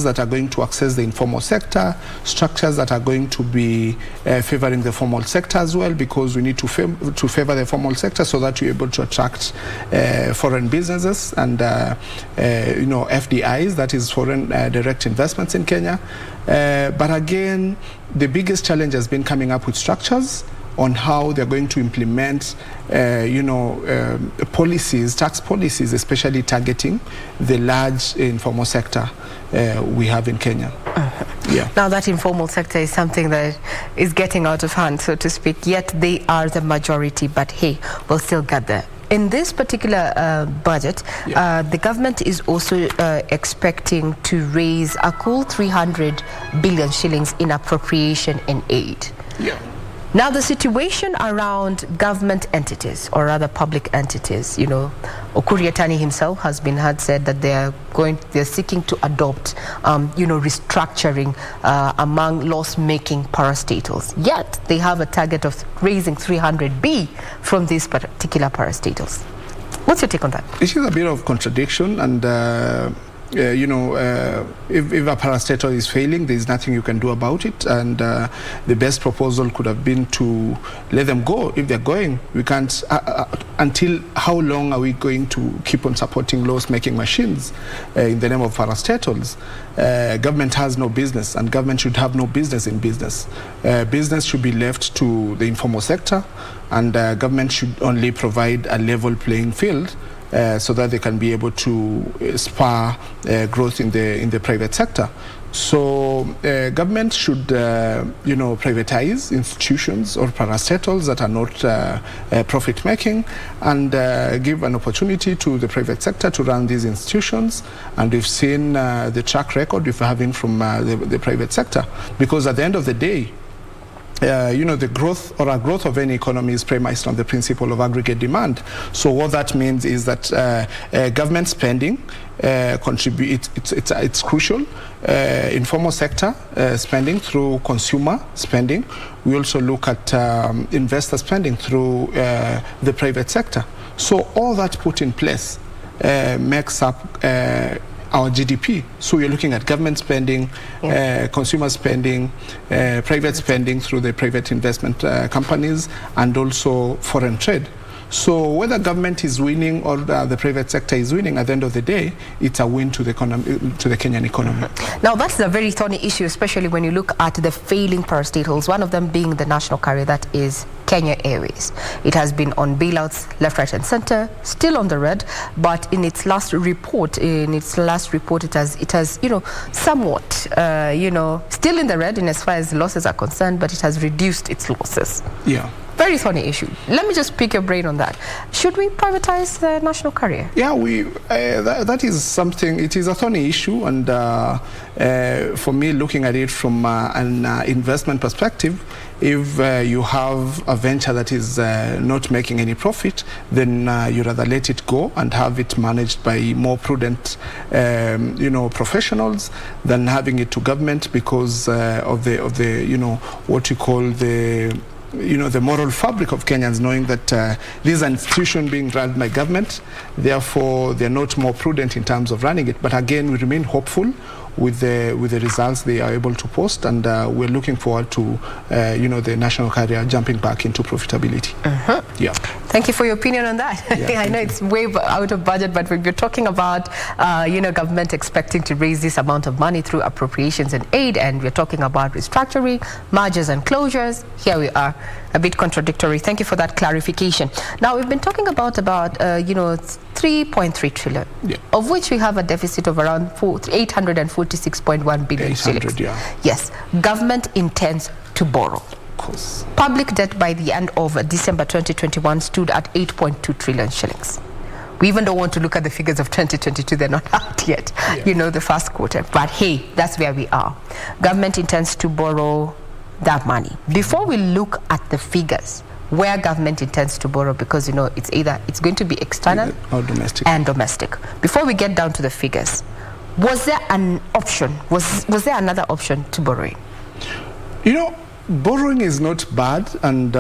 that are going to access the informal sector, structures that are going to be favoring the formal sector as well, because we need to favor the formal sector so that we're able to attract foreign businesses and FDIs, that is foreign direct investments in Kenya. But again, the biggest challenge has been coming up with structures on how they're going to implement, policies, tax policies, especially targeting the large informal sector we have in Kenya. Yeah. Now that informal sector is something that is getting out of hand, so to speak, yet they are the majority, but hey, we'll still get there. In this particular budget, the government is also expecting to raise a cool 300 billion shillings in appropriation and aid. Yeah. Now, the situation around government entities, or rather public entities, Ukur Yatani himself had said that they're seeking to adopt, restructuring among loss-making parastatals. Yet, they have a target of raising 300 B from these particular parastatals. What's your take on that? It is a bit of contradiction, and if a parastatal is failing, there is nothing you can do about it, and the best proposal could have been to let them go. If they're going, we can't until how long are we going to keep on supporting loss-making machines in the name of parastatals? Government has no business, and government should have no business in business. Business should be left to the informal sector, and government should only provide a level playing field so that they can be able to spur growth in the private sector. So government should, privatize institutions or parastatals that are not profit-making, and give an opportunity to the private sector to run these institutions. And we've seen the track record we're having from the private sector, because at the end of the day, the growth of any economy is premised on the principle of aggregate demand. So what that means is that government spending it's crucial. Informal sector spending through consumer spending. We also look at investor spending through the private sector. So all that put in place makes up our GDP. So we're looking at government spending, consumer spending, private spending through the private investment companies, and also foreign trade. So whether government is winning or the private sector is winning, at the end of the day, it's a win to the Kenyan economy. Now, that's a very thorny issue, especially when you look at the failing parastatals, one of them being the national carrier, that is Kenya Airways. It has been on bailouts left, right, and center, still on the red, but in its last report, it has somewhat, still in the red in as far as losses are concerned, but it has reduced its losses. Yeah. Very thorny issue. Let me just pick your brain on that. Should we privatize the national carrier? Yeah, that is something. It is a thorny issue, and for me, looking at it from an investment perspective, if you have a venture that is not making any profit, then you rather let it go and have it managed by more prudent, professionals than having it to government, because of the what you call the moral fabric of Kenyans, knowing that this is an institution being run by government, therefore they're not more prudent in terms of running it. But again, we remain hopeful with the results they are able to post, and we're looking forward to the national carrier jumping back into profitability. Yeah. Thank you for your opinion on that. Yeah, I know it's way out of budget, but we're talking about government expecting to raise this amount of money through appropriations and aid, and we're talking about restructuring, mergers and closures. Here we are, a bit contradictory. Thank you for that clarification. Now, we've been talking about 3.3 trillion, of which we have a deficit of around 846.1 billion shillings. Yeah. Yes, government intends to borrow. Of course. Public debt by the end of December 2021 stood at 8.2 trillion shillings. We even don't want to look at the figures of 2022, they're not out yet, the first quarter. But hey, that's where we are. Government intends to borrow that money. Before we look at the figures, where government intends to borrow, because it's going to be external or domestic. And domestic. Before we get down to the figures, was there an option? Was there another option to borrowing? Borrowing is not bad, and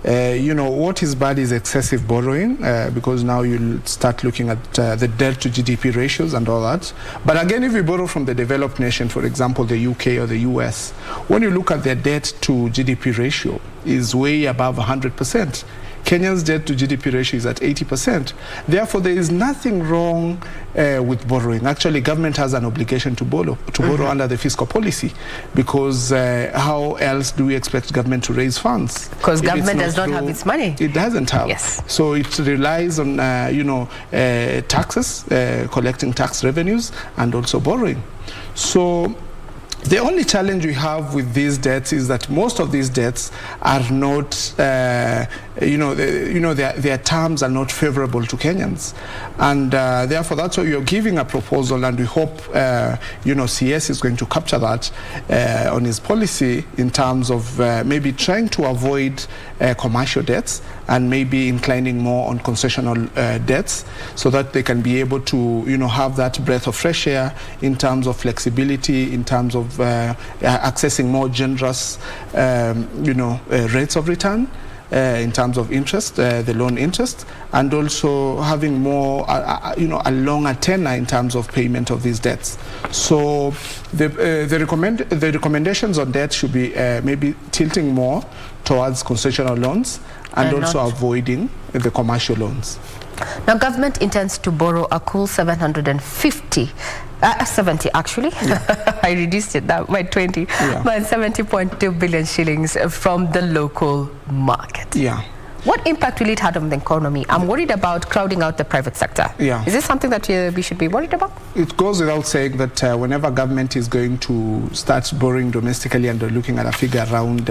What is bad is excessive borrowing, because now you'll start looking at the debt to GDP ratios and all that. But again, if you borrow from the developed nation, for example, the UK or the US, when you look at their debt to GDP ratio is way above 100%. Kenya's debt to GDP ratio is at 80%. Therefore, there is nothing wrong with borrowing. Actually, government has an obligation to borrow under the fiscal policy, because how else do we expect government to raise funds? Because government does not have its money. It doesn't have. Yes. So it relies on, taxes, collecting tax revenues, and also borrowing. So the only challenge we have with these debts is that most of these debts are not, their terms are not favorable to Kenyans, and therefore that's why you're giving a proposal, and we hope, CS is going to capture that on his policy in terms of maybe trying to avoid commercial debts and maybe inclining more on concessional debts, so that they can be able to, have that breath of fresh air in terms of flexibility, in terms of accessing more generous, rates of return, in terms of interest, the loan interest, and also having more, a longer tenor in terms of payment of these debts. So the recommendations on debt should be maybe tilting more towards concessional loans and also avoiding the commercial loans. Now, government intends to borrow a cool 70 actually. Yeah. I reduced it now by 20, but 70.2 billion shillings from the local market. Yeah. What impact will it have on the economy? I'm worried about crowding out the private sector. Yeah. Is this something that we should be worried about? It goes without saying that whenever government is going to start borrowing domestically, and they're looking at a figure around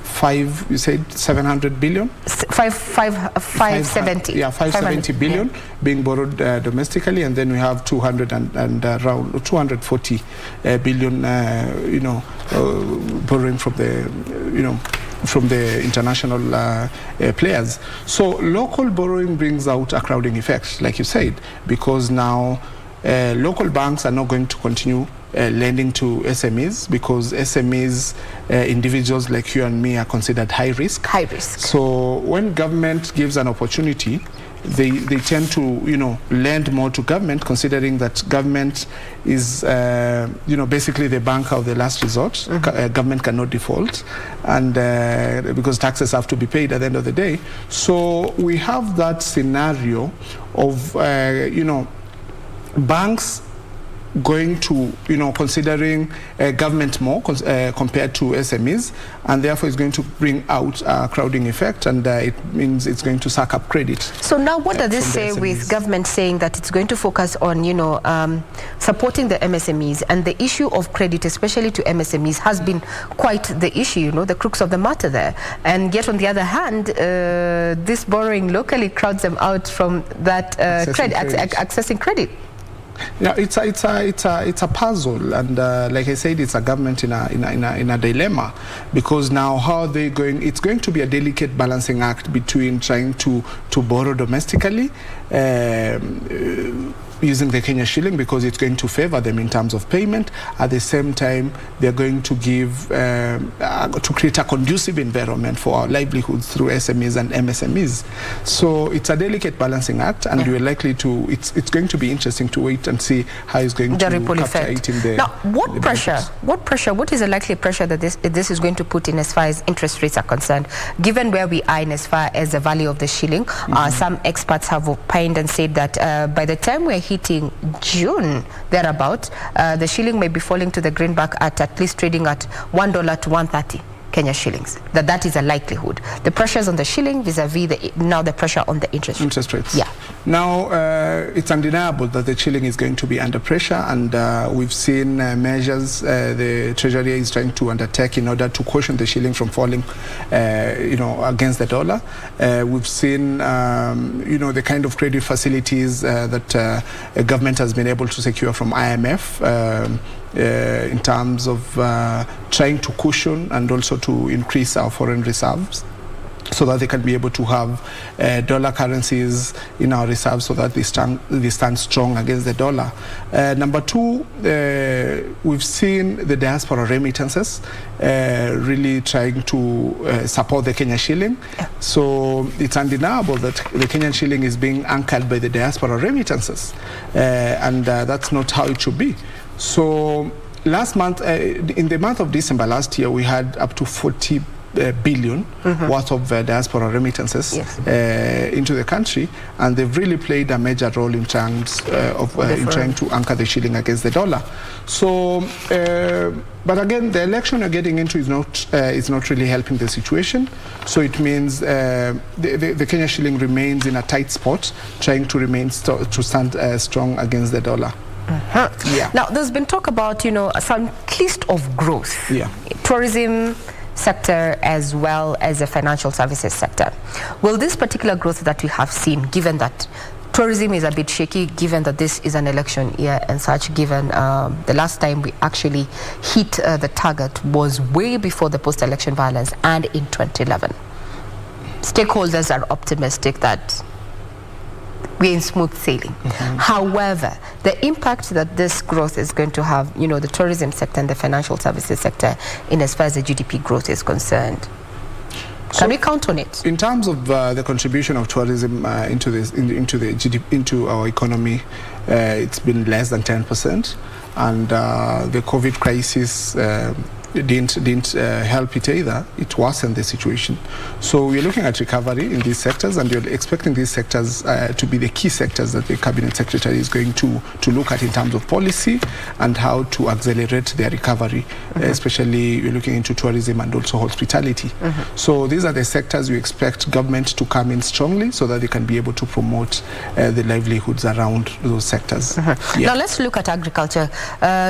700 billion? 570. Yeah, 570 billion being borrowed domestically, and then we have 240 billion, borrowing from the, from the international players. So local borrowing brings out a crowding effect, like you said, because now local banks are not going to continue lending to SMEs, because SMEs, individuals like you and me, are considered high risk. High risk. So when government gives an opportunity, they tend to lend more to government, considering that government is basically the bank of the last resort. Government cannot default, and because taxes have to be paid at the end of the day. So we have that scenario of banks going to considering government more compared to SMEs, and therefore it's going to bring out a crowding effect, and it means it's going to suck up credit. So now what does this say with government saying that it's going to focus on supporting the MSMEs, and the issue of credit, especially to MSMEs, has been quite the issue, the crux of the matter there, and yet on the other hand, this borrowing locally crowds them out from that accessing credit. Yeah, it's a puzzle, and like I said, it's a government in a dilemma, because now how are they going? It's going to be a delicate balancing act between trying to borrow domestically, using the Kenya shilling, because it's going to favor them in terms of payment. At the same time, they're going to give to create a conducive environment for our livelihoods through SMEs and MSMEs. So it's a delicate balancing act, and we're likely to. It's going to be interesting to wait and see how it's going to capture it in the. Now, what pressure? What is the likely pressure that this is going to put in as far as interest rates are concerned? Given where we are in as far as the value of the shilling, some experts have opined and said that by the time we're hitting June, thereabout, the shilling may be falling to the greenback at least trading at $1 to 130 Kenya shillings. That is a likelihood. The pressures on the shilling vis-a-vis the pressure on the interest rates. Yeah. Now, it's undeniable that the shilling is going to be under pressure, and we've seen measures the Treasury is trying to undertake in order to caution the shilling from falling, against the dollar. We've seen, the kind of credit facilities that a government has been able to secure from IMF in terms of trying to cushion and also to increase our foreign reserves. so that they can be able to have dollar currencies in our reserves so that they stand strong against the dollar. Number two, we've seen the diaspora remittances really trying to support the Kenya shilling. So it's undeniable that the Kenyan shilling is being anchored by the diaspora remittances, and that's not how it should be. So last month, in the month of December last year, we had up to 40 billion worth of diaspora remittances into the country, and they've really played a major role in terms of in trying to anchor the shilling against the dollar. So, but again, the election you're getting into is not really helping the situation. So it means the Kenya shilling remains in a tight spot, trying to remain to stand strong against the dollar. Yeah. Now, there's been talk about some list of growth. Yeah. Tourism sector as well as the financial services sector. Will this particular growth that we have seen, given that tourism is a bit shaky, given that this is an election year and such, given the last time we actually hit the target was way before the post-election violence and in 2011. Stakeholders are optimistic that we're in smooth sailing. However, the impact that this growth is going to have, the tourism sector and the financial services sector, in as far as the GDP growth is concerned, can we count on it? In terms of the contribution of tourism into our economy, it's been less than 10%, and the COVID crisis didn't help it either. It worsened the situation. So we're looking at recovery in these sectors, and you're expecting these sectors to be the key sectors that the Cabinet Secretary is going to look at in terms of policy and how to accelerate their recovery. Especially we're looking into tourism and also hospitality. So these are the sectors we expect government to come in strongly so that they can be able to promote the livelihoods around those sectors. Now let's look at agriculture.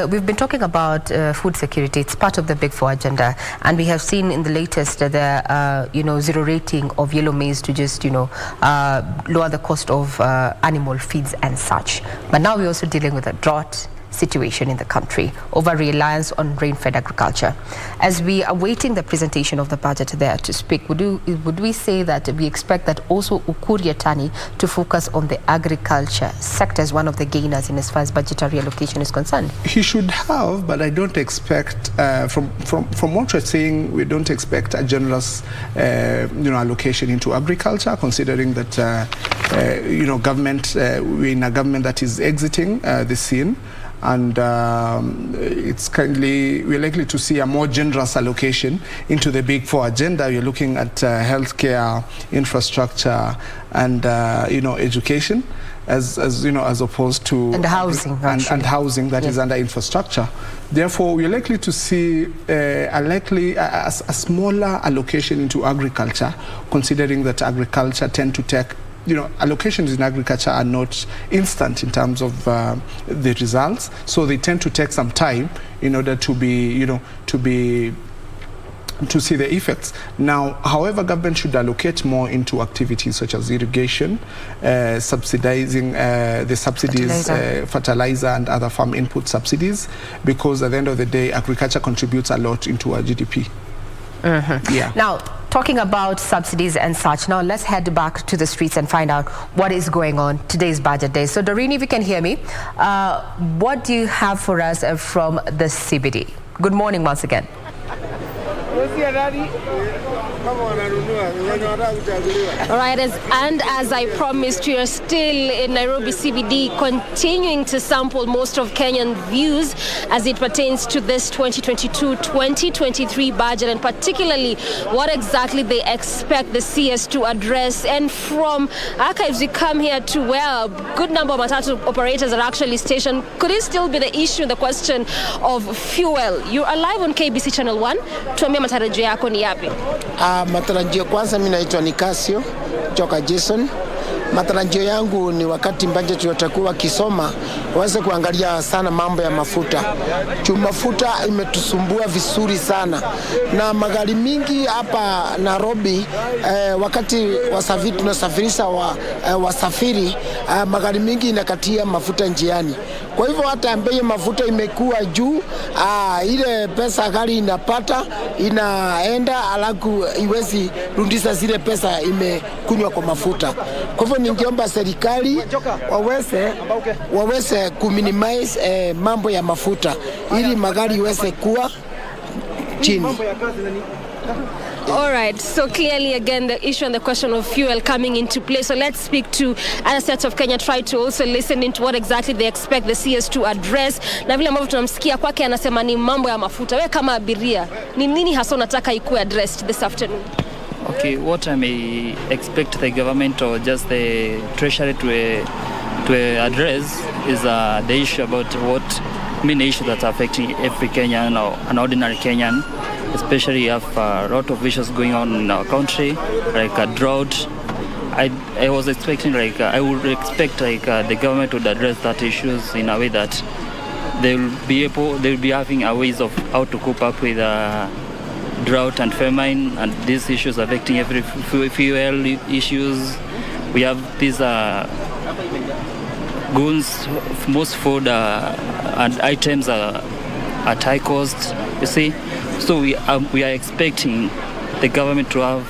We've been talking about food security. It's part of the Big Four agenda, and we have seen in the latest the zero rating of yellow maize to just lower the cost of animal feeds and such. But now we're also dealing with a drought situation in the country, over reliance on rain-fed agriculture. As we are waiting the presentation of the budget there to speak, would we say that we expect that also Ukur Yatani to focus on the agriculture sector as one of the gainers in as far as budgetary allocation is concerned? He should have, but I don't expect, from what we're saying, we don't expect a generous allocation into agriculture, considering that government, we're in a government that is exiting the scene. And we're likely to see a more generous allocation into the Big Four agenda. You're looking at healthcare, infrastructure, and education, as opposed to housing, and housing that is under infrastructure. Therefore, we're likely to see a smaller allocation into agriculture, considering that agriculture tend to take. Allocations in agriculture are not instant in terms of the results, so they tend to take some time in order to see the effects. Now, however, government should allocate more into activities such as irrigation, subsidizing the subsidies, fertilizer and other farm input subsidies, because at the end of the day, agriculture contributes a lot into our GDP. Yeah. Now, talking about subsidies and such, now let's head back to the streets and find out what is going on. Today's budget day. So, Doreen, if you can hear me, what do you have for us from the CBD? Good morning once again. All right, as I promised, we are still in Nairobi CBD, continuing to sample most of Kenyan views as it pertains to this 2022-2023 budget, and particularly what exactly they expect the CS to address. And from archives, we come here to where a good number of matatu operators are actually stationed. Could it still be the issue, the question of fuel? You are live on KBC Channel 1. Tuambie matarajio yako ni yapi? Matarajio kwanza, mimi naitwa Nicasio Joka Jason, matarajio yangu ni wakati budget watakuwa kisoma waweze kuangalia sana mambo ya mafuta. Mafuta imetusumbua vizuri sana, na magari mingi hapa Nairobi wakati wasafiri tunasafirisha wasafiri magari mingi inakatia mafuta njiani. Kwa hivyo hata bei ya mafuta imekuwa juu, ile pesa gari inapata inaenda alafu iwezi rudisha zile pesa imekunywa kwa mafuta. Kwa hivyo ningeomba serikali waweze kuminimize mambo ya mafuta ili magari iweze kuwa chini. All right, so clearly again the issue and the question of fuel coming into play. So let's speak to other sets of Kenya, try to also listen into what exactly they expect the CS to address. Na vile ambavyo tunamsikia kwake anasema ni mambo ya mafuta. Wewe kama abiria, ni nini hasa unataka ikuwe addressed this afternoon? Okay, what I may expect the government or just the treasury to address is the issue about what main issues that are affecting every Kenyan or an ordinary Kenyan. Especially we have a lot of issues going on in our country, like a drought. I was expecting I would expect the government would address that issues in a way that they will be having a ways of how to cope up with drought and famine and these issues affecting every fuel issues. We have these goods, most food and items are at high cost, you see. So we are expecting the government to have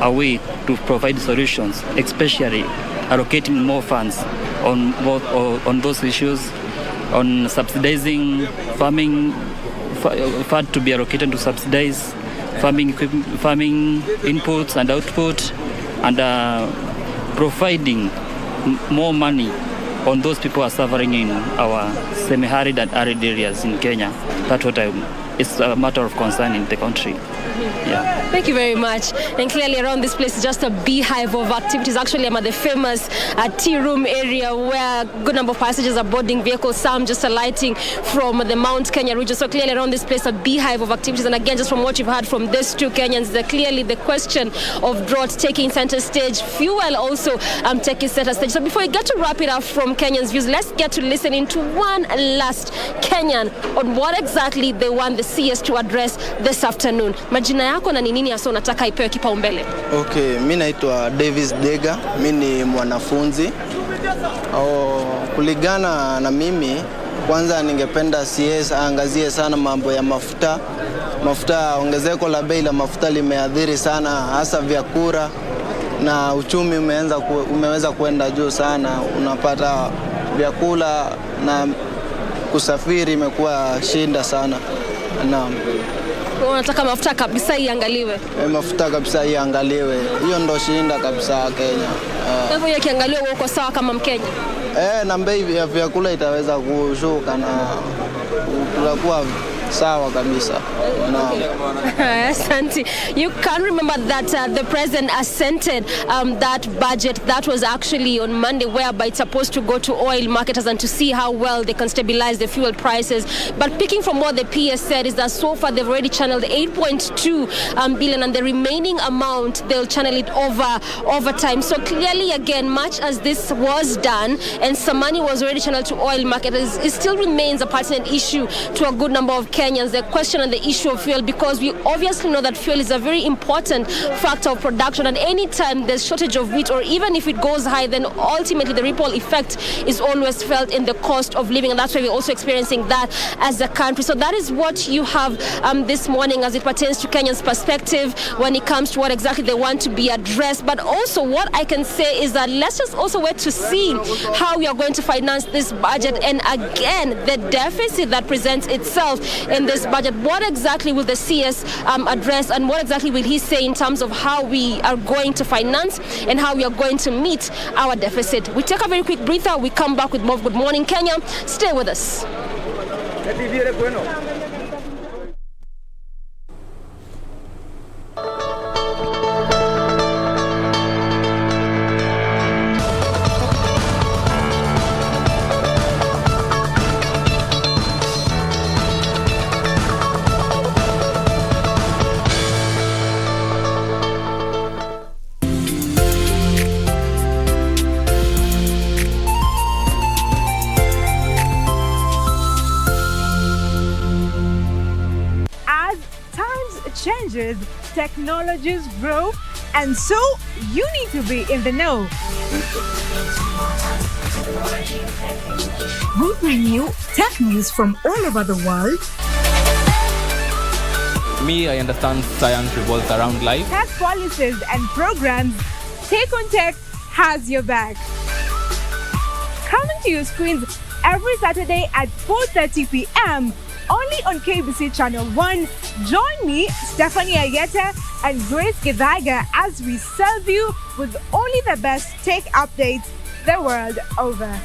a way to provide solutions, especially allocating more funds on those issues, on subsidizing farming, fund to be allocated to subsidize farming inputs and output, and providing more money on those people who are suffering in our semi-arid and arid areas in Kenya. That's what it's a matter of concern in the country. Yeah. Thank you very much. And clearly around this place is just a beehive of activities. Actually, I'm at the famous tea room area where a good number of passengers are boarding vehicles, some just alighting from the Mount Kenya region. So clearly around this place a beehive of activities. And again, just from what you've heard from these two Kenyans, clearly the question of drought taking center stage, fuel also taking center stage. So before we get to wrap it up from Kenyans' views, let's get to listen into one last Kenyan on what exactly they want the CS to address this afternoon. Majina yako na nini hasa unataka ipewe kipaumbele? Okay, mimi naitwa Davis Dega, mimi ni mwanafunzi. Kulingana na mimi, kwanza ningependa CS aangazie sana mambo ya mafuta. Mafuta, ongezeko la bei la mafuta limeathiri sana hasa vyakula na uchumi umeweza kwenda juu sana. Unapata vyakula na kusafiri imekuwa shinda sana. Naam. Unataka mafuta kabisa iangaliwe? Mafuta kabisa iangaliwe. Hiyo ndo shinda kabisa Kenya. Kwa hivyo ikiangaliwa uko sawa kama Mkenya? Na bei ya vyakula itaweza kushuka na tutakuwa sawa kabisa. Santi, you can remember that the president assented that budget that was actually on Monday, whereby it's supposed to go to oil marketers and to see how well they can stabilize the fuel prices. But picking from what the PS said is that so far they've already channeled 8.2 billion, and the remaining amount they'll channel it over time. So clearly, again, much as this was done and some money was already channeled to oil marketers, it still remains a pertinent issue to a good number of Kenyans, the question on the issue of fuel, because we obviously know that fuel is a very important factor of production, and any time there's shortage of wheat, or even if it goes high, then ultimately the ripple effect is always felt in the cost of living, and that's why we're also experiencing that as a country. So that is what you have this morning as it pertains to Kenya's perspective when it comes to what exactly they want to be addressed. But also what I can say is that let's just also wait to see how we are going to finance this budget, and again the deficit that presents itself in this budget. What exactly will the CS address, and what exactly will he say in terms of how we are going to finance and how we are going to meet our deficit? We take a very quick breather. We come back with more Good Morning Kenya. Stay with us. changes, technologies grow, and so you need to be in the know. We bring you tech news from all over the world. Me, I understand science revolves around life. Tech policies and programs, Take on Tech has your back. Coming to your screens every Saturday at 4:30 p.m. only on KBC Channel 1. Join me, Stephanie Ayeta and Grace Givaga as we serve you with only the best tech updates the world over.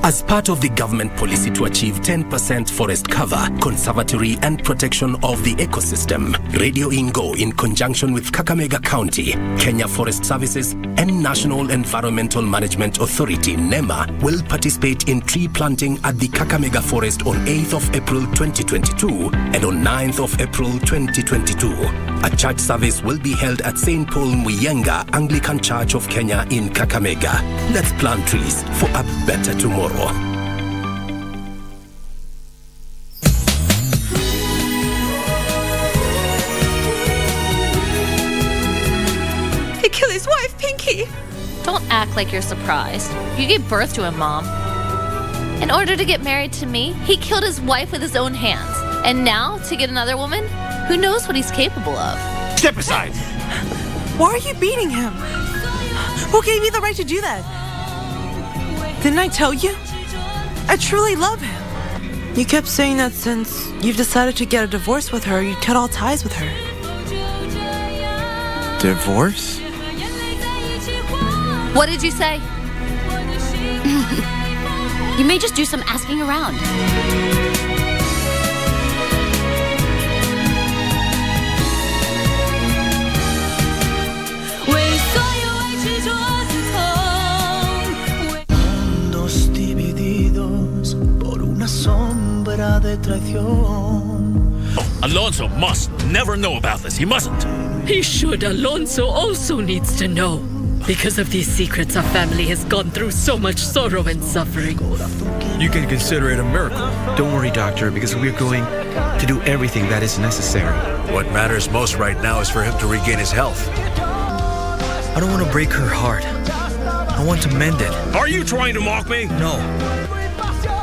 As part of the government policy to achieve 10% forest cover, conservatory and protection of the ecosystem, Radio Ingo, in conjunction with Kakamega County, Kenya Forest Services and National Environmental Management Authority, NEMA, will participate in tree planting at the Kakamega Forest on 8th of April 2022 and on 9th of April 2022. A church service will be held at St. Paul Muyenga Anglican Church of Kenya in Kakamega. Let's plant trees for a better tomorrow. He killed his wife, Pinky. Don't act like you're surprised. You gave birth to him, Mom. In order to get married to me, he killed his wife with his own hands. And now, to get another woman, who knows what he's capable of? Step aside! Why are you beating him? Who gave you the right to do that? Didn't I tell you? I truly love him. You kept saying that since you've decided to get a divorce with her, you'd cut all ties with her. Divorce? What did you say? You may just do some asking around. Mundos divididos por una sombra de traición. Alonso must never know about this. He mustn't. He should. Alonso also needs to know. Because of these secrets, our family has gone through so much sorrow and suffering. You can consider it a miracle. Don't worry, Doctor, because we're going to do everything that is necessary. What matters most right now is for him to regain his health. I don't want to break her heart. I want to mend it. Are you trying to mock me? No.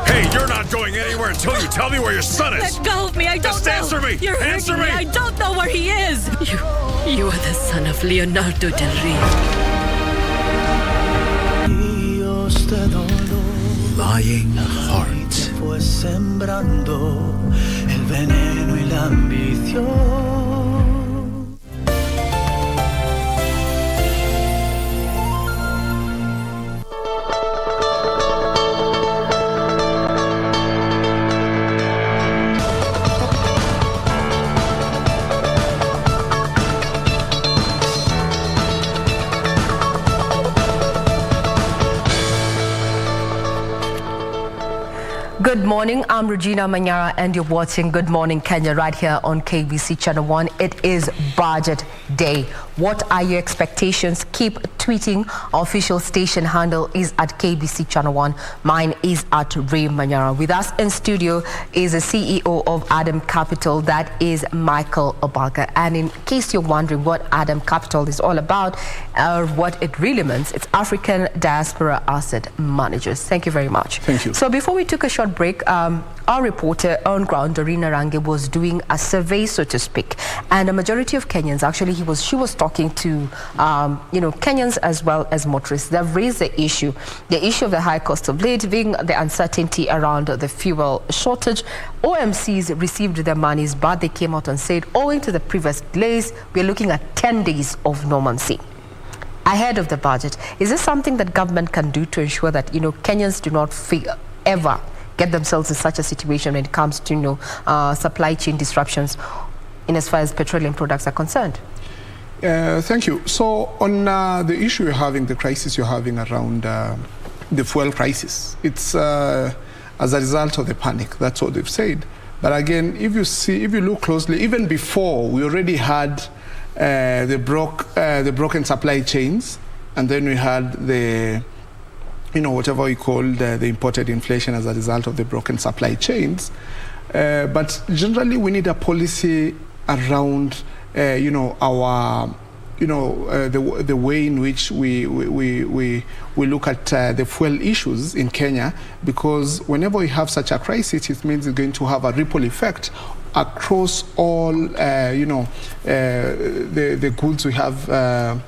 Hey, you're not going anywhere until you tell me where your son is. Let go of me. I don't Just know. answer me. You're answer me. I don't know where he is. You are the son of Leonardo del Rio. Lying heart. Fue sembrando el veneno y la ambición. Good morning, I'm Regina Manyara and you're watching Good Morning Kenya right here on KBC Channel 1. It is Budget Day. What are your expectations? Keep tweeting. Our official station handle is at KBC Channel 1. Mine is at Ray Manyara. With us in studio is the CEO of Adam Capital, that is Michael Obalka. And in case you're wondering what Adam Capital is all about, or what it really means, it's African Diaspora Asset Managers. Thank you very much. Thank you. So before we took a short break, our reporter on ground, Dorina Range, was doing a survey, so to speak, and a majority of Kenyans, actually, she was talking to, Kenyans as well as motorists. They've raised the issue of the high cost of living, the uncertainty around the fuel shortage. OMCs received their monies, but they came out and said, owing to the previous delays, we're looking at 10 days of normalcy. Ahead of the budget, is this something that government can do to ensure that, Kenyans do not ever get themselves in such a situation when it comes to supply chain disruptions in as far as petroleum products are concerned? Thank you. So on the issue you're having, the crisis you're having around the fuel crisis, it's as a result of the panic. That's what they've said. But again, if you look closely, even before, we already had the broken supply chains, and then we had the whatever we call the imported inflation as a result of the broken supply chains. But generally, we need a policy around, our, the way in which we look at the fuel issues in Kenya, because whenever we have such a crisis, it means it's going to have a ripple effect across all, the goods we have,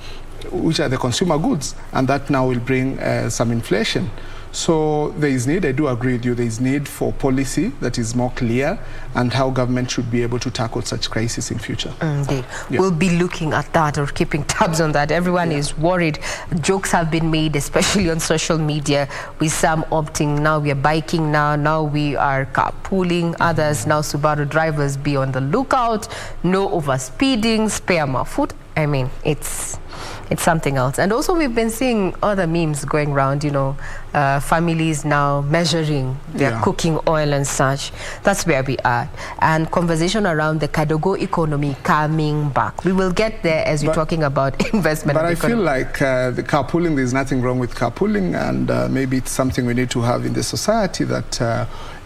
which are the consumer goods, and that now will bring some inflation. So there is need, I do agree with you, there is need for policy that is more clear and how government should be able to tackle such crises in future. Indeed. Yeah. We'll be looking at that or keeping tabs on that. Everyone is worried. Jokes have been made, especially on social media, with some opting, now we are biking now we are carpooling, others now Subaru drivers be on the lookout, no overspeeding, spare more food. I mean, it's something else. And also we've been seeing other memes going around, families now measuring their cooking oil and such. That's where we are. And conversation around the Kadogo economy coming back. We will get there as we're talking about investment. But I feel like the carpooling, there's nothing wrong with carpooling, and maybe it's something we need to have in the society, that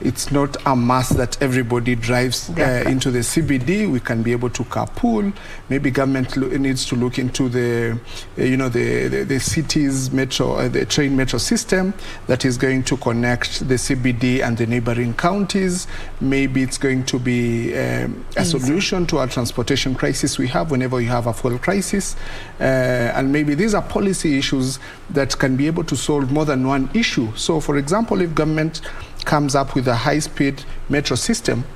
it's not a must that everybody drives into the CBD. We can be able to carpool. Maybe government needs to look into the city's metro, the train metro system that is going to connect the CBD and the neighboring counties. Maybe it's going to be a solution to our transportation crisis we have whenever we have a fuel crisis. And maybe these are policy issues that can be able to solve more than one issue. So, for example, if government comes up with a high-speed metro system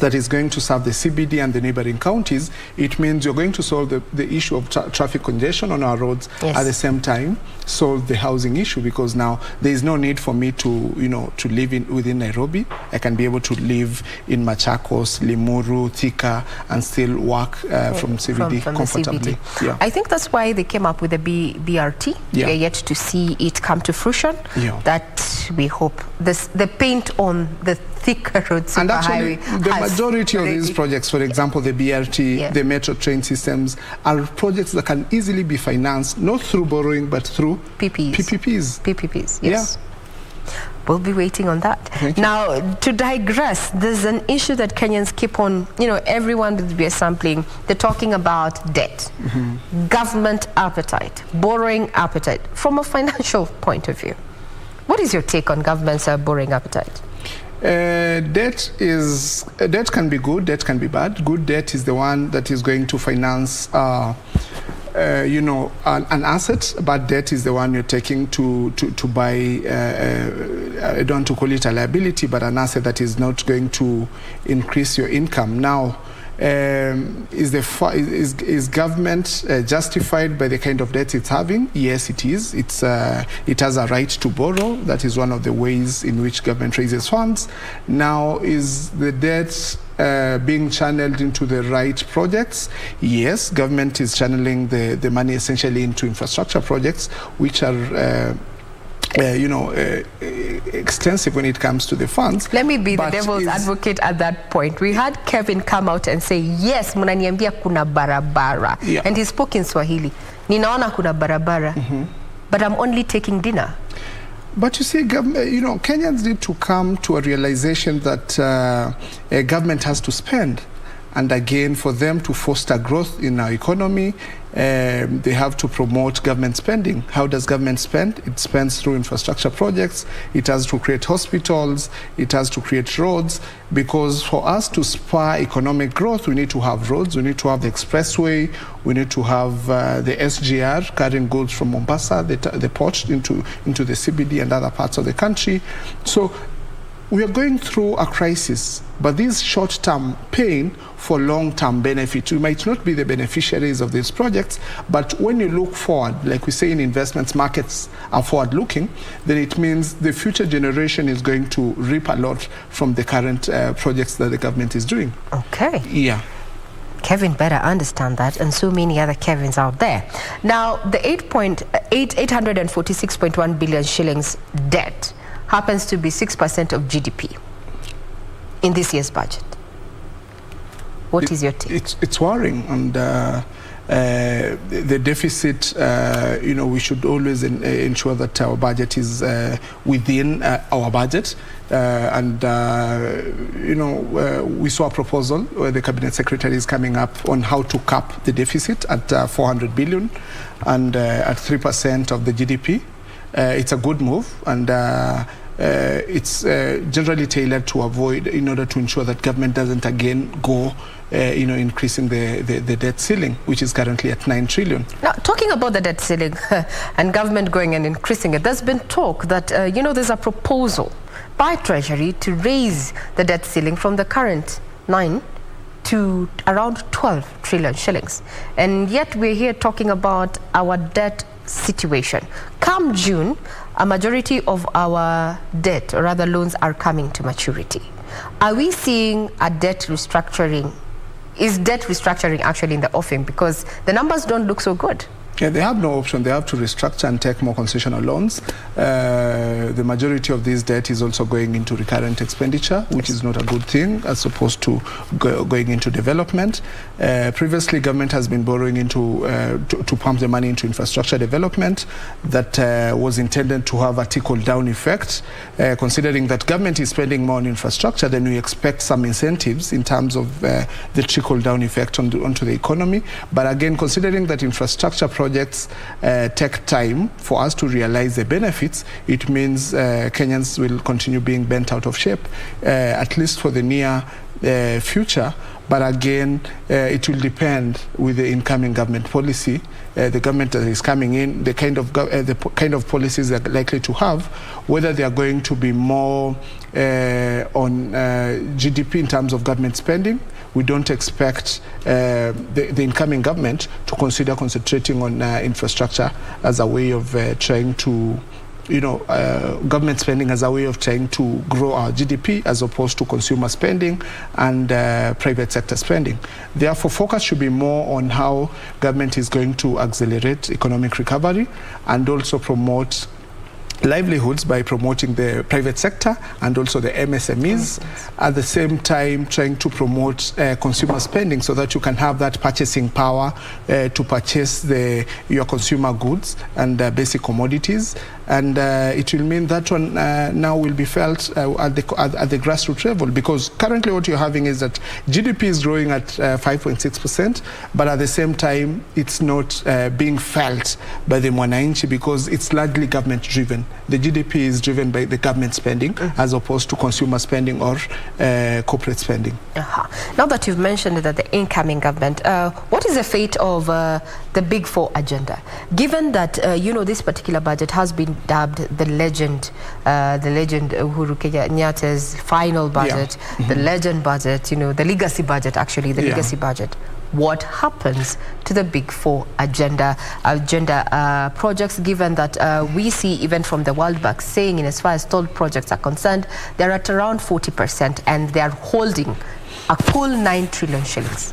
that is going to serve the CBD and the neighboring counties, it means you're going to solve the issue of traffic congestion on our roads, at the same time solve the housing issue, because now there is no need for me to live within Nairobi. I can be able to live in Machakos, Limuru, Thika, and still work from CBD comfortably. Yeah. I think that's why they came up with the BRT. Yeah. We are yet to see it come to fruition. Yeah. That we hope the paint on the thicker roads, and actually the majority of these projects, for example the BRT, the metro train systems, are projects that can easily be financed not through borrowing but through PPPs. Yes. We'll be waiting on that. Now, to digress, there's an issue that Kenyans keep on, everyone that we are sampling, they're talking about debt, government appetite, borrowing appetite. From a financial point of view, what is your take on government's borrowing appetite? Debt can be good, debt can be bad. Good debt is the one that is going to finance an asset. Bad debt is the one you're taking to buy, I don't want to call it a liability, but an asset that is not going to increase your income. Now, is government justified by the kind of debt it's having? Yes, it is. It has a right to borrow. That is one of the ways in which government raises funds. Now, is the debt being channeled into the right projects? Yes, government is channeling the money essentially into infrastructure projects, which are extensive when it comes to the funds. Let me be the devil's advocate at that point. We had Kevin come out and say, yes, munaniambia kuna barabara. And he spoke in Swahili. Ninaona kuna barabara, but I'm only taking dinner. But you see, Kenyans need to come to a realization that a government has to spend. And again, for them to foster growth in our economy, they have to promote government spending. How does government spend? It spends through infrastructure projects. It has to create hospitals. It has to create roads. Because for us to spur economic growth, we need to have roads. We need to have the expressway. We need to have the SGR carrying goods from Mombasa, the port into the CBD and other parts of the country. So we are going through a crisis, but this short-term pain for long-term benefit. We might not be the beneficiaries of these projects, but when you look forward, like we say in investments, markets are forward-looking, then it means the future generation is going to reap a lot from the current projects that the government is doing. Okay. Yeah. Kevin better understand that, and so many other Kevins out there. Now, the 846.1 billion shillings debt happens to be 6% of GDP in this year's budget. What is your take? It's worrying, and The deficit, we should always ensure that our budget is within our budget. We saw a proposal where the Cabinet Secretary is coming up on how to cap the deficit at 400 billion and at 3% of the GDP. It's a good move, and it's generally tailored to avoid, in order to ensure that government doesn't again go increasing the debt ceiling, which is currently at 9 trillion. Now, talking about the debt ceiling and government going and increasing it, there's been talk that, there's a proposal by Treasury to raise the debt ceiling from the current 9 to around 12 trillion shillings. And yet we're here talking about our debt situation. Come June, a majority of our debt, or rather loans, are coming to maturity. Are we seeing a debt restructuring? Is debt restructuring actually in the offing? Because the numbers don't look so good. Yeah, they have no option. They have to restructure and take more concessional loans. The majority of this debt is also going into recurrent expenditure, which is not a good thing, as opposed to going into development. Previously, government has been borrowing to pump the money into infrastructure development that was intended to have a trickle-down effect. Considering that government is spending more on infrastructure, then we expect some incentives in terms of the trickle-down effect onto the economy. But again, considering that infrastructure projects take time for us to realize the benefits, it means Kenyans will continue being bent out of shape, at least for the near future. But again, it will depend with the incoming government policy. The government that is coming in, the kind of policies they're likely to have, whether they are going to be more on GDP in terms of government spending. We don't expect the incoming government to consider concentrating on infrastructure as a way of trying to, government spending as a way of trying to grow our GDP, as opposed to consumer spending and private sector spending. Therefore, focus should be more on how government is going to accelerate economic recovery and also promote livelihoods by promoting the private sector and also the MSMEs, at the same time trying to promote consumer spending so that you can have that purchasing power to purchase your consumer goods and basic commodities. And it will mean that one now will be felt at the grassroots level, because currently what you're having is that GDP is growing at 5.6%, but at the same time it's not being felt by the mwananchi, because it's largely government driven. The GDP is driven by the government spending as opposed to consumer spending or corporate spending. Now that you've mentioned that the incoming government, what is the fate of the Big Four agenda? Given that this particular budget has been dubbed the legend Uhuru Kenyatta's final budget, the legend budget, the legacy budget, actually, the legacy budget. What happens to the Big Four agenda projects, given that we see even from the World Bank saying, in as far as stalled projects are concerned, they're at around 40% and they're holding a full 9 trillion shillings.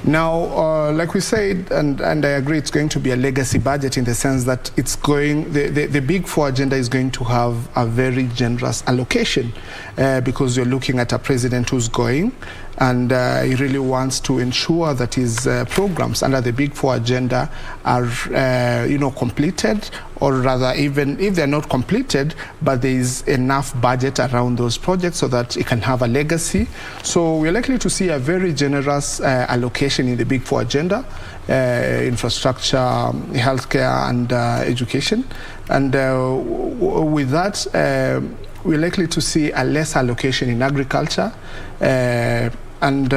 Now, like we said, and I agree, it's going to be a legacy budget in the sense that it's going, the Big Four agenda is going to have a very generous allocation because you're looking at a president who's going, and he really wants to ensure that his programs under the Big Four agenda are, completed, or rather, even if they're not completed, but there is enough budget around those projects so that it can have a legacy. So we're likely to see a very generous allocation in the Big Four agenda, infrastructure, healthcare, and education. And with that, we're likely to see a less allocation in agriculture, and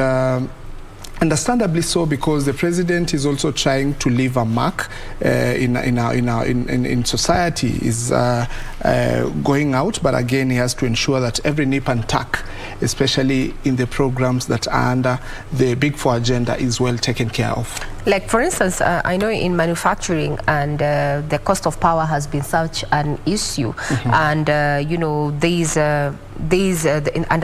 understandably so, because the president is also trying to leave a mark in society. Is going out, but again, he has to ensure that every nip and tuck, especially in the programs that are under the Big Four agenda, is well taken care of. Like, for instance, I know in manufacturing and the cost of power has been such an issue, and under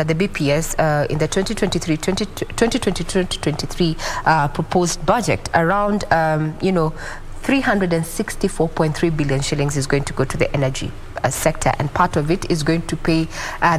the BPS in the 2022-2023 proposed budget, around 364.3 billion shillings is going to go to the energy sector, and part of it is going to pay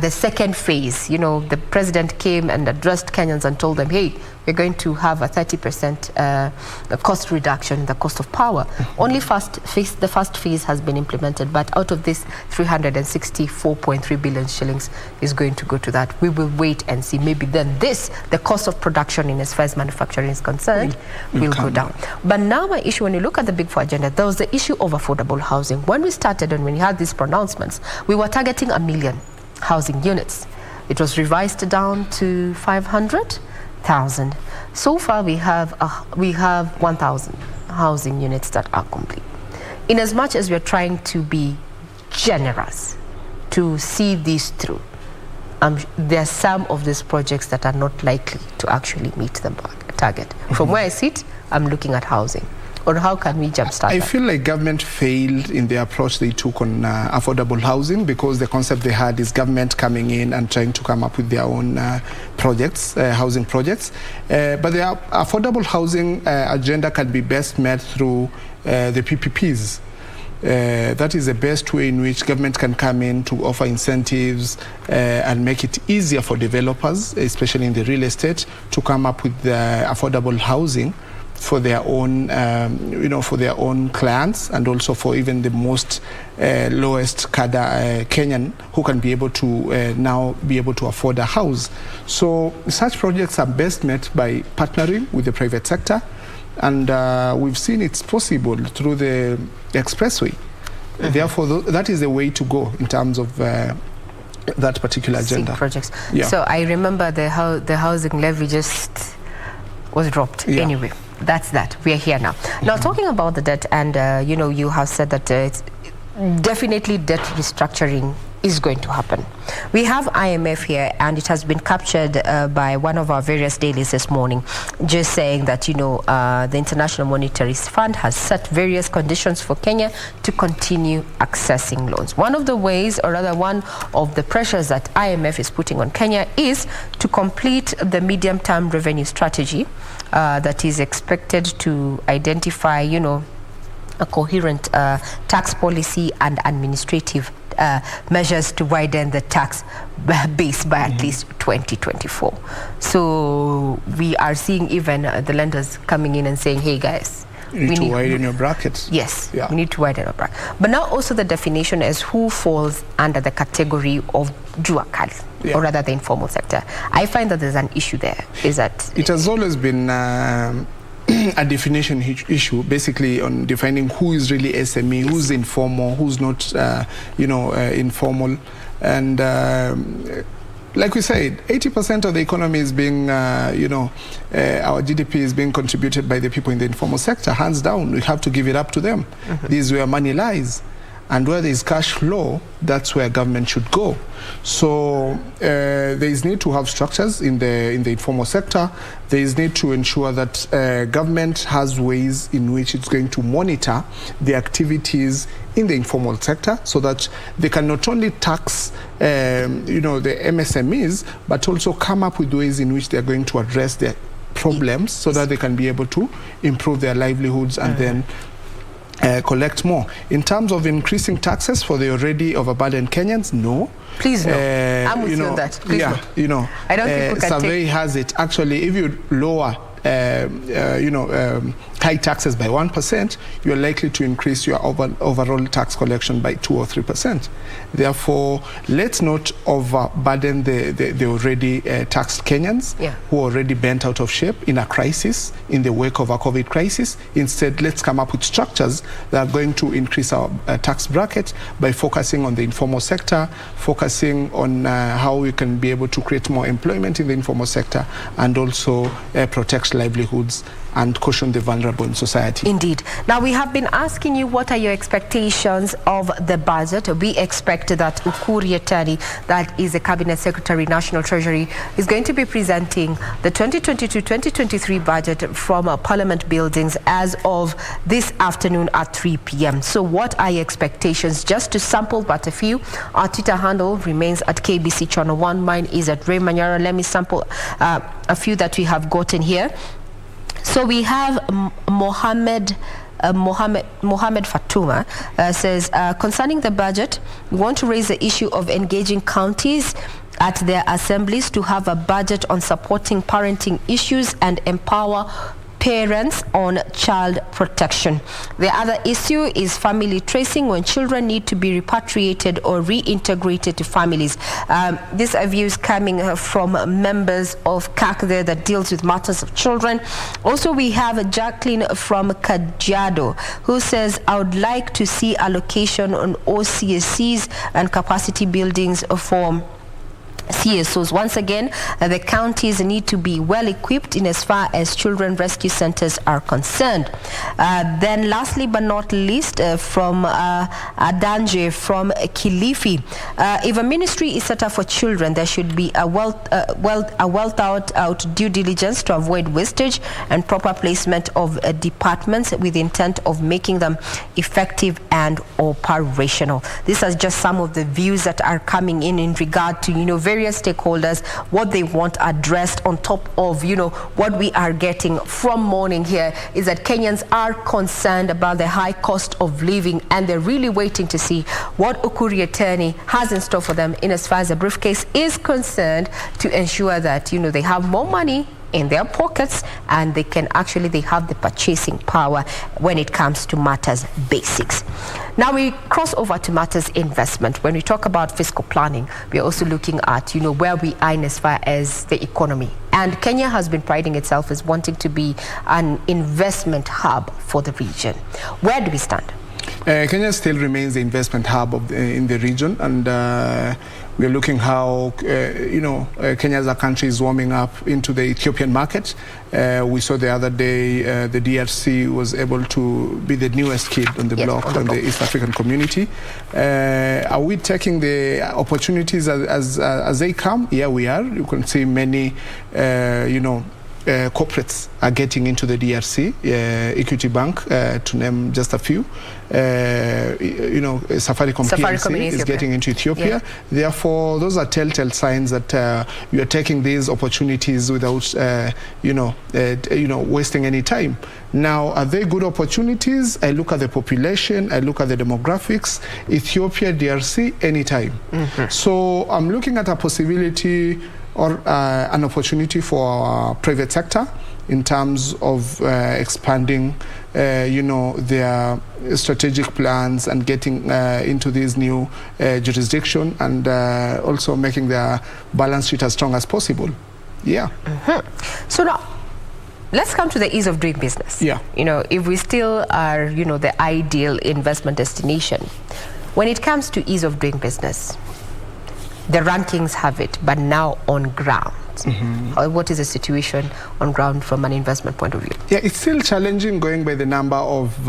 the second phase. You know, the president came and addressed Kenyans and told them, hey, we're going to have a 30% cost reduction in the cost of power. Only the first phase has been implemented, but out of this 364.3 billion shillings is going to go to that. We will wait and see. Maybe then the cost of production in as far as manufacturing is concerned, will go down. But now my issue, when you look at the Big Four agenda, there was the issue of affordable housing. When we started and when we had these pronouncements, we were targeting 1 million housing units. It was revised down to 500,000. So far we have 1,000 housing units that are complete. In as much as we're trying to be generous to see these through, there are some of these projects that are not likely to actually meet the target. From where I sit, I'm looking at housing. Or how can we jumpstart I that? feel like government failed in the approach they took on affordable housing, because the concept they had is government coming in and trying to come up with their own projects, housing projects. But the affordable housing agenda can be best met through the PPPs. That is the best way in which government can come in to offer incentives and make it easier for developers, especially in the real estate, to come up with the affordable housing for their own, for their own clients, and also for even the most lowest cadre Kenyan who can be able to now be able to afford a house. So such projects are best met by partnering with the private sector, and we've seen it's possible through the expressway. Therefore, that is the way to go in terms of that particular agenda. Projects. Yeah. So I remember the housing levy just was dropped. Yeah. Anyway, that's that. We are here now. Now, talking about the debt, and you have said that it's definitely debt restructuring is going to happen. We have IMF here, and it has been captured by one of our various dailies this morning, just saying that the International Monetary Fund has set various conditions for Kenya to continue accessing loans. One of the ways, or rather one of the pressures that IMF is putting on Kenya, is to complete the medium-term revenue strategy that is expected to identify, a coherent tax policy and administrative measures to widen the tax base by at least 2024. So we are seeing even the lenders coming in and saying, hey guys, you need to widen your brackets. Yes, we need to widen our bracket. But now also the definition is who falls under the category of jua kali, or rather the informal sector. I find that there's an issue there. Is that it has always been a definition issue, basically on defining who is really SME, who's informal, who's not, informal. And like we said, 80% of the economy is being, our GDP is being contributed by the people in the informal sector. Hands down, we have to give it up to them. This is where money lies. And where there is cash flow, that's where government should go. So there is need to have structures in the informal sector. There is need to ensure that government has ways in which it's going to monitor the activities in the informal sector, so that they can not only tax the MSMEs, but also come up with ways in which they're going to address their problems, so that they can be able to improve their livelihoods and then collect more. In terms of increasing taxes for the already overburdened Kenyans, no. Please no. I'm with you on that. Please no. I don't think we can survey has it. Actually, if you lower high taxes by 1%, you're likely to increase your overall tax collection by 2 or 3%. Therefore, let's not overburden the already taxed Kenyans who are already bent out of shape in a crisis, in the wake of a COVID crisis. Instead, let's come up with structures that are going to increase our tax bracket by focusing on the informal sector, focusing on how we can be able to create more employment in the informal sector, and also protect livelihoods and caution the vulnerable in society. Indeed. Now, we have been asking you, what are your expectations of the budget? We expect that Ukur Yatani, that is the Cabinet Secretary, National Treasury, is going to be presenting the 2022-2023 budget from Parliament buildings as of this afternoon at 3 p.m. So what are your expectations? Just to sample but a few, our Twitter handle remains at KBC Channel 1. Mine is at Ray Manyara. Let me sample a few that we have gotten here. So we have Mohammed Mohammed Fatuma says, concerning the budget, we want to raise the issue of engaging counties at their assemblies to have a budget on supporting parenting issues and empower parents on child protection. The other issue is family tracing when children need to be repatriated or reintegrated to families. These are views coming from members of CAC there that deals with matters of children. Also, we have Jacqueline from Kajiado who says, I would like to see allocation on OCSCs and capacity buildings for CSOs. Once again, the counties need to be well equipped in as far as children rescue centers are concerned. Then lastly but not least, from Adanje from Kilifi, if a ministry is set up for children, there should be a well thought out due diligence to avoid wastage and proper placement of departments with the intent of making them effective and operational. These are just some of the views that are coming in regard to, various stakeholders, what they want addressed on top of, what we are getting from morning here is that Kenyans are concerned about the high cost of living, and they're really waiting to see what Ukuri Attorney has in store for them in as far as the briefcase is concerned to ensure that, they have more money in their pockets and they have the purchasing power when it comes to matters basics. Now we cross over to matters investment. When we talk about fiscal planning, we're also looking at, where we are in as far as the economy. And Kenya has been priding itself as wanting to be an investment hub for the region. Where do we stand? Kenya still remains the investment hub in the region, and we're looking how Kenya as a country is warming up into the Ethiopian market. We saw the other day the DRC was able to be the newest kid on the block on the East African community. Are we taking the opportunities as they come? Yeah, we are. You can see many corporates are getting into the DRC, Equity Bank, to name just a few. Safaricom PLC is getting into Ethiopia. Yeah. Therefore, those are telltale signs that you are taking these opportunities without, wasting any time. Now, are they good opportunities? I look at the population, I look at the demographics, Ethiopia, DRC, anytime. Mm-hmm. So I'm looking at a possibility or an opportunity for private sector in terms of expanding, their strategic plans and getting into this new jurisdiction, and also making their balance sheet as strong as possible. Yeah. Mm-hmm. So now, let's come to the ease of doing business. Yeah. If we still are, the ideal investment destination, when it comes to ease of doing business, the rankings have it, but now on ground, what is the situation on ground from an investment point of view? Yeah, it's still challenging going by the number of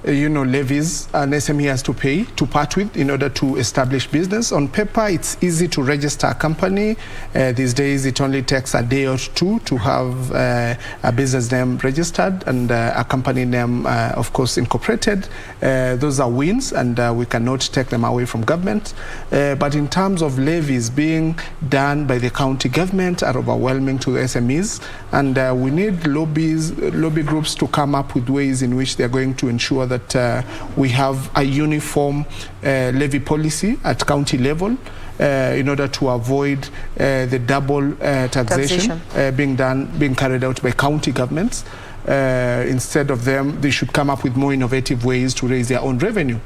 levies an SME has to pay to part with in order to establish business. On paper, it's easy to register a company. These days, it only takes a day or two to have a business name registered and a company name, of course, incorporated. Those are wins, and we cannot take them away from government. But in terms of levies being done by the county government are overwhelming to the SMEs, and we need lobby groups to come up with ways in which they're going to ensure that we have a uniform levy policy at county level in order to avoid the double taxation being carried out by county governments. Instead of them, they should come up with more innovative ways to raise their own revenue.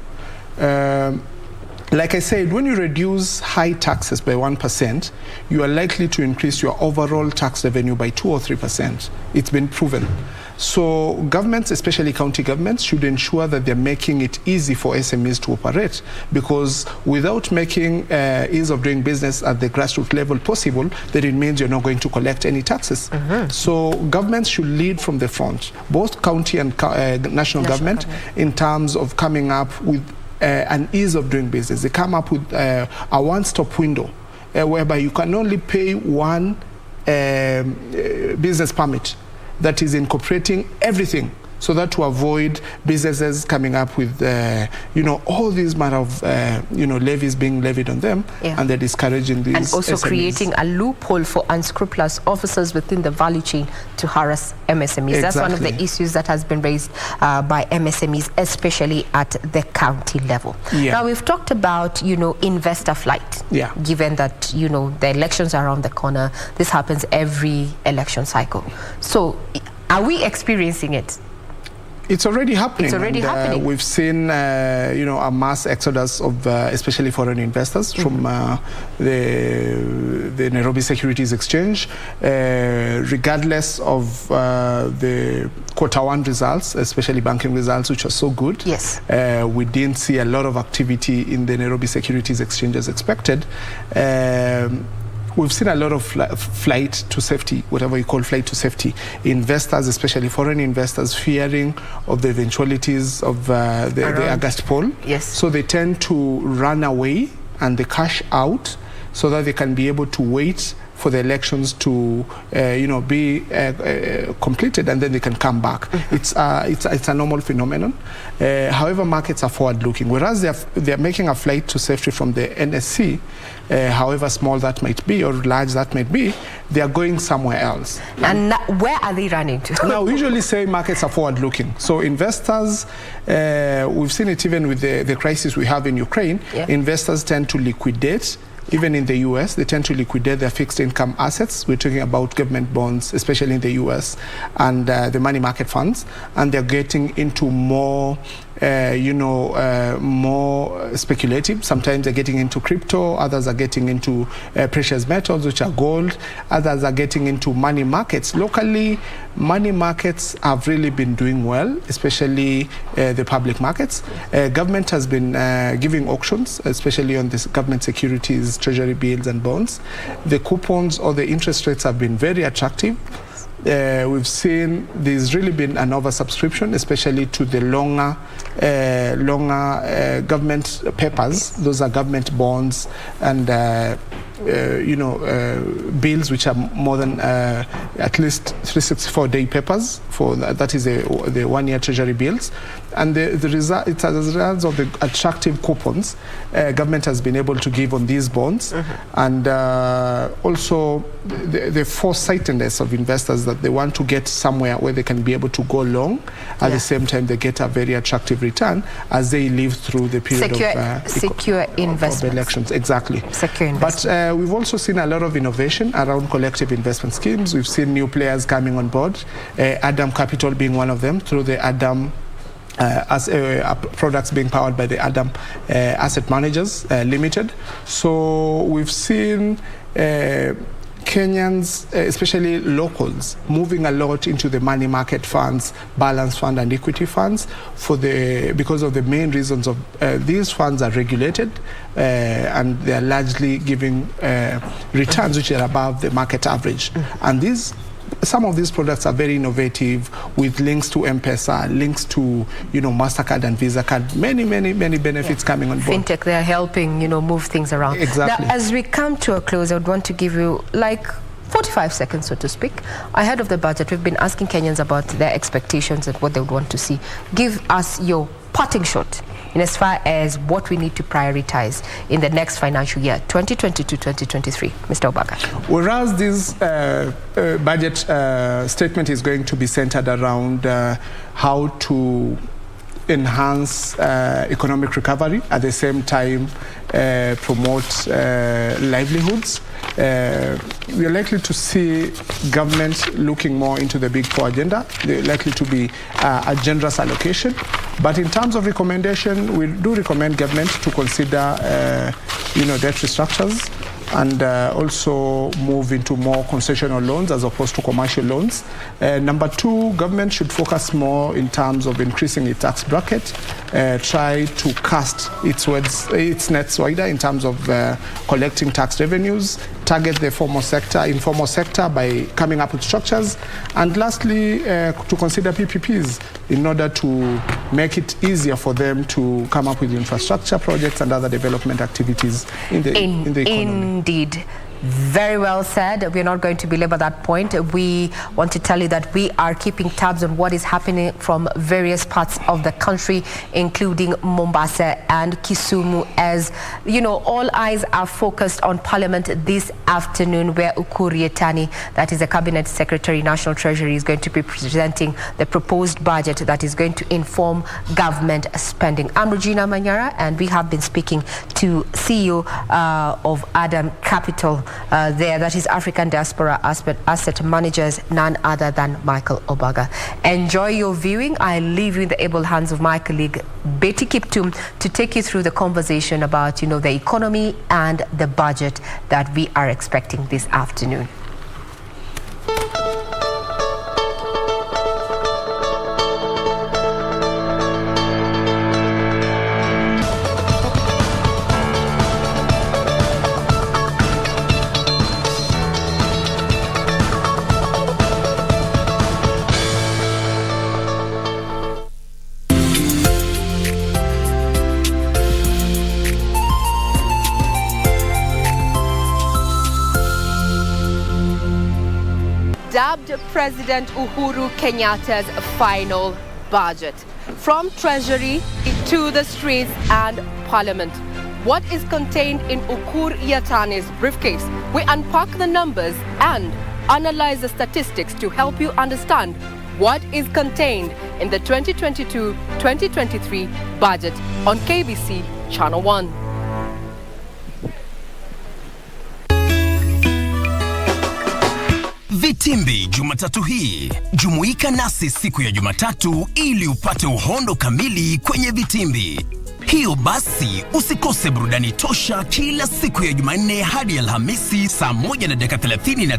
Like I said, when you reduce high taxes by 1%, you are likely to increase your overall tax revenue by 2 or 3%. It's been proven. So governments, especially county governments, should ensure that they're making it easy for SMEs to operate, because without making ease of doing business at the grassroots level possible, then it means you're not going to collect any taxes. Mm-hmm. So governments should lead from the front, both county and national government, in terms of coming up with an ease of doing business. They come up with a one-stop window whereby you can only pay one business permit that is incorporating everything. so that to avoid businesses coming up with, all these matter of, levies being levied on them, and they're discouraging these and also SMEs. Creating a loophole for unscrupulous officers within the value chain to harass MSMEs. That's one of the issues that has been raised by MSMEs, especially at the county level. Now, we've talked about, investor flight. Given that, the elections are around the corner, this happens every election cycle. So, are we experiencing it? It's already happening. It's already happening. We've seen, a mass exodus of especially foreign investors from the Nairobi Securities Exchange, regardless of the Q1 results, especially banking results, which are so good. Yes. We didn't see a lot of activity in the Nairobi Securities Exchange as expected. We've seen a lot of flight to safety, whatever you call flight to safety. Investors, especially foreign investors, fearing of the eventualities of the August poll. Yes. So they tend to run away and they cash out so that they can be able to wait for the elections to, be completed, and then they can come back. It's a normal phenomenon. However, markets are forward-looking. Whereas they're making a flight to safety from the NSC, however small that might be or large that might be, they are going somewhere else. And where are they running to? Now, we usually say markets are forward-looking. So investors, we've seen it even with the crisis we have in Ukraine, investors tend to liquidate. Even in the US, they tend to liquidate their fixed income assets. We're talking about government bonds, especially in the US, and the money market funds. And they're getting into more, more speculative. Sometimes they're getting into crypto. Others are getting into precious metals, which are gold. Others are getting into money markets. Locally, money markets have really been doing well, especially the public markets. Government has been giving auctions, especially on this government securities, treasury bills and bonds. The coupons or the interest rates have been very attractive. We've seen there's really been an oversubscription, especially to the longer government papers. Those are government bonds and bills which are more than at least 364-day papers. That is the one-year treasury bills. And the result, it's as a result of the attractive coupons government has been able to give on these bonds, and also the foresightedness of investors that they want to get somewhere where they can be able to go long. At the same time, they get a very attractive return as they live through the period secure investments. Of elections. Exactly. Secure investments. But we've also seen a lot of innovation around collective investment schemes. We've seen new players coming on board, Adam Capital being one of them, through the Adam products being powered by the Adam Asset Managers Limited. So we've seen Kenyans, especially locals, moving a lot into the money market funds, balance fund and equity funds because of the main reasons of these funds are regulated and they are largely giving returns which are above the market average. And some of these products are very innovative, with links to M-Pesa, links to MasterCard and Visa card, many benefits coming on board. Fintech, they are helping move things around. Exactly. Now, as we come to a close, I would want to give you 45 seconds, so to speak. Ahead of the budget, we've been asking Kenyans about their expectations and what they would want to see. Give us your parting shot in as far as what we need to prioritize in the next financial year, 2022-2023. Mr. Obaga. Whereas this budget statement is going to be centered around how to enhance economic recovery, at the same time promote livelihoods, we are likely to see government looking more into the big four agenda. They're likely to be a generous allocation. But in terms of recommendation, we do recommend government to consider debt restructures and also move into more concessional loans as opposed to commercial loans. Number two, government should focus more in terms of increasing its tax bracket, try to cast its nets wider in terms of collecting tax revenues, target the informal sector by coming up with structures, and lastly, to consider PPPs in order to make it easier for them to come up with infrastructure projects and other development activities in the economy. Indeed. Very well said. We're not going to belabor that point. We want to tell you that we are keeping tabs on what is happening from various parts of the country, including Mombasa and Kisumu. As you know, all eyes are focused on Parliament this afternoon, where Ukur Yatani, that is the Cabinet Secretary, National Treasury, is going to be presenting the proposed budget that is going to inform government spending. I'm Regina Manyara, and we have been speaking to CEO of Adam Capital there, that is African Diaspora Asset Managers, none other than Michael Obaga. Enjoy your viewing. I leave you in the able hands of my colleague Betty Kiptum to take you through the conversation about, the economy and the budget that we are expecting this afternoon. Dubbed President Uhuru Kenyatta's final budget. From Treasury to the streets and Parliament. What is contained in Ukur Yatani's briefcase? We unpack the numbers and analyze the statistics to help you understand what is contained in the 2022-2023 budget on KBC Channel 1. Vitimbi Jumatatu hii. Jumuika nasi siku ya Jumatatu ili upate uhondo kamili kwenye vitimbi. Hiyo basi usikose burudani tosha kila siku ya Jumanne hadi Alhamisi saa 1:35